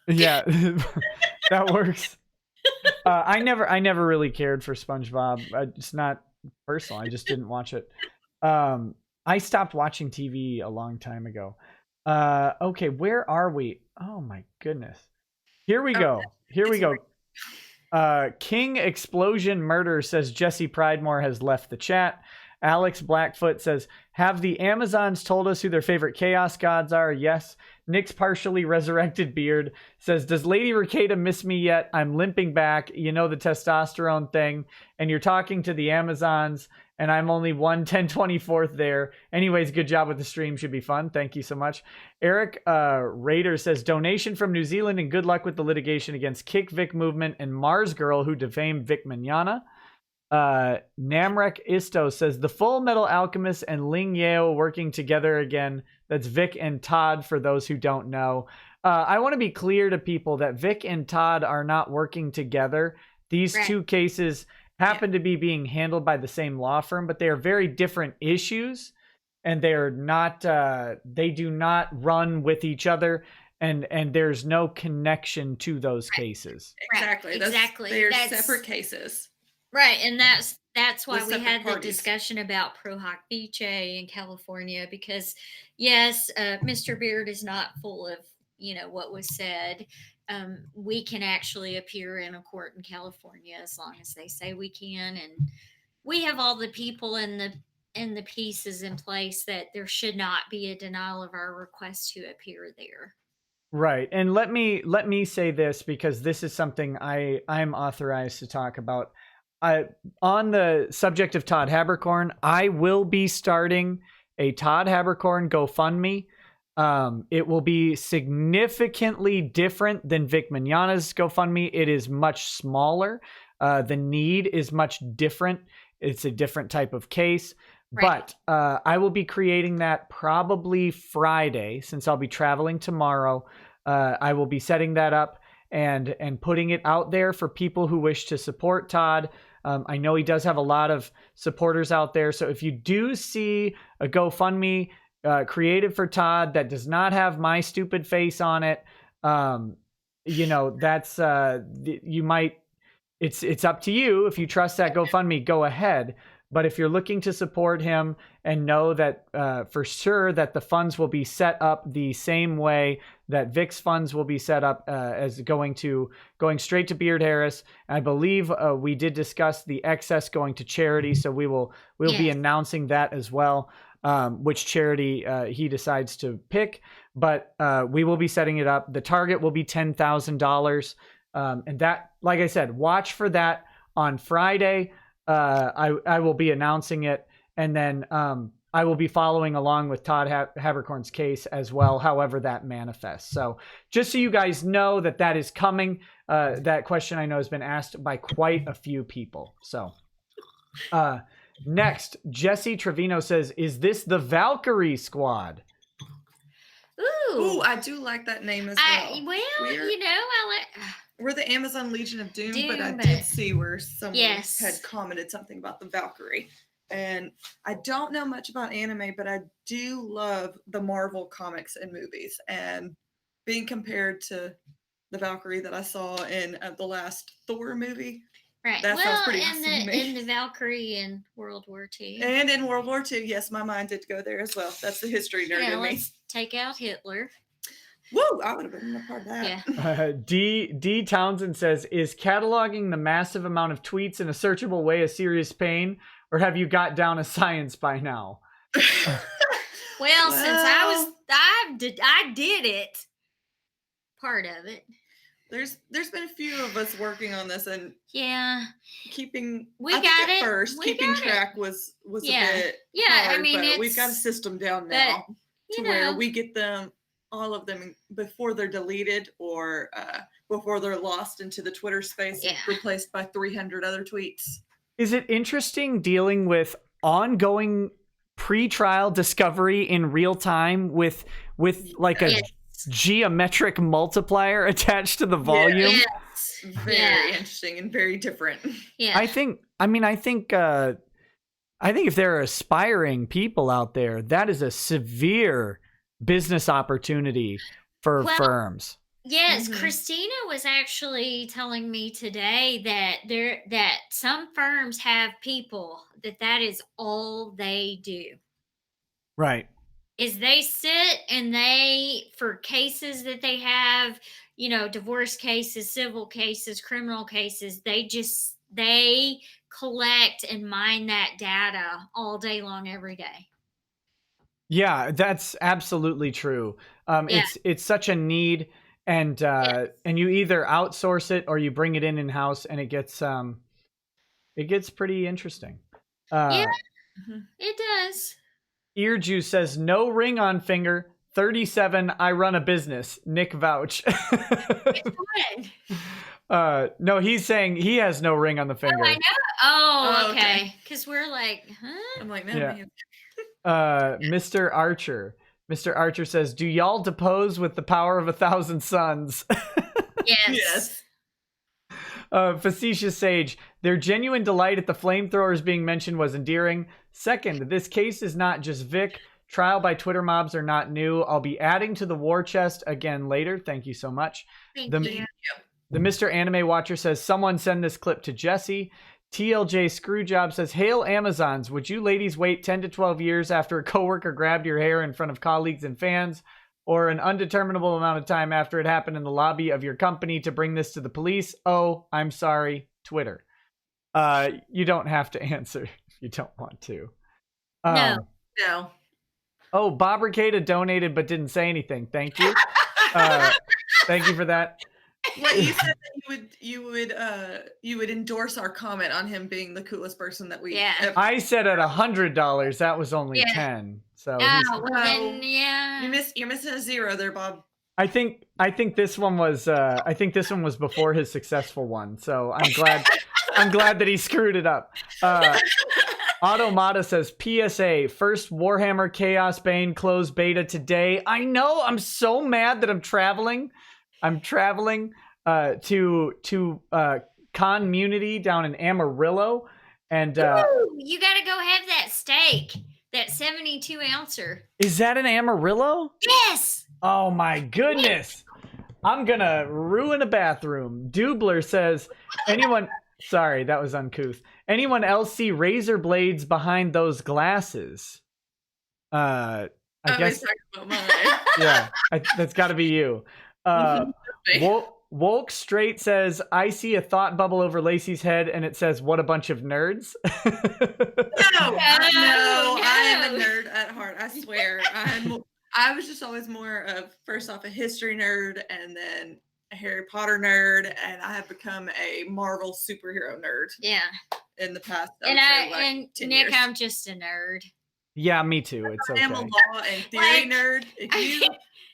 Yeah, that works. I never really cared for SpongeBob. It's not personal. I just didn't watch it. I stopped watching TV a long time ago. Okay, where are we? Oh my goodness. Here we go. King Explosion Murder says Jesse Pridemore has left the chat. Alex Blackfoot says, have the Amazons told us who their favorite chaos gods are? Yes. Nick's partially resurrected beard says, does Lady Rekieta miss me yet? I'm limping back. You know, the testosterone thing. And you're talking to the Amazons, and I'm only 1/10/24 there. Anyways, good job with the stream. Should be fun. Thank you so much. Eric Raider says, donation from New Zealand and good luck with the litigation against Kick Vic Movement and Mars Girl who defamed Vic Mignogna. Namrek Isto says, the Full Metal Alchemist and Ling Yao working together again. That's Vic and Todd, for those who don't know. I want to be clear to people that Vic and Todd are not working together. These two cases happen to be being handled by the same law firm, but they are very different issues, and they are not, they do not run with each other, and there's no connection to those cases. Exactly. They're separate cases. Right, and that's why we had the discussion about Pro Hoc Vice in California, because yes, Mr. Beard is not full of, what was said. We can actually appear in a court in California as long as they say we can, and we have all the people and the pieces in place that there should not be a denial of our request to appear there. Right, and let me say this, because this is something I'm authorized to talk about. On the subject of Todd Haberkorn, I will be starting a Todd Haberkorn GoFundMe. It will be significantly different than Vic Mignogna's GoFundMe. It is much smaller. The need is much different. It's a different type of case. Right. But I will be creating that probably Friday, since I'll be traveling tomorrow. I will be setting that up and putting it out there for people who wish to support Todd. I know he does have a lot of supporters out there. So if you do see a GoFundMe created for Todd that does not have my stupid face on it, that's you might. It's up to you. If you trust that GoFundMe, go ahead. But if you're looking to support him and know that for sure that the funds will be set up the same way that Vic's funds will be set up, as going straight to Beard Harris. I believe we did discuss the excess going to charity, so we'll be announcing that as well, which charity he decides to pick. But we will be setting it up. The target will be $10,000, and that, like I said, watch for that on Friday. I will be announcing it, and then I will be following along with Todd Haberkorn's case as well, however that manifests. So just so you guys know that is coming. That question I know has been asked by quite a few people. So next, Jesse Trevino says, is this the Valkyrie Squad? Ooh, I do like that name as well. We're the Amazon Legion of Doom, but I did see where someone had commented something about the Valkyrie. And I don't know much about anime, but I do love the Marvel comics and movies. And being compared to the Valkyrie that I saw in the last Thor movie. Right. That sounds pretty awesome to me. In the Valkyrie in World War II. And in World War II, yes, my mind did go there as well. That's the history nerd in me. Let's take out Hitler. Woo! I would have been a part of that. Yeah. D Townsend says, is cataloging the massive amount of tweets in a searchable way a serious pain, or have you got down a science by now? Well, since I did it. Part of it. There's been a few of us working on this, and keeping keeping track was a bit hard, I mean, but we've got a system down now where we get all of them before they're deleted or before they're lost into the Twitter space and replaced by 300 other tweets. Is it interesting dealing with ongoing pre-trial discovery in real time with like a geometric multiplier attached to the volume? Yes. Very interesting and very different. Yeah. I think if there are aspiring people out there, that is a severe business opportunity for firms. Yes, Christina was actually telling me today that some firms have people that is all they do. Right. Is they sit and for cases that they have, divorce cases, civil cases, criminal cases, they collect and mine that data all day long, every day. Yeah, that's absolutely true. It's such a need, and you either outsource it or you bring it in-house, and it gets pretty interesting. It does. Ear Juice says, no ring on finger, 37, I run a business. Nick vouch. No, he's saying he has no ring on the finger. Oh, I know. Oh, okay. Because we're like, huh? I'm like, no. Yeah. Mr. Archer. Mr. Archer says, do y'all depose with the power of 1,000 suns? Yes. Facetious Sage, their genuine delight at the flamethrowers being mentioned was endearing. Second, this case is not just Vic. Trial by Twitter mobs are not new. I'll be adding to the war chest again later. Thank you so much. Thank you. The Mr. Anime Watcher says, someone send this clip to Jesse. TLJ Screwjob says, hail Amazons. Would you ladies wait 10 to 12 years after a coworker grabbed your hair in front of colleagues and fans, or an undeterminable amount of time after it happened in the lobby of your company to bring this to the police? Oh, I'm sorry, Twitter. You don't have to answer if you don't want to. No. Oh, Bob Rekieta donated but didn't say anything. Thank you. Thank you for that. Well, you said that you would endorse our comment on him being the coolest person that we. Yeah. Ever. I said at $100. That was only 10. So you're missing a zero there, Bob. I think this one was before his successful one. So I'm glad that he screwed it up. Automata says, PSA, first Warhammer Chaos Bane closed beta today. I know, I'm so mad that I'm traveling to Community down in Amarillo. And you got to go have that steak, that 72 ouncer. Is that in Amarillo? Yes. Oh my goodness. I'm going to ruin a bathroom. Dubler says, sorry, that was uncouth. Anyone else see razor blades behind those glasses? I guess. About mine. Yeah, that's got to be you. Wolk Straight says, I see a thought bubble over Lacey's head, and it says, what a bunch of nerds. No, I am a nerd at heart. I swear. I was just always more of, first off, a history nerd, and then a Harry Potter nerd, and I have become a Marvel superhero nerd. Yeah. In the past, and Nick, years. I'm just a nerd. Yeah, me too. It's okay. I'm a law and theory nerd. If you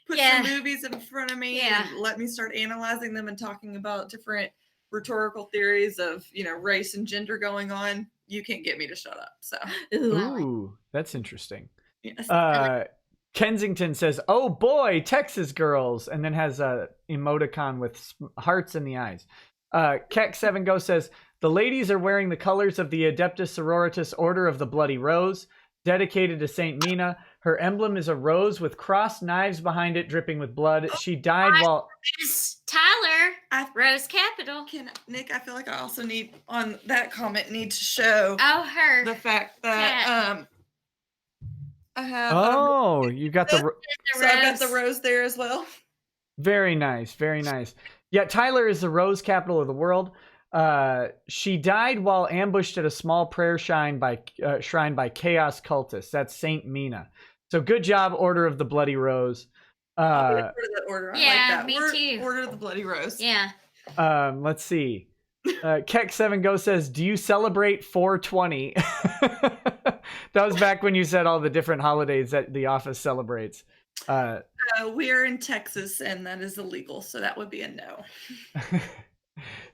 put some movies in front of me and let me start analyzing them and talking about different rhetorical theories of race and gender going on, you can't get me to shut up. So, ooh, that's interesting. Yes. Kensington says, "Oh boy, Texas girls," and then has a emoticon with hearts in the eyes. Keck7 Go says, the ladies are wearing the colors of the Adeptus Sororitas Order of the Bloody Rose, dedicated to Saint Mina. Her emblem is a rose with crossed knives behind it, dripping with blood. She died while... Tyler, Rose Capital. Nick, I feel like I also need to show her the fact that I have... you got the... So I've got the rose there as well. Very nice, very nice. Yeah, Tyler is the rose capital of the world. She died while ambushed at a small prayer shrine by chaos cultists. That's Saint Mina. So good job, Order of the Bloody Rose. I'll be a part of that order. I like Yeah, that. me too. Order of the Bloody Rose. Yeah. Let's see. Keck7Go says, do you celebrate 420? That was back when you said all the different holidays that the office celebrates. We are in Texas, and that is illegal, so that would be a no.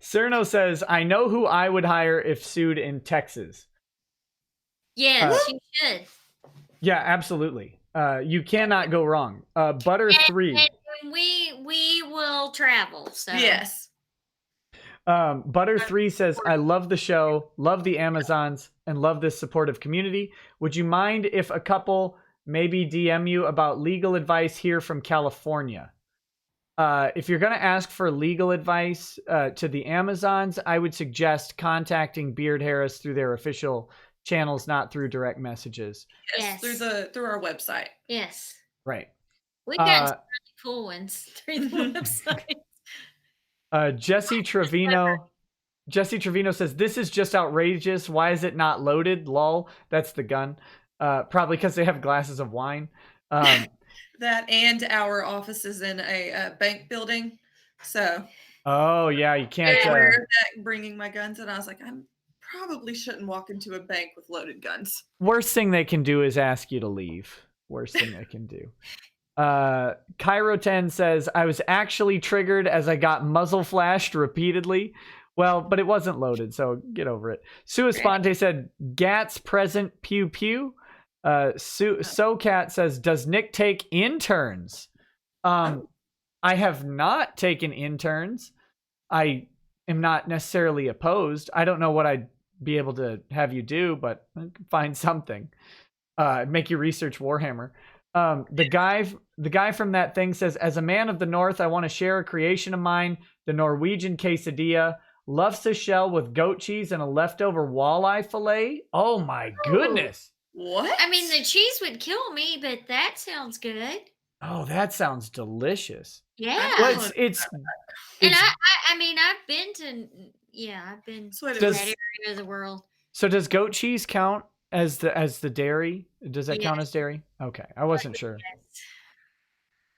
Cerno says, I know who I would hire if sued in Texas. Yes, you should. Yeah, absolutely. You cannot go wrong. Butter3. And we will travel. So Yes. Butter3 says, I love the show, love the Amazons, and love this supportive community. Would you mind if a couple maybe DM you about legal advice here from California? If you're going to ask for legal advice to the Amazons, I would suggest contacting Beard Harris through their official channels, not through direct messages. Yes. Through our website. Yes. Right. We've got some really cool ones through the website. Jesse Trevino says, this is just outrageous. Why is it not loaded? Lol. That's the gun. Probably because they have glasses of wine. That and our office is in a bank building. So. Oh, yeah. You can't. Bringing my guns, and I was like, I probably shouldn't walk into a bank with loaded guns. Worst thing they can do is ask you to leave. Worst thing they can do. Cairo 10 says, I was actually triggered as I got muzzle flashed repeatedly. Well, but it wasn't loaded, so get over it. Sua Sponte said, Gats present pew pew. SoCat says, does Nick take interns? I have not taken interns. I am not necessarily opposed. I don't know what I'd be able to have you do, but find something. Make you research Warhammer. The guy from that thing says, as a man of the North, I want to share a creation of mine, the Norwegian quesadilla, Lufsa with goat cheese and a leftover walleye fillet. Oh my goodness. What? I mean, the cheese would kill me, but that sounds good. Oh, that sounds delicious. Yeah. Well, it's and I mean, I've been to that area of the world. So does goat cheese count as the dairy? Does that count as dairy? Okay, I wasn't sure.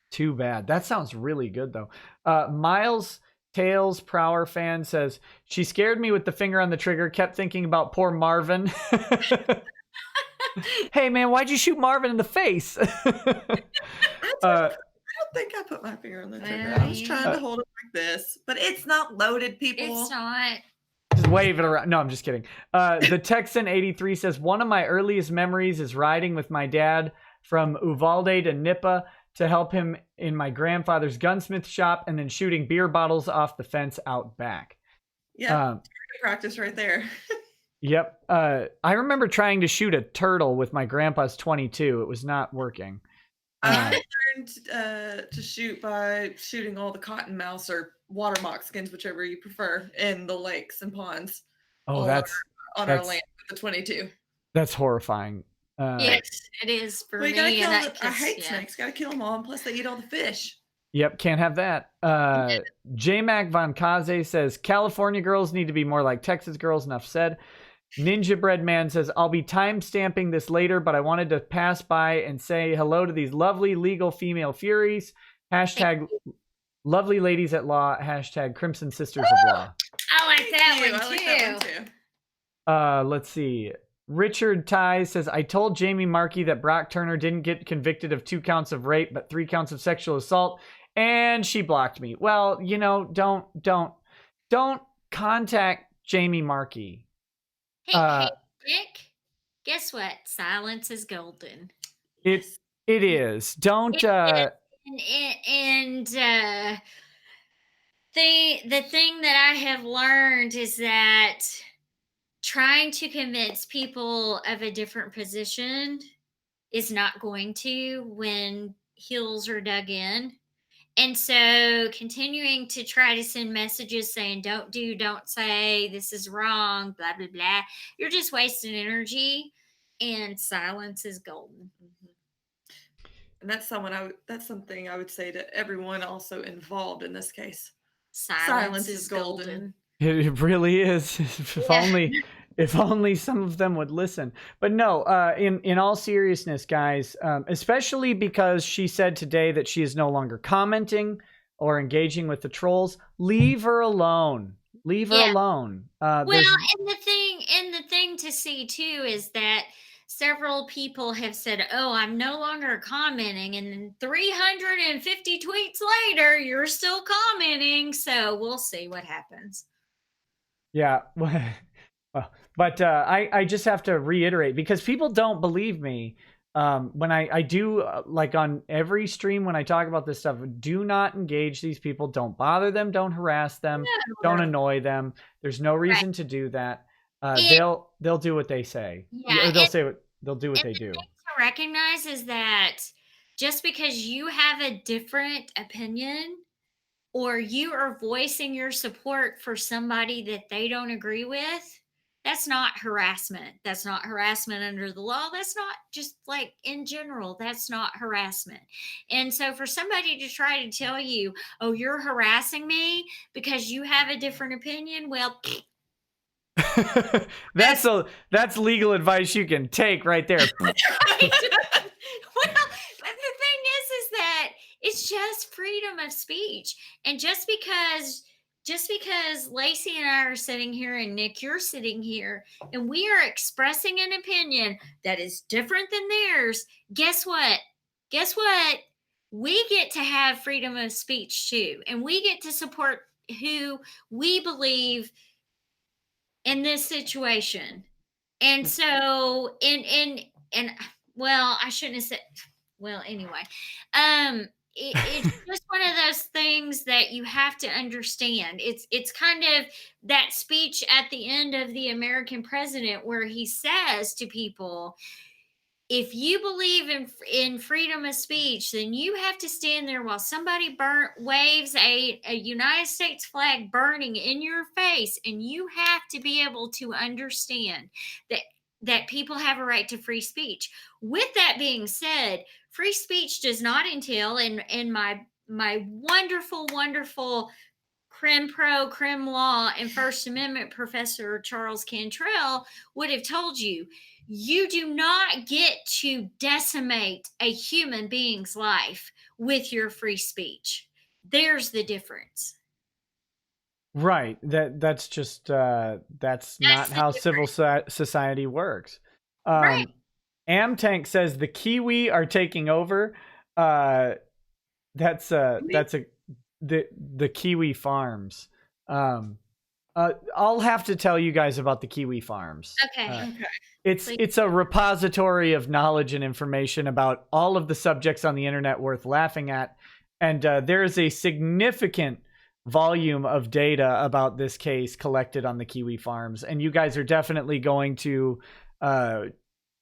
Too bad. That sounds really good though. Miles Tails Prower fan says, she scared me with the finger on the trigger, kept thinking about poor Marvin. Hey man, why'd you shoot Marvin in the face? I don't think I put my finger on the trigger. I was trying to hold it like this, but it's not loaded, people. It's not. Just wave it around. No, I'm just kidding. The Texan 83 says, one of my earliest memories is riding with my dad from Uvalde to Nipah to help him in my grandfather's gunsmith shop and then shooting beer bottles off the fence out back. Yeah, practice right there. Yep. I remember trying to shoot a turtle with my grandpa's .22. It was not working. I learned to shoot by shooting all the cottonmouth or water moccasins, whichever you prefer, in the lakes and ponds. Oh, that's on our land with the .22. That's horrifying. Yes, it is for me. I hate snakes. Gotta kill them all, and plus they eat all the fish. Yep, can't have that. J-Mac Von Kaze says, California girls need to be more like Texas girls. Enough said. Ninja Bread Man says, I'll be time stamping this later, but I wanted to pass by and say hello to these lovely legal female furies. Hashtag lovely ladies at law. Hashtag Crimson Sisters of Law. I like that one too. Let's see. Richard Ty says, I told Jamie Markey that Brock Turner didn't get convicted of 2 counts of rape, but 3 counts of sexual assault, and she blocked me. Well, don't contact Jamie Markey. Hey, Nick, guess what? Silence is golden. It is. Don't. The thing that I have learned is that trying to convince people of a different position is not going to when heels are dug in. And so continuing to try to send messages saying, don't say, this is wrong, blah, blah, blah. You're just wasting energy, and silence is golden. And that's something I would say to everyone also involved in this case. Silence is golden. It really is. If only some of them would listen. But no, in all seriousness, guys, especially because she said today that she is no longer commenting or engaging with the trolls, leave her alone. Leave her alone. Well, and the thing to see too is that several people have said, "Oh, I'm no longer commenting," and then 350 tweets later, you're still commenting. So we'll see what happens. Yeah. But I just have to reiterate, because people don't believe me. When I do, like on every stream, when I talk about this stuff, do not engage these people. Don't bother them. Don't harass them. Don't annoy them. There's no reason to do that. They'll do what they say. Yeah, Or they'll do what they do. The thing to recognize is that just because you have a different opinion, or you are voicing your support for somebody that they don't agree with, that's not harassment. That's not harassment under the law. That's not, just like in general, that's not harassment. And so for somebody to try to tell you, "Oh, you're harassing me because you have a different opinion," well, that's legal advice you can take right there. Well, but the thing is that it's just freedom of speech. And just because Lacey and I are sitting here, and Nick, you're sitting here, and we are expressing an opinion that is different than theirs, guess what? We get to have freedom of speech too, and we get to support who we believe in this situation. And so, and well, I shouldn't have said, well, anyway, it's just one of those things that you have to understand. It's kind of that speech at the end of the American president where he says to people, if you believe in freedom of speech, then you have to stand there while somebody waves a United States flag burning in your face, and you have to be able to understand that people have a right to free speech. With that being said, free speech does not entail, and my wonderful crim law and First Amendment professor Charles Cantrell would have told you, you do not get to decimate a human being's life with your free speech. There's the difference. Right. That's just that's not how civil society works. Right. Amtank says the Kiwi are taking over. That's the Kiwi farms. I'll have to tell you guys about the Kiwi farms. Okay. It's a repository of knowledge and information about all of the subjects on the internet worth laughing at, and there is a significant volume of data about this case collected on the Kiwi farms, and you guys are definitely going to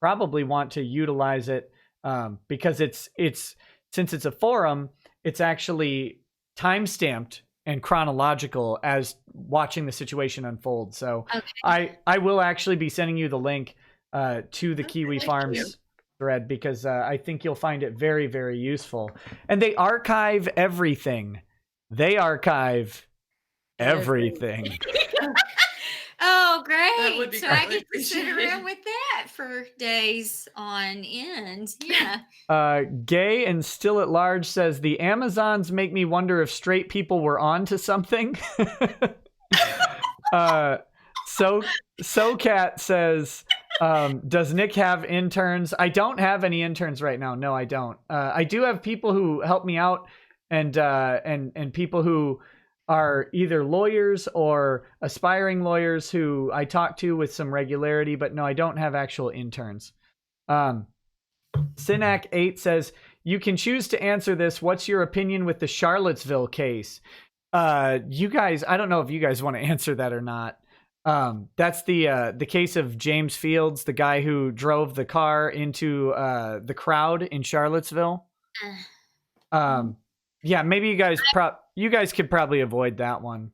probably want to utilize it, because it's since it's a forum, it's actually time-stamped and chronological as watching the situation unfold. So okay. I will actually be sending you the link to the Kiwi Farms thread, because I think you'll find it very, very useful. And they archive everything. They archive everything. Oh, great. So I get to sit around with that for days on end. Yeah. Gay and Still at Large says, the Amazons make me wonder if straight people were on to something. SoCat says, does Nick have interns? I don't have any interns right now. No, I don't. I do have people who help me out, and people who are either lawyers or aspiring lawyers who I talk to with some regularity, but no, I don't have actual interns. Synac8 says, you can choose to answer this. What's your opinion with the Charlottesville case? You guys, I don't know if you guys want to answer that or not. That's the case of James Fields, the guy who drove the car into the crowd in Charlottesville. Yeah, maybe you guys could probably avoid that one.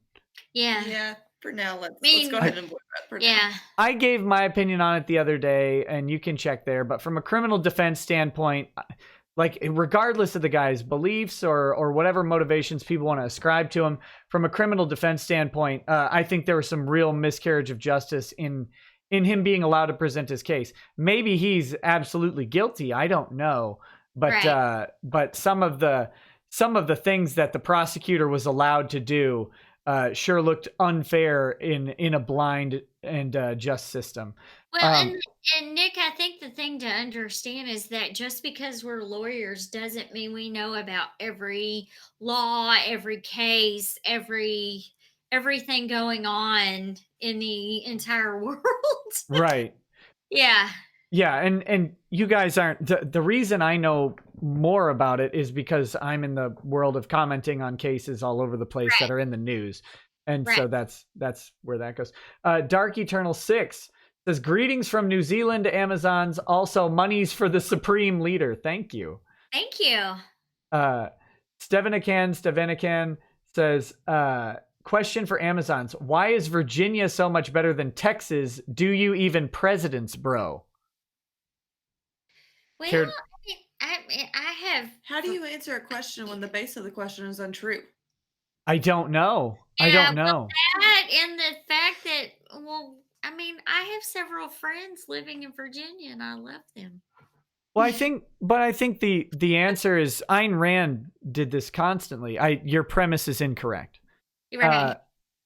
Yeah. For now, let's go ahead and avoid that. For now. I gave my opinion on it the other day, and you can check there. But from a criminal defense standpoint, like regardless of the guy's beliefs or whatever motivations people want to ascribe to him, from a criminal defense standpoint, I think there was some real miscarriage of justice in him being allowed to present his case. Maybe he's absolutely guilty. I don't know, but some of the things that the prosecutor was allowed to do sure looked unfair in a blind and just system. Well, and Nick, I think the thing to understand is that just because we're lawyers doesn't mean we know about every law, every case, everything going on in the entire world. Right. Yeah. Yeah, and you guys aren't. The reason I know more about it is because I'm in the world of commenting on cases all over the place that are in the news, and so that's where that goes. Dark Eternal 6 says, greetings from New Zealand, Amazons. Also, monies for the supreme leader. Thank you. Thank you. Stevenican says, question for Amazons. Why is Virginia so much better than Texas? Do you even presidents, bro? Well, I have. How do you answer a question when the base of the question is untrue? I don't know. Yeah, I don't know. Well, that and the fact that, well, I mean, I have several friends living in Virginia, and I love them. Well, I think the answer is Ayn Rand did this constantly. Your premise is incorrect. Right.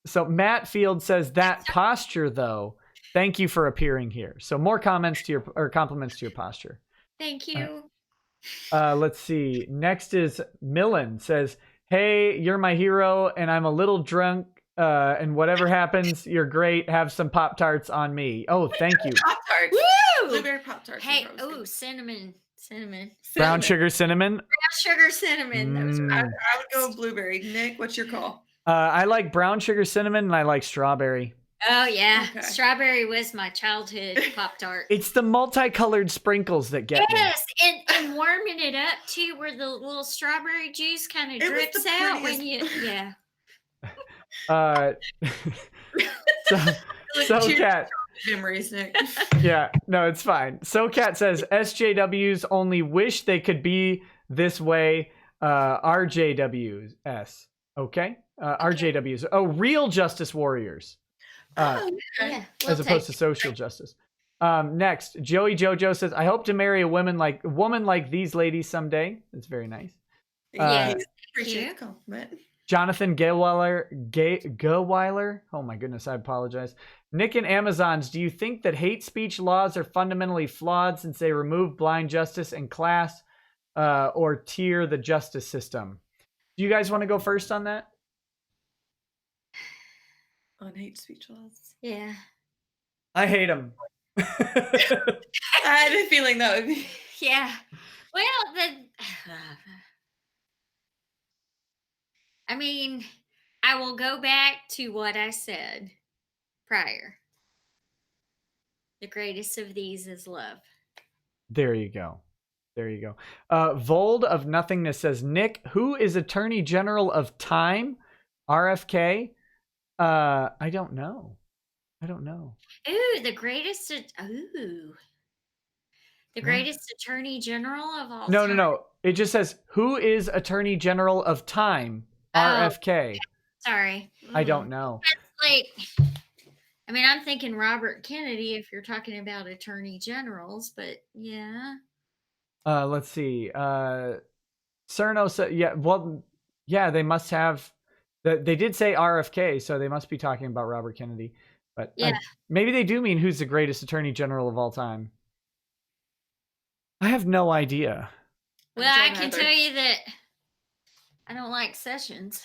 So Matt Field says that posture, though. Thank you for appearing here. So more compliments to your posture. Thank you. Let's see. Next is Millen says, hey, you're my hero, and I'm a little drunk. And whatever happens, you're great. Have some Pop-Tarts on me. Oh, thank you. Pop-Tarts. Woo! Blueberry Pop-Tarts. Hey, ooh, cinnamon. Brown sugar cinnamon. Brown sugar cinnamon. That was I would go with blueberry. Nick, what's your call? I like brown sugar cinnamon, and I like strawberry. Oh, yeah. Okay. Strawberry was my childhood Pop-Tart. It's the multicolored sprinkles that get me. Yes, and warming it up, too, where the little strawberry juice kind of drips out when you, yeah. So Cat. Memories, Nick. Yeah, no, it's fine. So Cat says SJWs only wish they could be this way. RJWs. Okay? RJWs. Oh, real justice warriors. Yeah, as opposed to social justice. Next, Joey Jojo says, I hope to marry a woman like these ladies someday. That's very nice. Yes, appreciate the compliment. Jonathan Gaweiler. Oh my goodness, I apologize. Nick and Amazons, do you think that hate speech laws are fundamentally flawed since they remove blind justice and class or tier the justice system? Do you guys want to go first on that? On hate speech laws? Yeah. I hate them. I had a feeling that would be. Yeah. Well, I mean, I will go back to what I said prior. The greatest of these is love. There you go. Vold of Nothingness says, Nick, who is Attorney General of Time? RFK? I don't know. Ooh, the greatest. The greatest Attorney General of all time. No. It just says, who is Attorney General of Time? RFK. Sorry. I don't know. That's like, I mean, I'm thinking Robert Kennedy if you're talking about Attorney Generals, but yeah. Let's see. Cerno said, yeah, they must have. They did say RFK, so they must be talking about Robert Kennedy. But yeah. Maybe they do mean who's the greatest Attorney General of all time. I have no idea. Well, I can tell you that I don't like Sessions.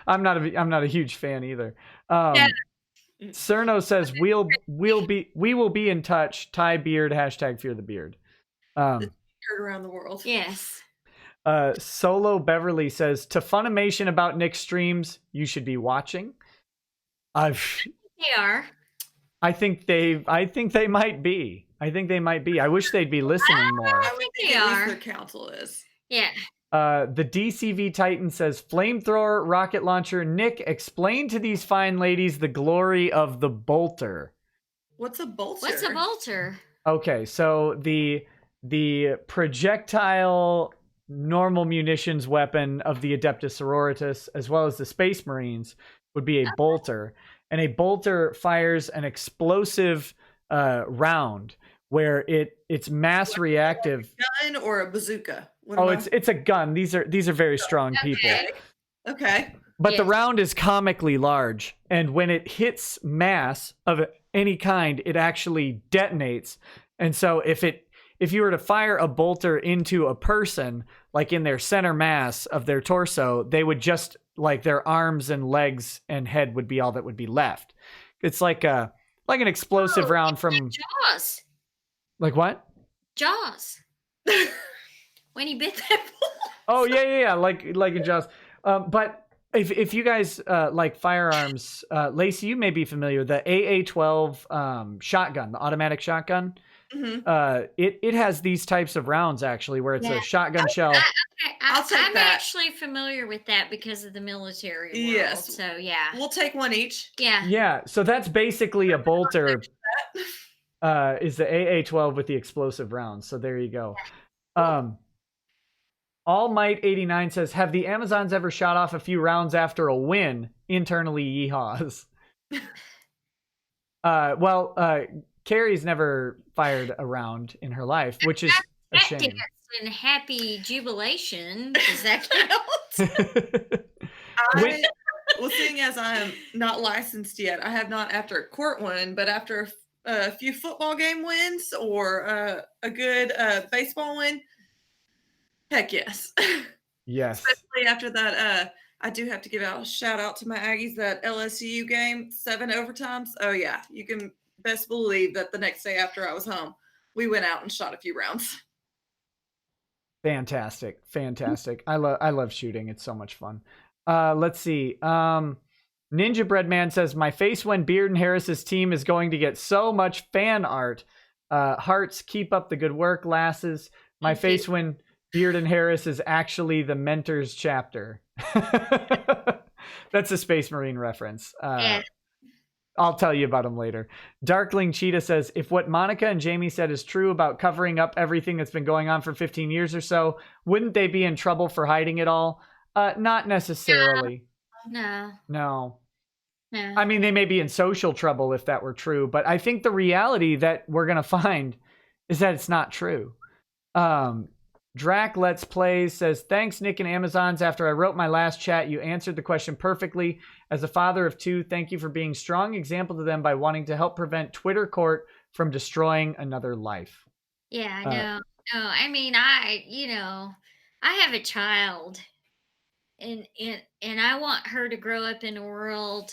I'm not a huge fan either. Cerno says we will be in touch. Ty Beard #fear the beard. Heard around the world. Yes. Solo Beverly says, to Funimation about Nick's streams, you should be watching. They are. I think they might be. I wish they'd be listening more. I would think at least their counsel is. Yeah. The DCV Titan says, flamethrower, rocket launcher. Nick, explain to these fine ladies the glory of the bolter. What's a bolter? What's a bolter? Okay, so the the projectile normal munitions weapon of the Adeptus Sororitas, as well as the Space Marines, would be a bolter. And a bolter fires an explosive round where it's mass reactive. Like a gun or a bazooka? It's a gun. These are very strong people. Okay. But the round is comically large, and when it hits mass of any kind, it actually detonates. And so if you were to fire a bolter into a person, like in their center mass of their torso, they would just, like, their arms and legs and head would be all that would be left. It's like an explosive round from Jaws. Like what? Jaws. When he bit that bull. Oh yeah, like in Jaws. But if you guys like firearms, Lacey, you may be familiar with the AA-12 shotgun, the automatic shotgun. Mm-hmm. It has these types of rounds actually, where it's a shotgun shell. I'm actually familiar with that because of the military world. Yes. So yeah, we'll take one each. Yeah. So that's basically a bolter. Is the AA-12 with the explosive rounds. So there you go. All Might 89 says, have the Amazons ever shot off a few rounds after a win? Internally, yeehaws. Carrie's never fired a round in her life, which is a shame. And happy jubilation. Does that count? Well, seeing as I am not licensed yet, I have not after a court win, but after a few football game wins or a good baseball win, heck yes. Yes. Especially after that, I do have to give out a shout out to my Aggies, that LSU game, 7 overtimes. Oh yeah, you can best believe that the next day after I was home, we went out and shot a few rounds. Fantastic. I love shooting. It's so much fun. Let's see. Ninja Bread Man says, my face when Beard and Harris's team is going to get so much fan art. Hearts, keep up the good work, lasses. My face when Beard and Harris is actually the Mentors chapter. That's a Space Marine reference. Yeah. I'll tell you about them later. Darkling Cheetah says, if what Monica and Jamie said is true about covering up everything that's been going on for 15 years or so, wouldn't they be in trouble for hiding it all? Not necessarily. No. I mean, they may be in social trouble if that were true, but I think the reality that we're going to find is that it's not true. Drac Let's Play says, thanks, Nick and Amazons. After I wrote my last chat, you answered the question perfectly. As a father of 2, thank you for being a strong example to them by wanting to help prevent Twitter court from destroying another life. Yeah, I know. No, I mean, I have a child, and I want her to grow up in a world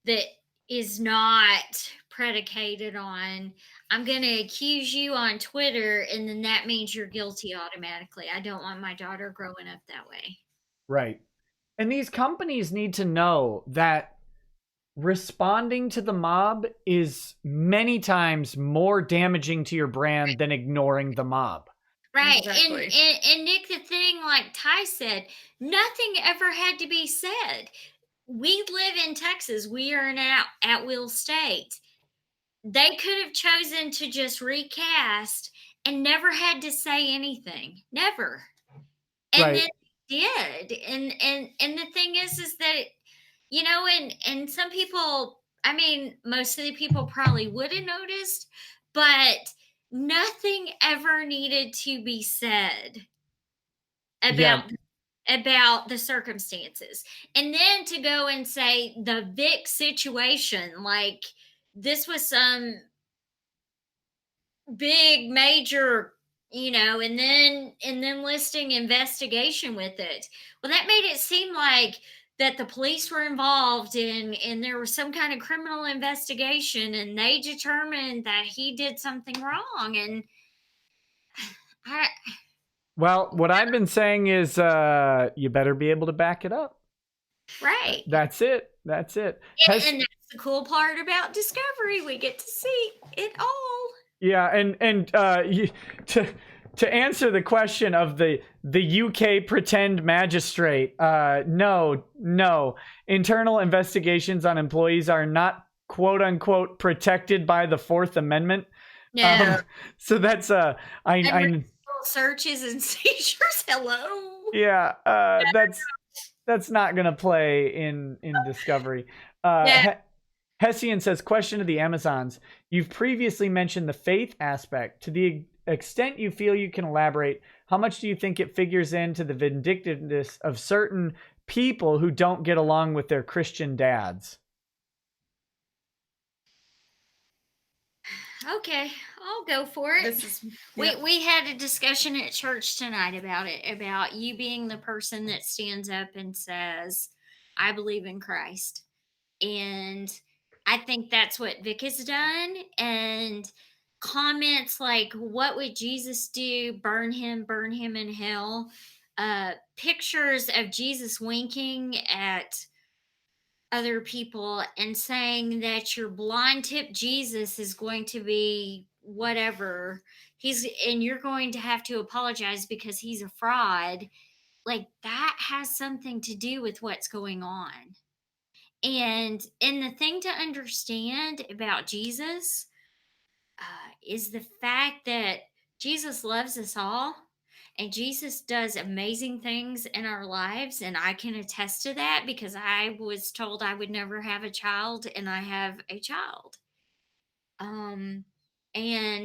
that is not predicated on, I'm going to accuse you on Twitter, and then that means you're guilty automatically. I don't want my daughter growing up that way. Right. And these companies need to know that responding to the mob is many times more damaging to your brand than ignoring the mob. Right. Exactly. And Nick, the thing, like Ty said, nothing ever had to be said. We live in Texas. We are an at-will state. They could have chosen to just recast and never had to say anything. Never. And right. then they did. And the thing is that, and some people, I mean, most of the people probably would have noticed, but nothing ever needed to be said about the circumstances. And then to go and say the Vic situation, like this was some big major, and then listing investigation with it. Well, that made it seem like that the police were involved and there was some kind of criminal investigation and they determined that he did something wrong. And well, what I've been saying is you better be able to back it up. Right. That's it. And that's the cool part about Discovery. We get to see it all. Yeah, and to answer the question of the UK pretend magistrate, no. Internal investigations on employees are not quote unquote protected by the Fourth Amendment. No. So that's I searches and seizures. Hello. yeah, that's not gonna play in Discovery. Yeah. Hessian says, question to the Amazons. You've previously mentioned the faith aspect. To the extent you feel you can elaborate, how much do you think it figures into the vindictiveness of certain people who don't get along with their Christian dads? Okay, I'll go for it. We had a discussion at church tonight about it, about you being the person that stands up and says, I believe in Christ. And I think that's what Vic has done. And comments like, what would Jesus do? Burn him in hell. Pictures of Jesus winking at other people and saying that your blonde tip Jesus is going to be whatever. And you're going to have to apologize because he's a fraud. Like, that has something to do with what's going on. And the thing to understand about Jesus is the fact that Jesus loves us all, and Jesus does amazing things in our lives. And I can attest to that because I was told I would never have a child, and I have a child. And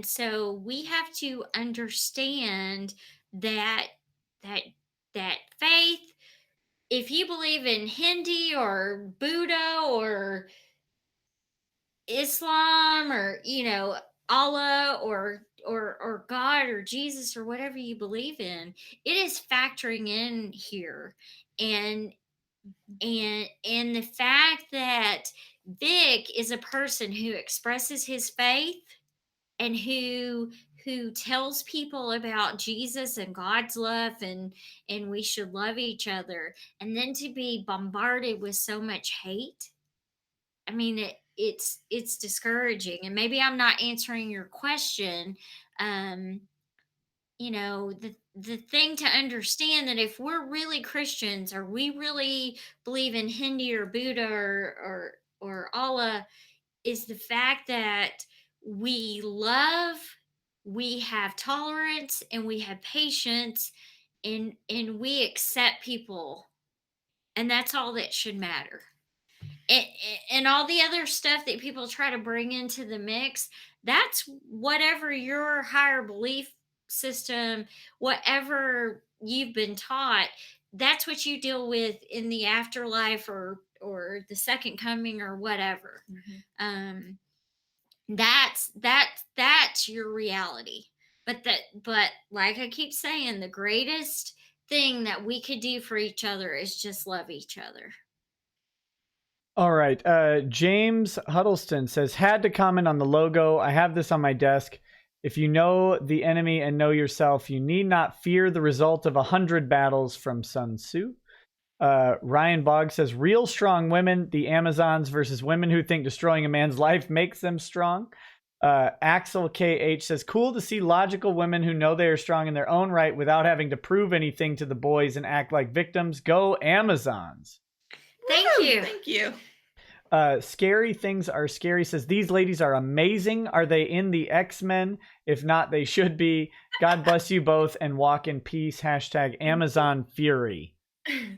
so we have to understand that that that faith, if you believe in Hindi or Buddha or Islam, or Allah, or God or Jesus or whatever you believe in, it is factoring in here. And the fact that Vic is a person who expresses his faith and who tells people about Jesus and God's love, and we should love each other, and then to be bombarded with so much hate. I mean, it's discouraging. And maybe I'm not answering your question. The thing to understand, that if we're really Christians, or we really believe in Hindi or Buddha or Allah, is the fact that we love, we have tolerance, and we have patience, and we accept people, and that's all that should matter. And all the other stuff that people try to bring into the mix, that's whatever your higher belief system, whatever you've been taught, that's what you deal with in the afterlife, or the second coming, or whatever. That's your reality. But like I keep saying, the greatest thing that we could do for each other is just love each other. All right. James Huddleston says, had to comment on the logo. I have this on my desk. If you know the enemy and know yourself, you need not fear the result of 100 battles, from Sun Tzu. Ryan Bogg says, real strong women, the Amazons versus women who think destroying a man's life makes them strong. Axel KH says, cool to see logical women who know they are strong in their own right without having to prove anything to the boys and act like victims. Go Amazons. Thank you. Scary Things Are Scary says, these ladies are amazing. Are they in the X-Men? If not, they should be. God bless you both and walk in peace. # Amazon Fury.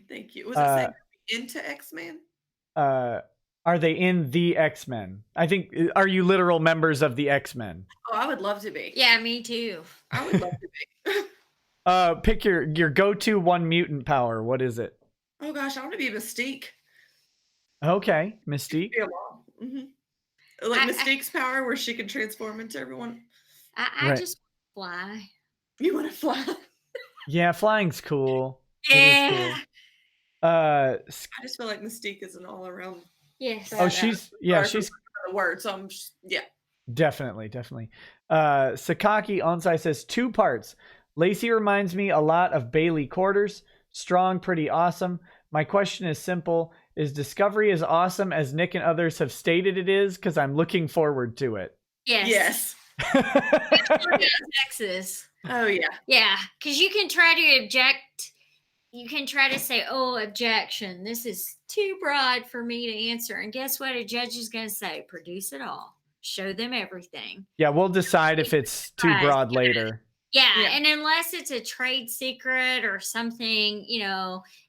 Thank you. Was it into X-Men? Are they in the X-Men? I think, are you literal members of the X-Men? Oh, I would love to be. Yeah, me too. I would love to be. Pick your go-to one mutant power. What is it? Oh gosh, I want to be Mystique. Okay, Mystique. Like Mystique's power, where she can transform into everyone. I just fly. You want to fly? Yeah, flying's cool. Yeah. Cool. I just feel like Mystique is an all-around. Yes. She's the word. So I'm Definitely. Sakaki Onsai says 2 parts. Lacey reminds me a lot of Bailey Quarters. Strong, pretty awesome. My question is simple. Is Discovery as awesome as Nick and others have stated it is? Because I'm looking forward to it. Yes. Texas. Oh, yeah. Yeah, because you can try to object. You can try to say, oh, objection. This is too broad for me to answer. And guess what? A judge is going to say, produce it all. show them everything. Yeah, we'll decide if it's too broad later. Yeah, and unless it's a trade secret or something,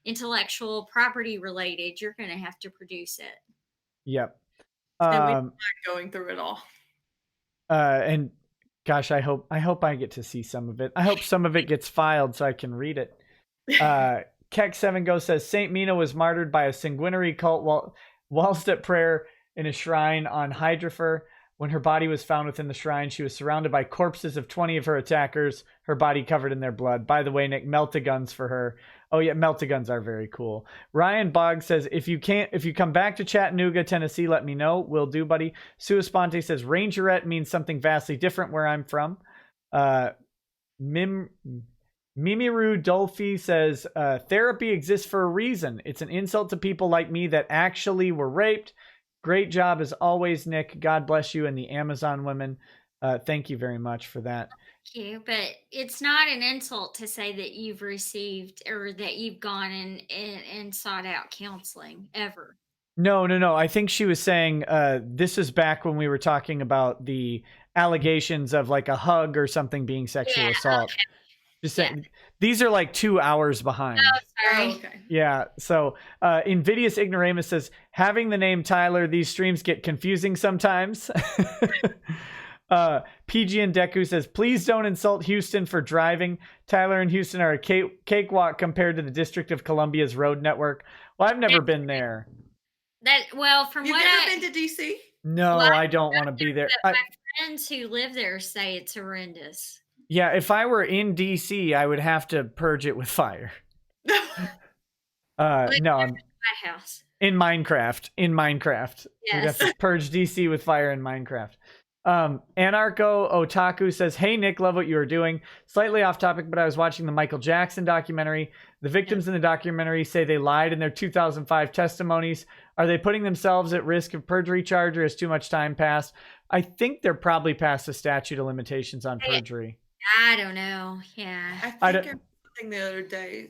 intellectual property related, you're going to have to produce it. Yep. And we're not going through it all. And gosh, I hope I get to see some of it. I hope some of it gets filed so I can read it. Keck7Go says Saint Mina was martyred by a sanguinary cult whilst at prayer in a shrine on Hydrafor. When her body was found within the shrine, she was surrounded by corpses of 20 of her attackers, her body covered in their blood. By the way, Nick, melt-a-guns for her. Oh yeah, melt-a-guns are very cool. Ryan Boggs says, if you come back to Chattanooga, Tennessee, let me know. Will do, buddy. Sue Esponte says, Rangerette means something vastly different where I'm from. Mimiru Dolphy says, therapy exists for a reason. It's an insult to people like me that actually were raped. Great job as always, Nick. God bless you and the Amazon women. Thank you very much for that. Thank you, but it's not an insult to say that you've received or that you've gone and sought out counseling ever. No. I think she was saying this is back when we were talking about the allegations of like a hug or something being sexual assault. Okay. Just saying, these are like 2 hours behind. Oh, sorry. Oh, okay. Yeah. So Invidious Ignoramus says, having the name Tyler, these streams get confusing sometimes. PG and Deku says, please don't insult Houston for driving. Tyler and Houston are a cakewalk compared to the District of Columbia's road network. Well, I've never been there. You've never been to DC? No, well, I don't want to be there. My friends who live there say it's horrendous. Yeah, if I were in DC, I would have to purge it with fire. No, I'm house. In Minecraft. Yes. We'd have to purge DC with fire in Minecraft. Anarcho Otaku says, hey, Nick, love what you are doing. Slightly off topic, but I was watching the Michael Jackson documentary. The victims in the documentary say they lied in their 2005 testimonies. Are they putting themselves at risk of perjury charge or has too much time passed? I think they're probably past the statute of limitations on perjury. I don't know. Yeah. I think I read something the other day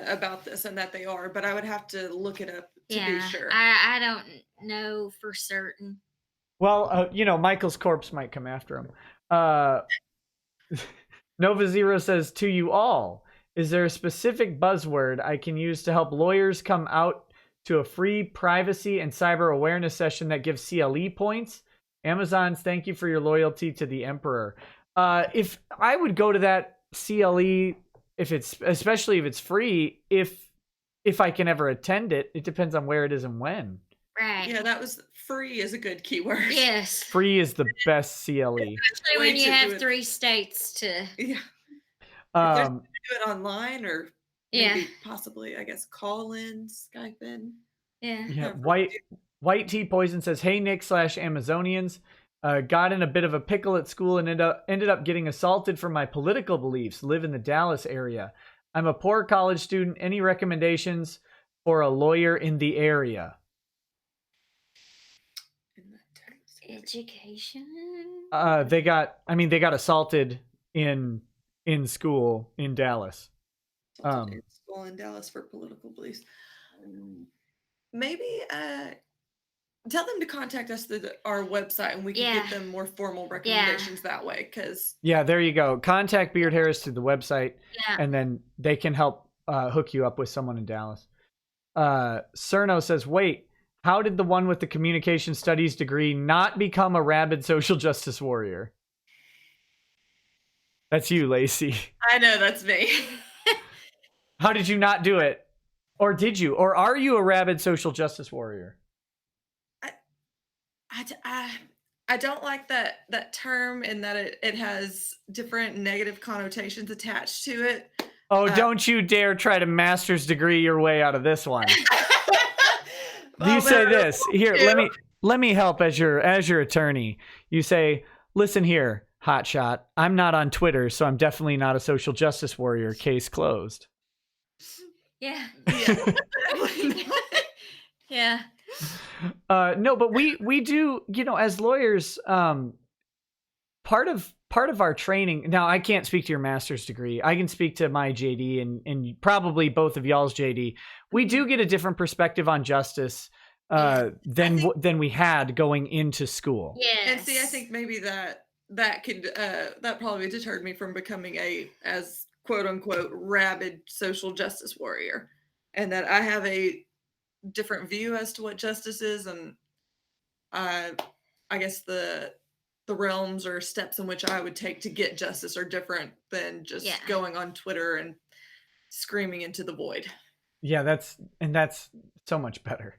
about this and that they are, but I would have to look it up to be sure. I don't know for certain. Well, Michael's corpse might come after him. Nova Zero says, to you all, is there a specific buzzword I can use to help lawyers come out to a free privacy and cyber awareness session that gives CLE points? Amazon's thank you for your loyalty to the Emperor. If I would go to that CLE, especially if it's free, if I can ever attend it, it depends on where it is and when. Right. Yeah, that was free is a good keyword. Yes. Free is the best CLE. Especially when you have 3 states to. Yeah. If there's to do it online or maybe possibly, I guess, call in, Skype in. Yeah. White Tea Poison says, hey, Nick / Amazonians. Got in a bit of a pickle at school and ended up getting assaulted for my political beliefs. Live in the Dallas area. I'm a poor college student. Any recommendations for a lawyer in the area? Education. They got assaulted in school in Dallas. In school in Dallas for political beliefs. Maybe tell them to contact us through our website and we can get them more formal recommendations that way. There you go. Contact Beard Harris through the website and then they can help hook you up with someone in Dallas. Cerno says, wait, how did the one with the communication studies degree not become a rabid social justice warrior? That's you, Lacey. I know, that's me. How did you not do it? Or did you? Or are you a rabid social justice warrior? I don't like that term and that it has different negative connotations attached to it. Oh, don't you dare try to master's degree your way out of this one. You say this. Here, let me help as your attorney. You say, listen here, hotshot. I'm not on Twitter, so I'm definitely not a social justice warrior. Case closed. Yeah. Yeah. No, but we do, as lawyers, part of our training. Now, I can't speak to your master's degree. I can speak to my JD and probably both of y'all's JD. We do get a different perspective on justice than we had going into school. Yes. And see, I think maybe that could that probably deterred me from becoming as quote unquote rabid social justice warrior, and that I have a different view as to what justice is, and I guess the realms or steps in which I would take to get justice are different than just going on Twitter and screaming into the void. Yeah, that's so much better.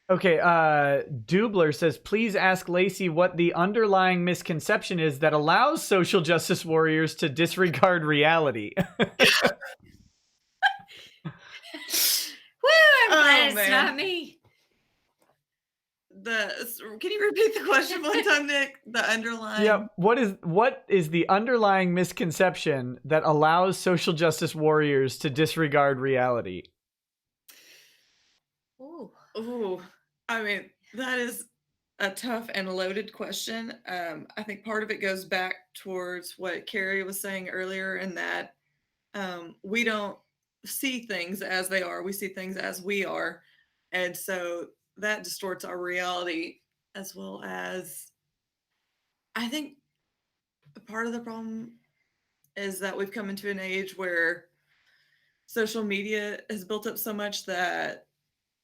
Okay, Dubler says, please ask Lacey what the underlying misconception is that allows social justice warriors to disregard reality. Woo, I'm glad it's not me. Can you repeat the question one time, Nick? The underlying. Yeah. What is the underlying misconception that allows social justice warriors to disregard reality? Ooh. I mean, that is a tough and loaded question. I think part of it goes back towards what Carrie was saying earlier, in that we don't see things as they are. We see things as we are. And so that distorts our reality, as well as, I think part of the problem is that we've come into an age where social media has built up so much that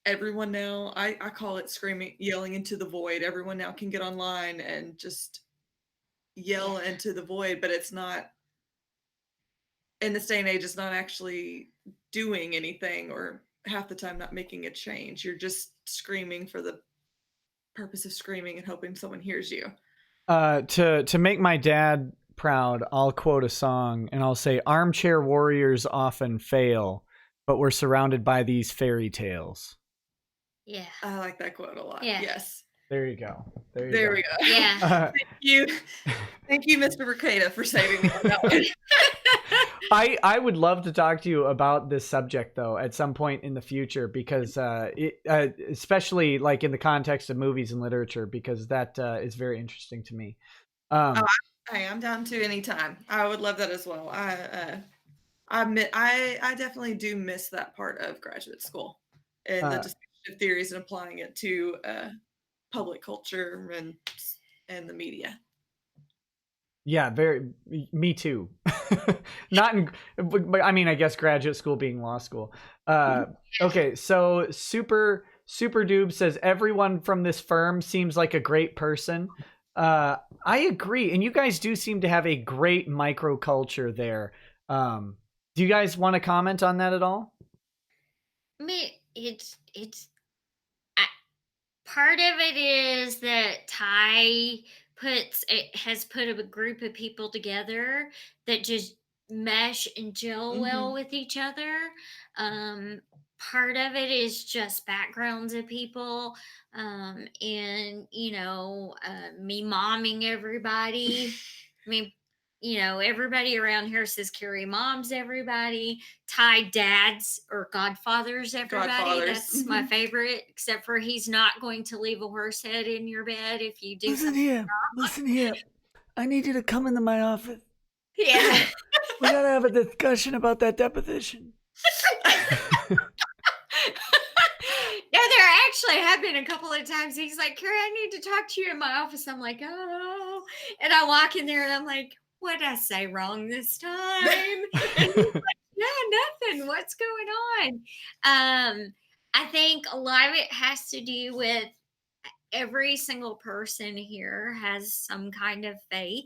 everyone now, I call it yelling into the void. Everyone now can get online and just yell into the void, but it's not, in this day and age, it's not actually doing anything, or half the time not making a change. You're just screaming for the purpose of screaming and hoping someone hears you. To make my dad proud, I'll quote a song and I'll say, armchair warriors often fail, but we're surrounded by these fairy tales. Yeah. I like that quote a lot. Yeah. Yes. There you go. There we go. Yeah. Thank you, Mr. Rekieta, for saving me on that one. I would love to talk to you about this subject, though, at some point in the future, because especially like in the context of movies and literature, because that is very interesting to me. I'm down to any time. I would love that as well. I definitely do miss that part of graduate school, and the discussion of theories and applying it to public culture and the media. Yeah, me too. But I mean, I guess graduate school being law school. Okay, so Super Doob says everyone from this firm seems like a great person. I agree, and you guys do seem to have a great microculture there. Do you guys want to comment on that at all? I mean, it's part of it is that Ty has put a group of people together that just mesh and gel well with each other. Part of it is just backgrounds of people, and me momming everybody. I mean, everybody around here says Carrie moms everybody. Ty dads or godfathers everybody. That's my favorite, except for he's not going to leave a horse head in your bed if you do something. Listen here. I need you to come into my office. Yeah. We gotta have a discussion about that deposition. No, there actually have been a couple of times he's like, Carrie, I need to talk to you in my office. I'm like, oh. And I walk in there and I'm like, what'd I say wrong this time? And he's like, yeah, nothing. What's going on? I think a lot of it has to do with every single person here has some kind of faith.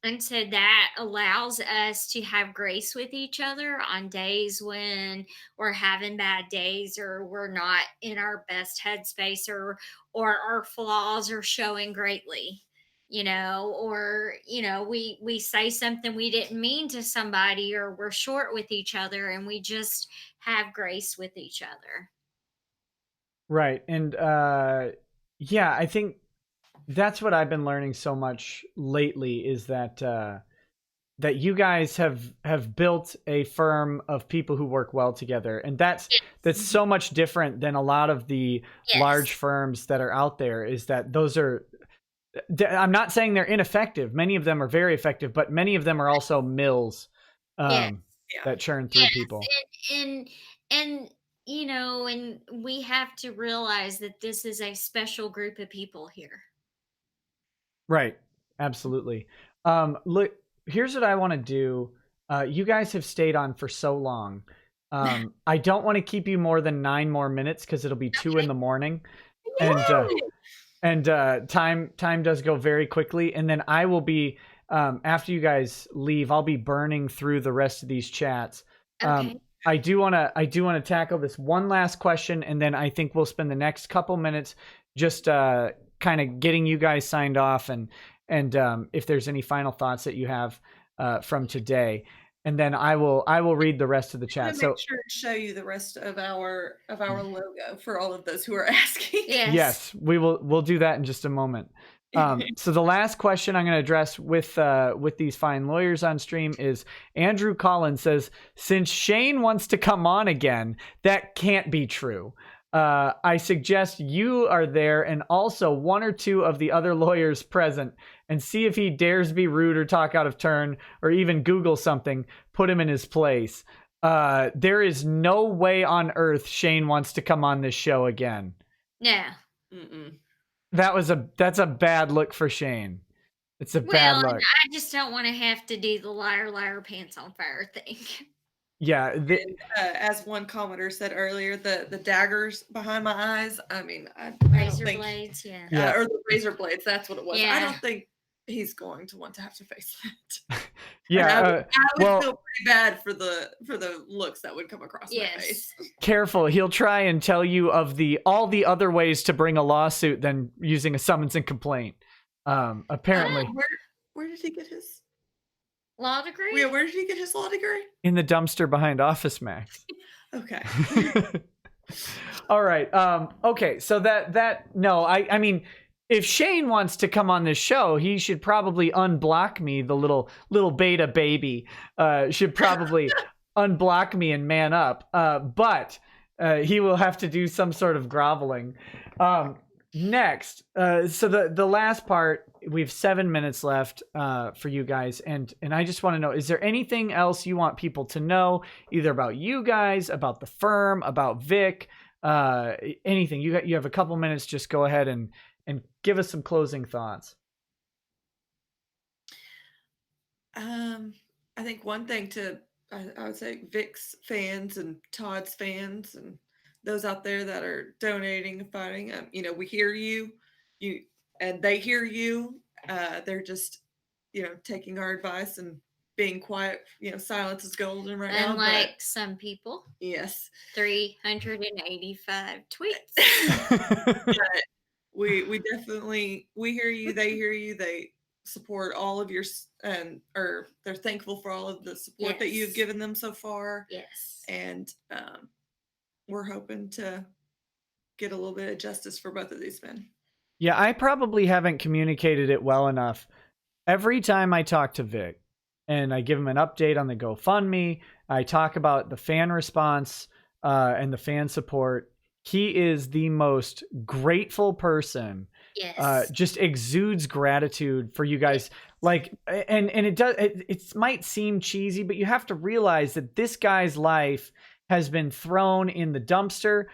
And so that allows us to have grace with each other on days when we're having bad days, or we're not in our best headspace, or our flaws are showing greatly, or, we say something we didn't mean to somebody, or we're short with each other, and we just have grace with each other. Right. And yeah, I think that's what I've been learning so much lately, is that that you guys have built a firm of people who work well together, and that's so much different than a lot of the large firms that are out there. Is that those are, I'm not saying they're ineffective. Many of them are very effective, but many of them are also mills that churn through people. And and we have to realize that this is a special group of people here. Right. Absolutely. Look, here's what I want to do. You guys have stayed on for so long. I don't want to keep you more than 9 more minutes because it'll be 2 in the morning. And time does go very quickly. And then I will be, after you guys leave, I'll be burning through the rest of these chats. Okay. I do want to tackle this one last question, and then I think we'll spend the next couple minutes just kind of getting you guys signed off, and if there's any final thoughts that you have from today, and then I will read the rest of the chat. So make sure to show you the rest of our logo for all of those who are asking. Yes, we'll do that in just a moment. So the last question I'm going to address with these fine lawyers on stream is Andrew Collins says, since Shane wants to come on again, that can't be true. I suggest you are there and also 1 or 2 of the other lawyers present and see if he dares be rude or talk out of turn or even Google something, put him in his place. There is no way on earth Shane wants to come on this show again. No. Mm-mm. That's a bad look for Shane. It's a bad look. I just don't want to have to do the liar pants on fire thing. Yeah. And, as one commenter said earlier, the daggers behind my eyes. I mean, razor blades, yeah. Or the razor blades. That's what it was. Yeah. I don't think he's going to want to have to face that. Yeah. I would feel pretty bad for the looks that would come across my face. Careful. He'll try and tell you of all the other ways to bring a lawsuit than using a summons and complaint. Apparently. Where did he get his law degree? Yeah, where did he get his law degree? In the dumpster behind Office Max. Okay. All right. Okay. So no, I mean, if Shane wants to come on this show, he should probably unblock me. The little beta baby should probably unblock me and man up. But he will have to do some sort of groveling. Next, so the last part, we have 7 minutes left for you guys, and I just want to know, is there anything else you want people to know, either about you guys, about the firm, about Vic, anything? You have a couple minutes. Just go ahead and give us some closing thoughts. I think one thing I would say Vic's fans and Todd's fans and those out there that are donating and fighting, we hear you, and they hear you. They're just, taking our advice and being quiet. Silence is golden right now. Unlike some people. Yes. 385 tweets. But we definitely, we hear you, they hear you, they support all of your, or they're thankful for all of the support that you've given them so far. Yes. And we're hoping to get a little bit of justice for both of these men. Yeah, I probably haven't communicated it well enough. Every time I talk to Vic and I give him an update on the GoFundMe, I talk about the fan response and the fan support. He is the most grateful person. Yes. Just exudes gratitude for you guys. Like, and it might seem cheesy, but you have to realize that this guy's life has been thrown in the dumpster.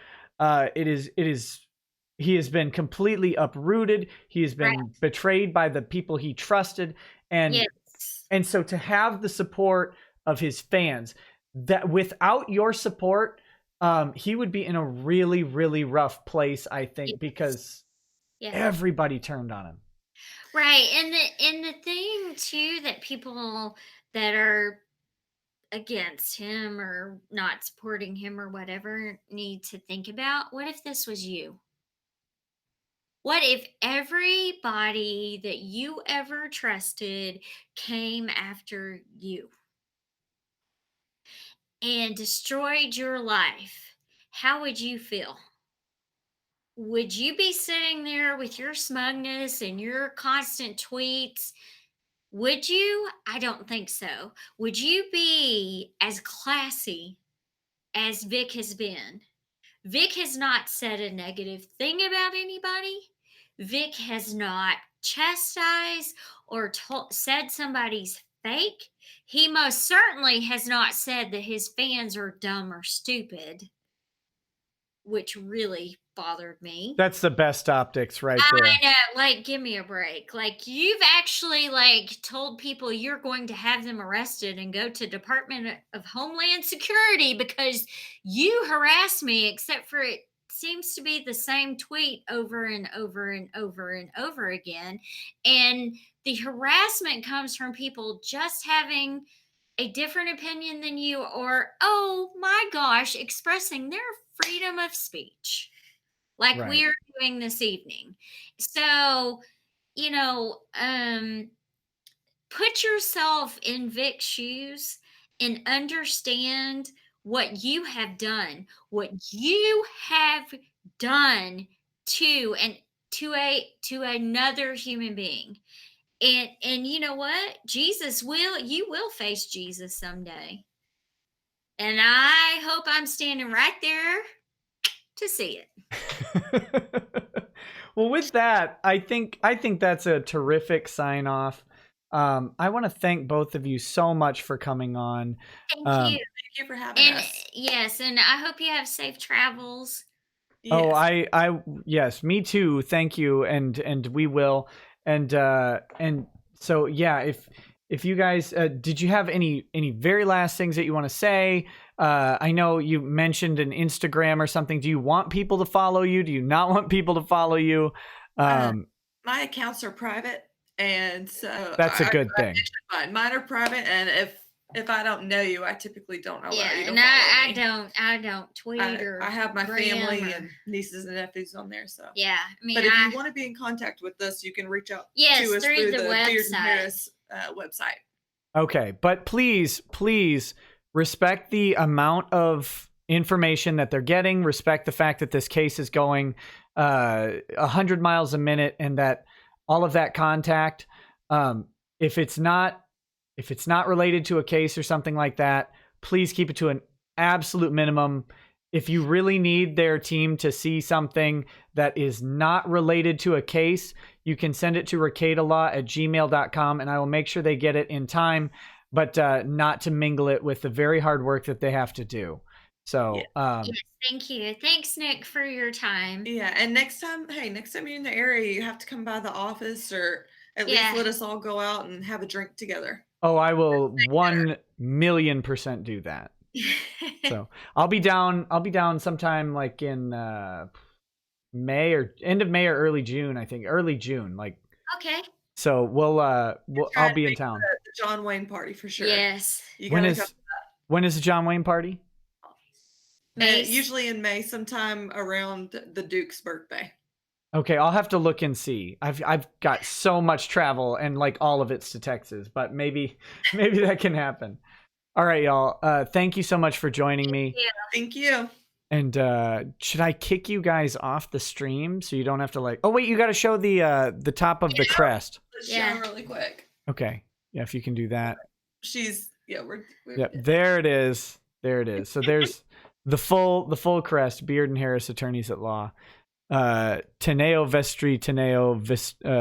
He has been completely uprooted. He has been betrayed by the people he trusted. And so to have the support of his fans, that without your support, he would be in a really, really rough place, I think, because everybody turned on him. Right. And the thing too, that people that are against him or not supporting him or whatever need to think about, what if this was you? What if everybody that you ever trusted came after you and destroyed your life? How would you feel? Would you be sitting there with your smugness and your constant tweets? Would you? I don't think so. Would you be as classy as Vic has been? Vic has not said a negative thing about anybody. Vic has not chastised or said somebody's fake. He most certainly has not said that his fans are dumb or stupid. which really bothered me. That's the best optics right there. I know, like, give me a break. Like, you've actually, like, told people you're going to have them arrested and go to Department of Homeland Security because you harassed me, except for it seems to be the same tweet over and over and over and over again. And the harassment comes from people just having a different opinion than you, or, oh my gosh, expressing their freedom of speech like Right. we are doing this evening. So, put yourself in Vic's shoes and understand what you have done, to another human being. And you know what? You will face Jesus someday. And I hope I'm standing right there to see it. Well, with that, I think that's a terrific sign off. I want to thank both of you so much for coming on. Thank you. Thank you for having us. Yes, and I hope you have safe travels. Yes. Oh, yes, me too. Thank you, and we will. And so yeah, if you guys did you have any very last things that you want to say? I know you mentioned an Instagram or something. Do you want people to follow you? Do you not want people to follow you? My accounts are private, and so that's a good thing. Mine are private, and if I don't know you, I typically don't allow you to follow me. I don't tweet or I have my family and nieces and nephews on there, so yeah. But if you want to be in contact with us, you can reach out to us through the Beard and Harris website. Okay, but please respect the amount of information that they're getting. Respect the fact that this case is going 100 miles a minute, and that all of that contact, if it's not related to a case or something like that, please keep it to an absolute minimum. If you really need their team to see something that is not related to a case, you can send it to rekietalaw@gmail.com, and I will make sure they get it in time, but not to mingle it with the very hard work that they have to do. So, yes, thank you. Thanks, Nick, for your time. Yeah, and next time you're in the area, you have to come by the office, or at least let us all go out and have a drink together. Oh, I will 1,000,000% do that. So I'll be down sometime like in May or end of May or early June. I think early June. Like okay. So I'll be in town. The John Wayne party for sure. Yes. When is the John Wayne party? Usually in May, sometime around the Duke's birthday. Okay, I'll have to look and see. I've got so much travel, and like all of it's to Texas, but maybe that can happen. All right, y'all. Thank you so much for joining me. Thank you. And should I kick you guys off the stream so you don't have to like? Oh wait, you got to show the top of the crest. Let's show really quick. Okay, yeah, if you can do that. We're there it is. There it is. So there's the full crest. Beard and Harris, attorneys at law. Teneo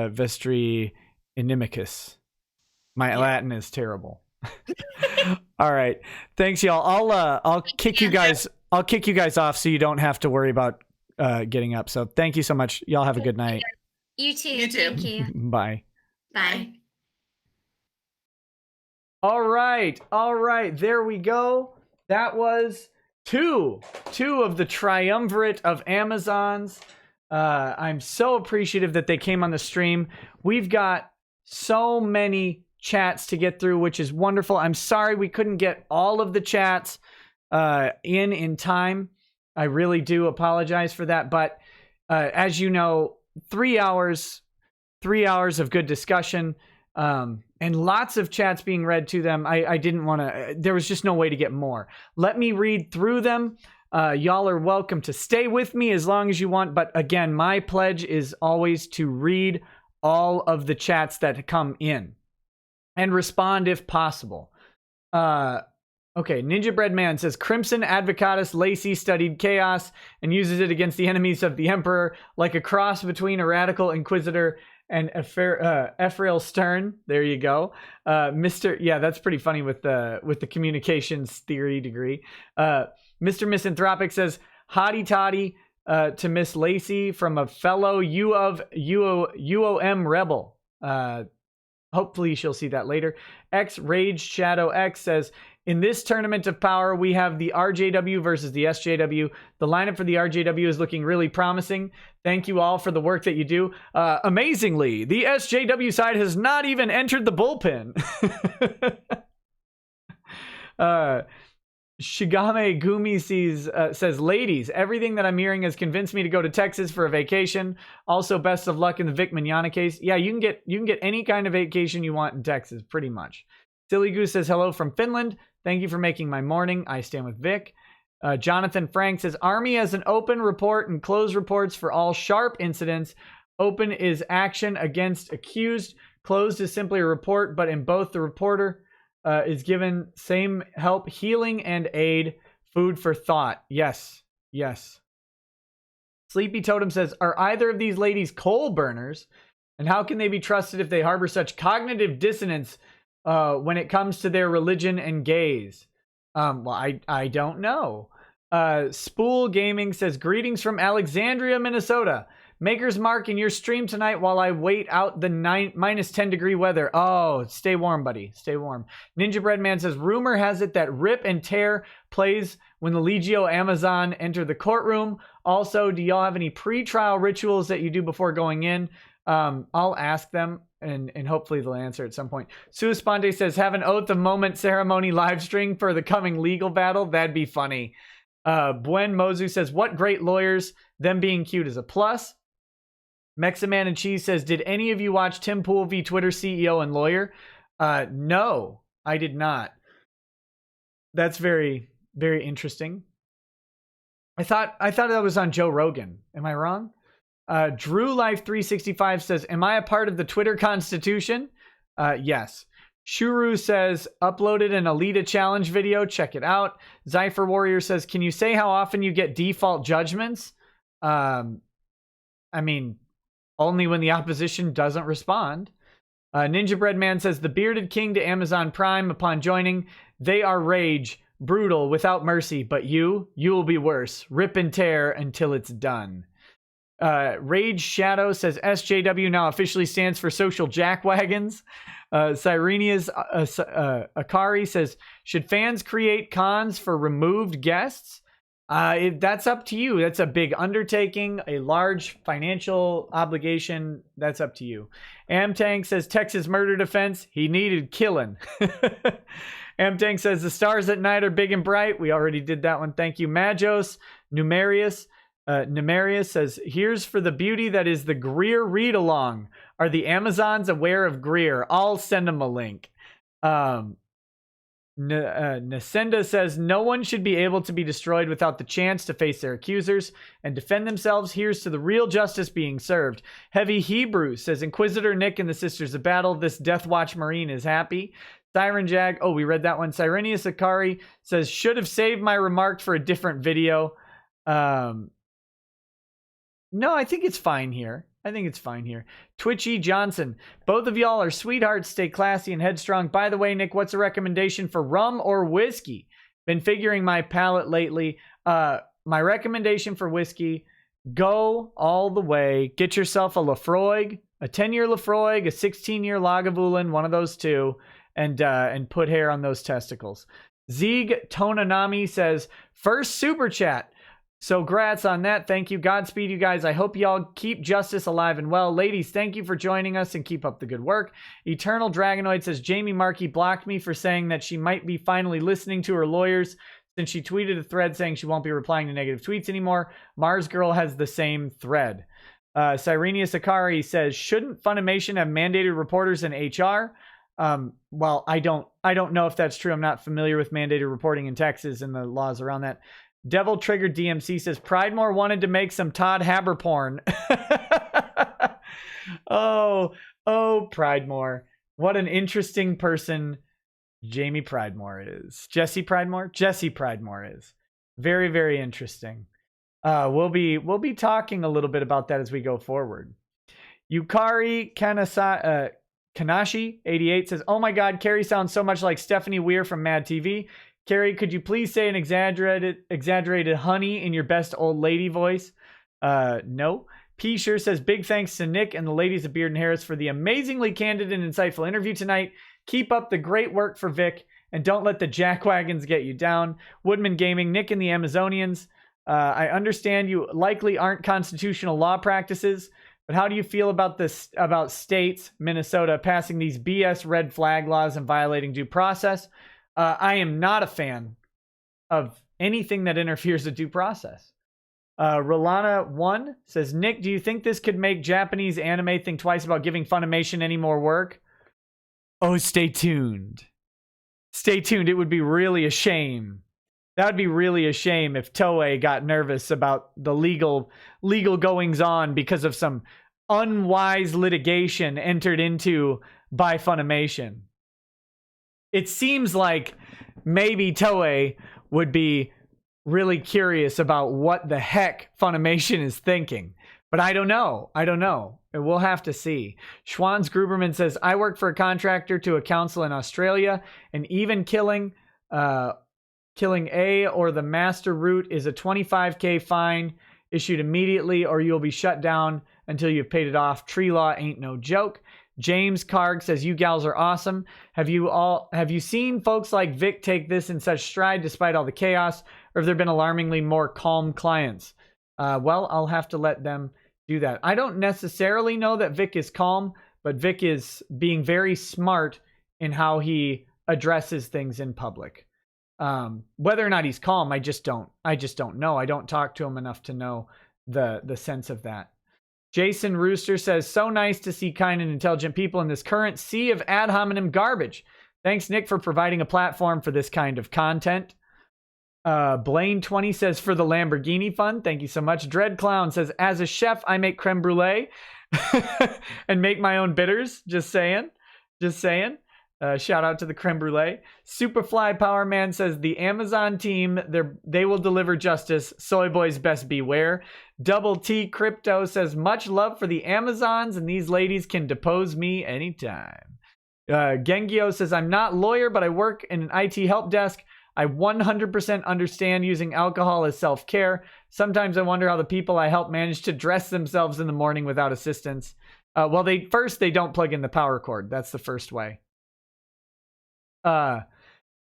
vestri inimicus. My Latin is terrible. All right, thanks y'all. I'll kick you guys off so you don't have to worry about getting up. So thank you so much. Y'all have a good night. You too. Thank you. Bye. Bye. All right. There we go. That was two of the triumvirate of Amazons. I'm so appreciative that they came on the stream. We've got so many chats to get through, which is wonderful. I'm sorry we couldn't get all of the chats in time. I really do apologize for that. But as you know, 3 hours of good discussion, and lots of chats being read to them. I didn't want to, there was just no way to get more. Let me read through them. Y'all are welcome to stay with me as long as you want. But again, my pledge is always to read all of the chats that come in and respond if possible. Okay, Ninja Bread Man says, Crimson Advocatus Lacey studied chaos and uses it against the enemies of the Emperor like a cross between a radical inquisitor and Ephraim Stern. There you go. Yeah, that's pretty funny with the communications theory degree. Mr. Misanthropic says, Hottie toddy to Miss Lacey from a fellow UOM rebel. Hopefully she'll see that later. X Rage Shadow X says, in this tournament of power, we have the RJW versus the SJW. The lineup for the RJW is looking really promising. Thank you all for the work that you do. Amazingly, the SJW side has not even entered the bullpen. Shigame Gumi says, ladies, everything that I'm hearing has convinced me to go to Texas for a vacation. Also, best of luck in the Vic Mignogna case. Yeah, you can get any kind of vacation you want in Texas, pretty much. Silly Goose says, hello from Finland. Thank you for making my morning. I stand with Vic. Jonathan Frank says, Army has an open report and closed reports for all sharp incidents. Open is action against accused. Closed is simply a report, but in both the reporter is given same help, healing, and aid. Food for thought. Yes. Yes. Sleepy Totem says, are either of these ladies coal burners? And how can they be trusted if they harbor such cognitive dissonance when it comes to their religion and gaze? Well, I don't know. Spool Gaming says, greetings from Alexandria, Minnesota. Maker's Mark in your stream tonight while I wait out the minus 10 degree weather. Oh, stay warm, buddy. Stay warm. Ninja Bread Man says, rumor has it that Rip and Tear plays when the Legio Amazon enter the courtroom. Also, do y'all have any pre-trial rituals that you do before going in? I'll ask them and hopefully they'll answer at some point. Suspande says, have an oath of moment ceremony live stream for the coming legal battle. That'd be funny. Buen Mozu says, what great lawyers. Them being cute is a plus. Meximan and Cheese says, did any of you watch Tim Pool v. Twitter CEO and lawyer? No, I did not. That's very, very interesting. I thought that was on Joe Rogan. Am I wrong? Drew Life 365 says, am I a part of the Twitter Constitution? Yes. Shuru says, uploaded an Alita challenge video. Check it out. Zypher Warrior says, can you say how often you get default judgments? I mean, only when the opposition doesn't respond. Ninja Bread Man says, the Bearded King to Amazon Prime upon joining. They are rage, brutal, without mercy, but you will be worse. Rip and tear until it's done. Rage Shadow says, SJW now officially stands for Social Jackwagons. Cyrenia's Akari says, should fans create cons for removed guests? That's up to you. That's a big undertaking, a large financial obligation. That's up to you. Amtank says, Texas murder defense. He needed killing. Amtank says, the stars at night are big and bright. We already did that one. Thank you. Majos. Numerius says, here's for the beauty that is the Greer read-along. Are the Amazons aware of Greer? I'll send them a link. Nasenda says, no one should be able to be destroyed without the chance to face their accusers and defend themselves. Here's to the real justice being served. Heavy Hebrew says, Inquisitor Nick and the Sisters of Battle, this Death Watch Marine is happy. Siren Jag, we read that one. Sirenia Sakari says, should have saved my remark for a different video. No, I think it's fine here. Twitchy Johnson, both of y'all are sweethearts. Stay classy and headstrong. By the way, Nick, what's a recommendation for rum or whiskey? Been figuring my palate lately. My recommendation for whiskey, go all the way. Get yourself a Lafroig, a 10-year Lafroig, a 16-year Lagavulin, one of those two, and put hair on those testicles. Zieg Tonanami says, first super chat. So grats on that. Thank you. Godspeed, you guys. I hope y'all keep justice alive and well. Ladies, thank you for joining us and keep up the good work. Eternal Dragonoid says, Jamie Markey blocked me for saying that she might be finally listening to her lawyers since she tweeted a thread saying she won't be replying to negative tweets anymore. Mars Girl has the same thread. Cyrenia Sakari says, shouldn't Funimation have mandated reporters in HR? Well, I don't know if that's true. I'm not familiar with mandated reporting in Texas and the laws around that. Devil Trigger DMC says, Pridemore wanted to make some Todd Haber porn. Oh, Pridemore. What an interesting person Jamie Pridemore is. Jesse Pridemore is. Very, very interesting. We'll be talking a little bit about that as we go forward. Yukari Kanashi 88 says, oh my God, Carrie sounds so much like Stephanie Weir from Mad TV. Carrie, could you please say an exaggerated honey in your best old lady voice? No. P sure says, big thanks to Nick and the ladies of Beard and Harris for the amazingly candid and insightful interview tonight. Keep up the great work for Vic, and don't let the jackwagons get you down. Woodman Gaming, Nick and the Amazonians. I understand you likely aren't constitutional law practices, but how do you feel about this? About states, Minnesota, passing these BS red flag laws and violating due process? I am not a fan of anything that interferes with due process. Rolana1 says, Nick, do you think this could make Japanese anime think twice about giving Funimation any more work? Oh, stay tuned. Stay tuned. It would be really a shame. That would be really a shame if Toei got nervous about the legal goings on because of some unwise litigation entered into by Funimation. It seems like maybe Toei would be really curious about what the heck Funimation is thinking. But I don't know. We'll have to see. Schwanz Gruberman says, I work for a contractor to a council in Australia, and even killing A or the master route is a $25,000 fine issued immediately, or you'll be shut down until you've paid it off. Tree law ain't no joke. James Karg says, you gals are awesome. Have you seen folks like Vic take this in such stride despite all the chaos, or have there been alarmingly more calm clients? Well, I'll have to let them do that. I don't necessarily know that Vic is calm, but Vic is being very smart in how he addresses things in public. Whether or not he's calm, I just don't know. I don't talk to him enough to know the sense of that. Jason Rooster says, so nice to see kind and intelligent people in this current sea of ad hominem garbage. Thanks, Nick, for providing a platform for this kind of content. Blaine20 says, for the Lamborghini fund. Thank you so much. Dread Clown says, as a chef, I make creme brulee and make my own bitters. Just saying. Shout out to the creme brulee. Superfly Power Man says, the Amazon team, they will deliver justice. Soy boys best beware. Double T Crypto says, much love for the Amazons, and these ladies can depose me anytime. Gengio says, I'm not lawyer, but I work in an IT help desk. I 100% understand using alcohol as self-care. Sometimes I wonder how the people I help manage to dress themselves in the morning without assistance. Well, they don't plug in the power cord. That's the first way. Mega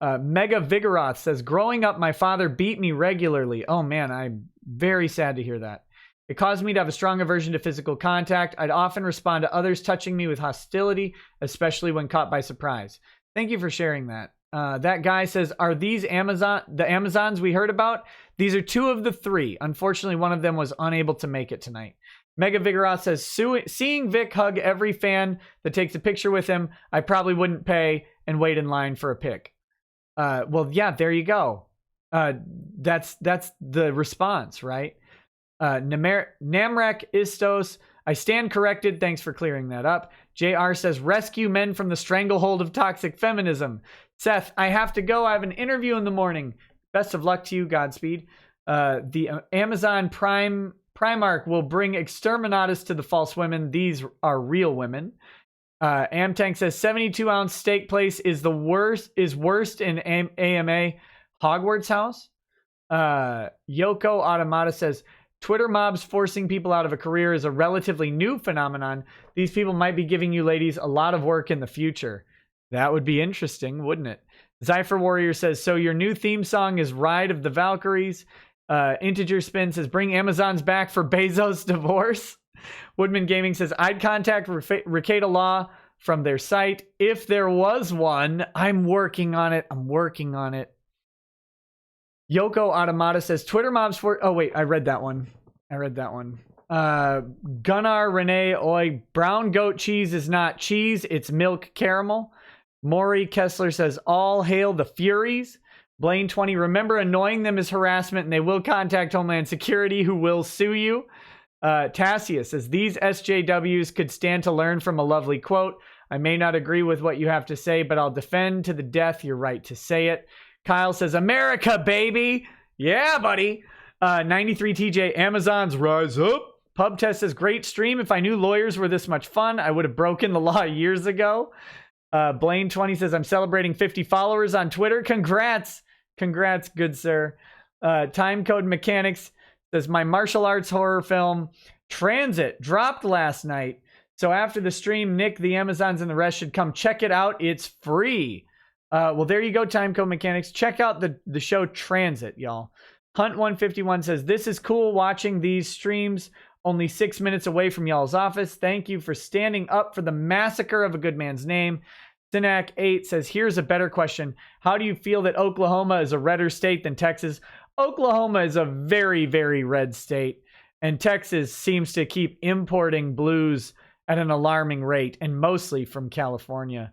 Vigoroth says, growing up, my father beat me regularly. Oh man, I'm very sad to hear that. It caused me to have a strong aversion to physical contact. I'd often respond to others touching me with hostility, especially when caught by surprise. Thank you for sharing that. That guy says, are these the Amazons we heard about? These are 2 of the 3. Unfortunately, one of them was unable to make it tonight. Mega Vigoroth says, seeing Vic hug every fan that takes a picture with him, I probably wouldn't pay and wait in line for a pic. Well, yeah, there you go. That's the response, right? Namrek Istos, I stand corrected. Thanks for clearing that up. JR says, rescue men from the stranglehold of toxic feminism. Seth, I have to go. I have an interview in the morning. Best of luck to you. Godspeed. The Amazon Primarch will bring exterminatus to the false women. These are real women. Amtank says 72-ounce steak place is worst in AMA Hogwarts house. Yoko Automata says Twitter mobs forcing people out of a career is a relatively new phenomenon. These people might be giving you ladies a lot of work in the future. That would be interesting, wouldn't it? Zypher Warrior says, so your new theme song is Ride of the Valkyries. Integer Spin says, bring Amazons back for Bezos' divorce. Woodman Gaming says, I'd contact Rekieta Law from their site if there was one. I'm working on it. Yoko Automata says, Twitter mobs for... Oh, wait, I read that one. Gunnar Renee Oi, brown goat cheese is not cheese, it's milk caramel. Maury Kessler says, all hail the Furies. Blaine20, remember annoying them is harassment and they will contact Homeland Security who will sue you. Tassius says, these SJWs could stand to learn from a lovely quote. I may not agree with what you have to say, but I'll defend to the death your right to say it. Kyle says, America, baby. Yeah, buddy. 93TJ, Amazons rise up. Pub Test says, great stream. If I knew lawyers were this much fun, I would have broken the law years ago. Blaine20 says, I'm celebrating 50 followers on Twitter. Congrats. Congrats, good sir. Time Code Mechanics says, my martial arts horror film Transit dropped last night. So after the stream, Nick, the Amazons, and the rest should come check it out. It's free. Well, there you go, Time Code Mechanics. Check out the show Transit, y'all. Hunt151 says, this is cool watching these streams only 6 minutes away from y'all's office. Thank you for standing up for the massacre of a good man's name. Sinak8 says, here's a better question. How do you feel that Oklahoma is a redder state than Texas? Oklahoma is a very, very red state, and Texas seems to keep importing blues at an alarming rate, and mostly from California,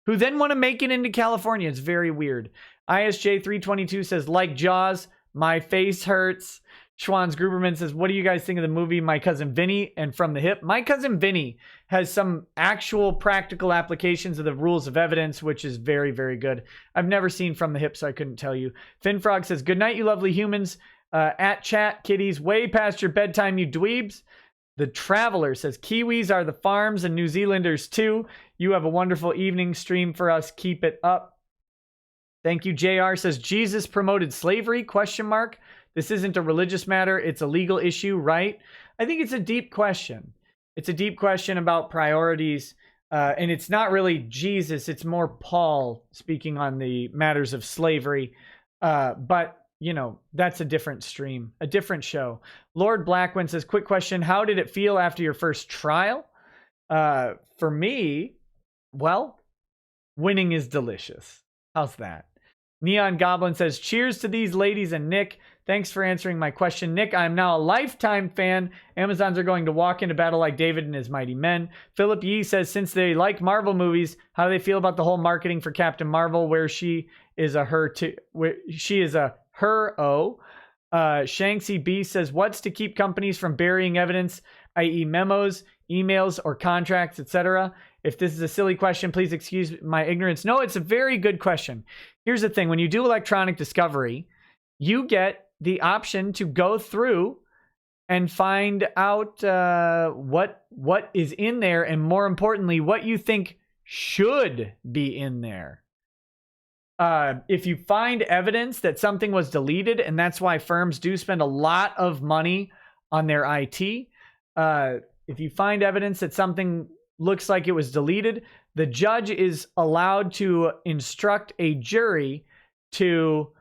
who then want to make it into California. It's very weird. ISJ322 says, like Jaws, my face hurts. Schwanz Gruberman says, what do you guys think of the movie My Cousin Vinny and From the Hip? My Cousin Vinny has some actual practical applications of the rules of evidence, which is very, very good. I've never seen From the Hip, so I couldn't tell you. Finfrog says, good night, you lovely humans. At chat, kitties, way past your bedtime, you dweebs. The Traveler says, Kiwis are the farms and New Zealanders too. You have a wonderful evening stream for us. Keep it up. Thank you. JR says, Jesus promoted slavery? ? This isn't a religious matter. It's a legal issue, right? I think it's a deep question. It's a deep question about priorities. And it's not really Jesus. It's more Paul speaking on the matters of slavery. But, you know, that's a different stream, a different show. Lord Blackwind says, quick question. How did it feel after your first trial? For me, well, winning is delicious. How's that? Neon Goblin says, cheers to these ladies and Nick. Thanks for answering my question. Nick, I'm now a lifetime fan. Amazons are going to walk into battle like David and his mighty men. Philip Yee says, since they like Marvel movies, how do they feel about the whole marketing for Captain Marvel, where she is a her to, where she is a her-o? Shanksy B says, what's to keep companies from burying evidence, i.e. memos, emails, or contracts, etc.? If this is a silly question, please excuse my ignorance. No, it's a very good question. Here's the thing. When you do electronic discovery, you get the option to go through and find out what is in there, and more importantly, what you think should be in there. If you find evidence that something was deleted, and that's why firms do spend a lot of money on their IT. If you find evidence that something looks like it was deleted, the judge is allowed to instruct a jury to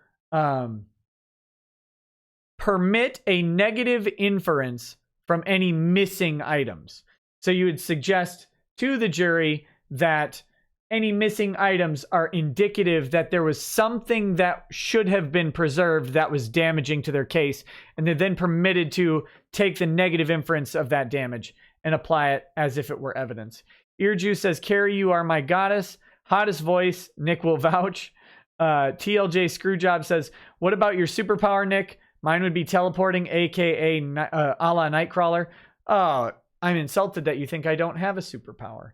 permit a negative inference from any missing items. So you would suggest to the jury that any missing items are indicative that there was something that should have been preserved that was damaging to their case, and they're then permitted to take the negative inference of that damage and apply it as if it were evidence. Earjuice says, Carrie, you are my goddess. Hottest voice. Nick will vouch. TLJ Screwjob says, what about your superpower, Nick? Mine would be teleporting, aka a la Nightcrawler. Oh, I'm insulted that you think I don't have a superpower.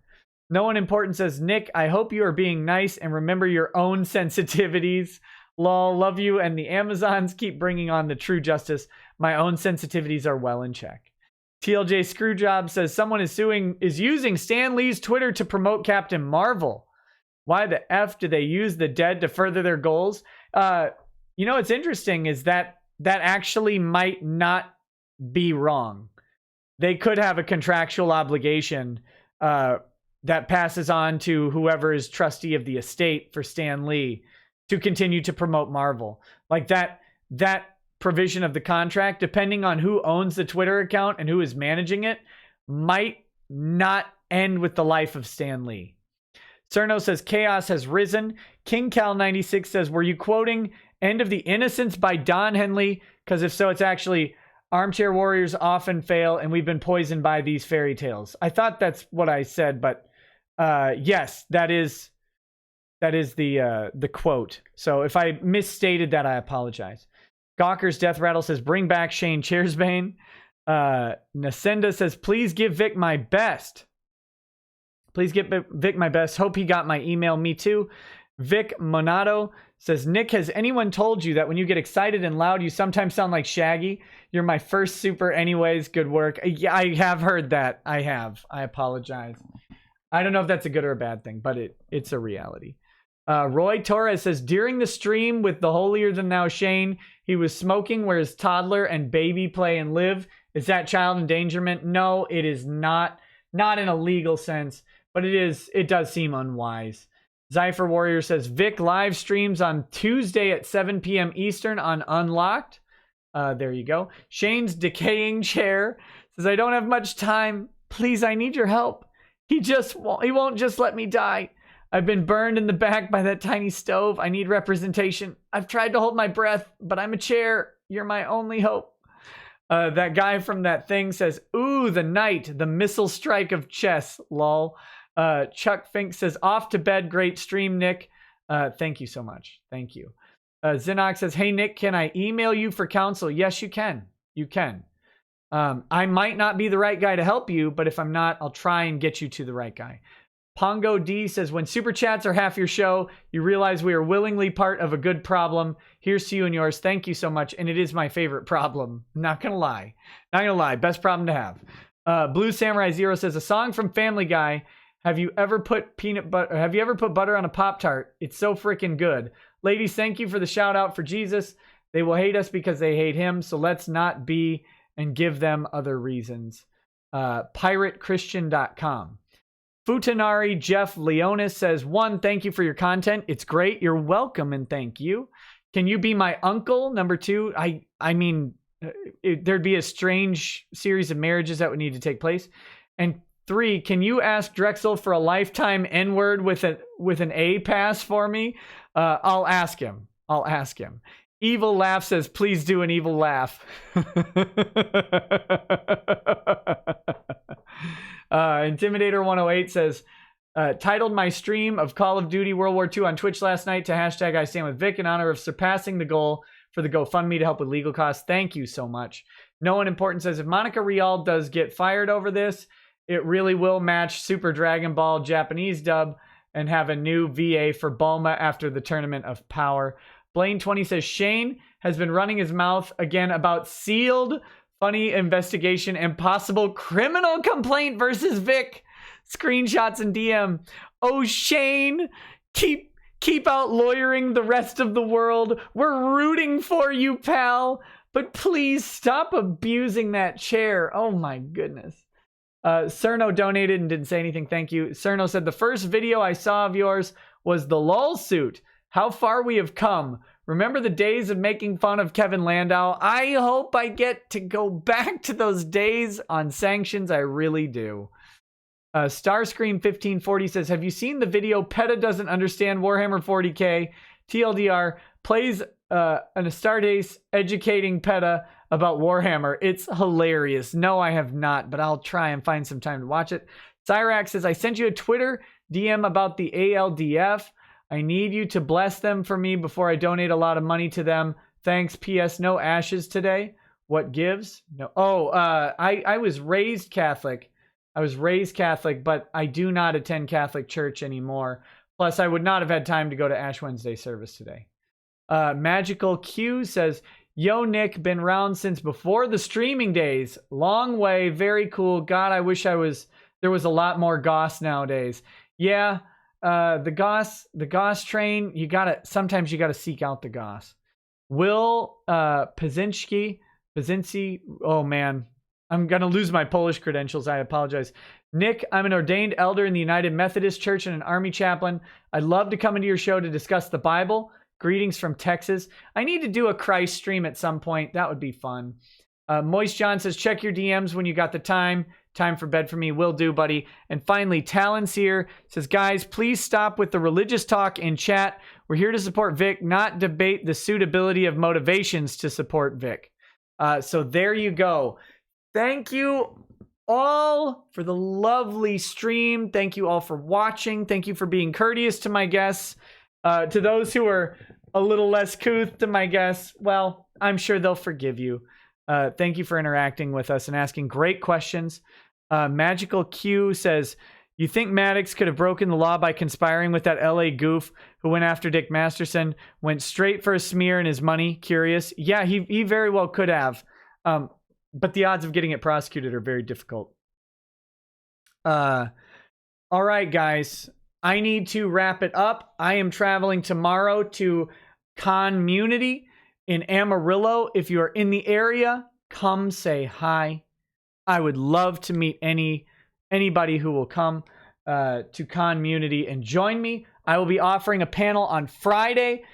No one important says, Nick, I hope you are being nice and remember your own sensitivities. Lol, love you. And the Amazons keep bringing on the true justice. My own sensitivities are well in check. TLJ Screwjob says, someone is using Stan Lee's Twitter to promote Captain Marvel. Why the F do they use the dead to further their goals? You know, what's interesting is that actually might not be wrong. They could have a contractual obligation that passes on to whoever is trustee of the estate for Stan Lee to continue to promote Marvel. Like that provision of the contract, depending on who owns the Twitter account and who is managing it, might not end with the life of Stan Lee. Cerno says, chaos has risen. King Cal 96 says, were you quoting End of the Innocents by Don Henley? Because if so, it's actually armchair warriors often fail and we've been poisoned by these fairy tales. I thought that's what I said, but yes, that is the quote. So if I misstated that, I apologize. Gawker's Death Rattle says, bring back Shane Cheersbane. Nasenda says, please give Vic my best. Please give Vic my best. Hope he got my email. Me too. Vic Monato says, Nick, has anyone told you that when you get excited and loud, you sometimes sound like Shaggy? You're my first super anyways. Good work. Yeah, I have heard that. I have. I apologize. I don't know if that's a good or a bad thing, but it's a reality. Roy Torres says, during the stream with the holier than thou Shane, he was smoking where his toddler and baby play and live. Is that child endangerment? No, it is not. Not in a legal sense, but it does seem unwise. Zypher Warrior says, Vic live streams on Tuesday at 7 p.m. Eastern on Unlocked. There you go. Shane's decaying chair says, I don't have much time. Please, I need your help. He won't just let me die. I've been burned in the back by that tiny stove. I need representation. I've tried to hold my breath, but I'm a chair. You're my only hope. That guy from that thing says, ooh, the night, the missile strike of chess, lol. Chuck Fink says, off to bed, great stream, Nick. Thank you so much. Thank you. Zinok says, hey, Nick, can I email you for counsel? Yes, you can. You can. I might not be the right guy to help you, but if I'm not, I'll try and get you to the right guy. Pongo D says, when super chats are half your show, you realize we are willingly part of a good problem. Here's to you and yours. Thank you so much. And it is my favorite problem. Not gonna lie. Not gonna lie. Best problem to have. Blue Samurai Zero says, a song from Family Guy. Have you ever put butter on a Pop-Tart? It's so freaking good. Ladies, thank you for the shout out for Jesus. They will hate us because they hate him. So let's not be and give them other reasons. PirateChristian.com. Futanari Jeff Leonis says, 1, thank you for your content. It's great. You're welcome and thank you. Can you be my uncle? Number 2, I mean, there'd be a strange series of marriages that would need to take place. And 3, can you ask Drexel for a lifetime N-word with an A pass for me? I'll ask him. Evil Laugh says, please do an evil laugh. Intimidator 108 says, titled my stream of Call of Duty World War II on Twitch last night to hashtag I stand with Vic in honor of surpassing the goal for the GoFundMe to help with legal costs. Thank you so much. No one important says, if Monica Rial does get fired over this, it really will match Super Dragon Ball Japanese dub and have a new VA for Bulma after the Tournament of Power. Blaine20 says, Shane has been running his mouth again about sealed funny investigation and possible criminal complaint versus Vic. Screenshots and DM. Oh, Shane, keep out lawyering the rest of the world. We're rooting for you, pal. But please stop abusing that chair. Oh my goodness. Cerno donated and didn't say anything. Thank you. Cerno said, the first video I saw of yours was the LOL suit. How far we have come. Remember the days of making fun of Kevin Landau? I hope I get to go back to those days on sanctions. I really do. Starscream 1540 says, have you seen the video PETA doesn't understand Warhammer 40k? TLDR plays an Astartes educating PETA about Warhammer. It's hilarious. No, I have not, but I'll try and find some time to watch it. Cyrax says, I sent you a Twitter DM about the ALDF. I need you to bless them for me before I donate a lot of money to them. Thanks. P.S. No ashes today. What gives? No. Oh, I was raised Catholic. But I do not attend Catholic church anymore. Plus, I would not have had time to go to Ash Wednesday service today. Magical Q says, yo, Nick, been around since before the streaming days. Long way. Very cool. God, I wish there was a lot more Goss nowadays. Yeah. The Goss train, sometimes you gotta seek out the Goss. Will Pazinski, oh man, I'm gonna lose my Polish credentials. I apologize. Nick, I'm an ordained elder in the United Methodist Church and an Army chaplain. I'd love to come into your show to discuss the Bible. Greetings from Texas. I need to do a Christ stream at some point. That would be fun. Moist John says, check your DMs when you got the time. Time for bed for me. Will do, buddy. And finally, Talon's here. Says, guys, please stop with the religious talk in chat. We're here to support Vic, not debate the suitability of motivations to support Vic. So there you go. Thank you all for the lovely stream. Thank you all for watching. Thank you for being courteous to my guests. To those who are a little less couth to my guests, well, I'm sure they'll forgive you. Thank you for interacting with us and asking great questions. Magical Q says, you think Maddox could have broken the law by conspiring with that LA goof who went after Dick Masterson, went straight for a smear and his money? Curious. Yeah, he very well could have. But the odds of getting it prosecuted are very difficult. All right, guys. I need to wrap it up. I am traveling tomorrow to Community in Amarillo. If you are in the area, come say hi. I would love to meet anybody who will come to Community and join me. I will be offering a panel on Friday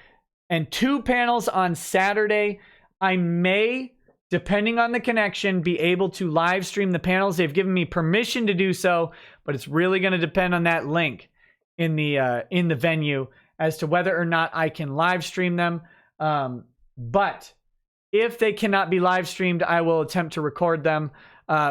and 2 panels on Saturday. I may, depending on the connection, be able to live stream the panels. They've given me permission to do so, but it's really going to depend on that link in the venue as to whether or not I can live stream them. But if they cannot be live streamed, I will attempt to record them.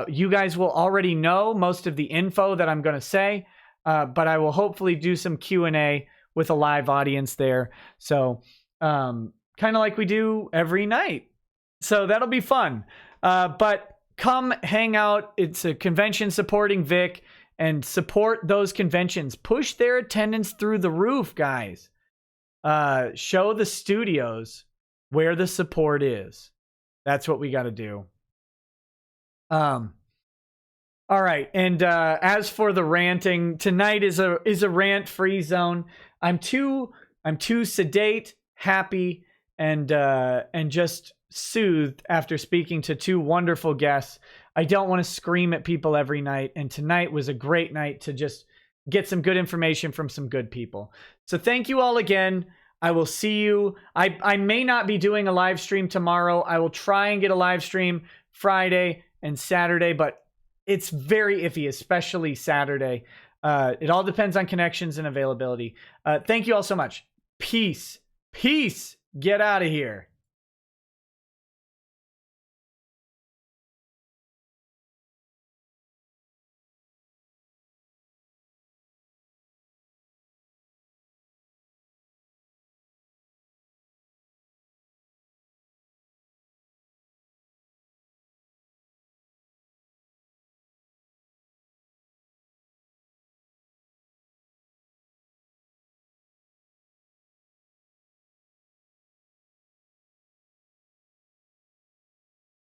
You guys will already know most of the info that I'm going to say, but I will hopefully do some Q&A with a live audience there. So kind of like we do every night. So that'll be fun. But come hang out. It's a convention supporting Vic, and support those conventions. Push their attendance through the roof, guys. Show the studios where the support is. That's what we got to do. All right. And as for the ranting, tonight is a rant-free zone. I'm too sedate, happy, and just soothed after speaking to 2 wonderful guests. I don't want to scream at people every night, and tonight was a great night to just get some good information from some good people. So thank you all again. I will see you. I may not be doing a live stream tomorrow. I will try and get a live stream Friday and Saturday, but it's very iffy, especially Saturday. It all depends on connections and availability. Thank you all so much. Peace. Get out of here.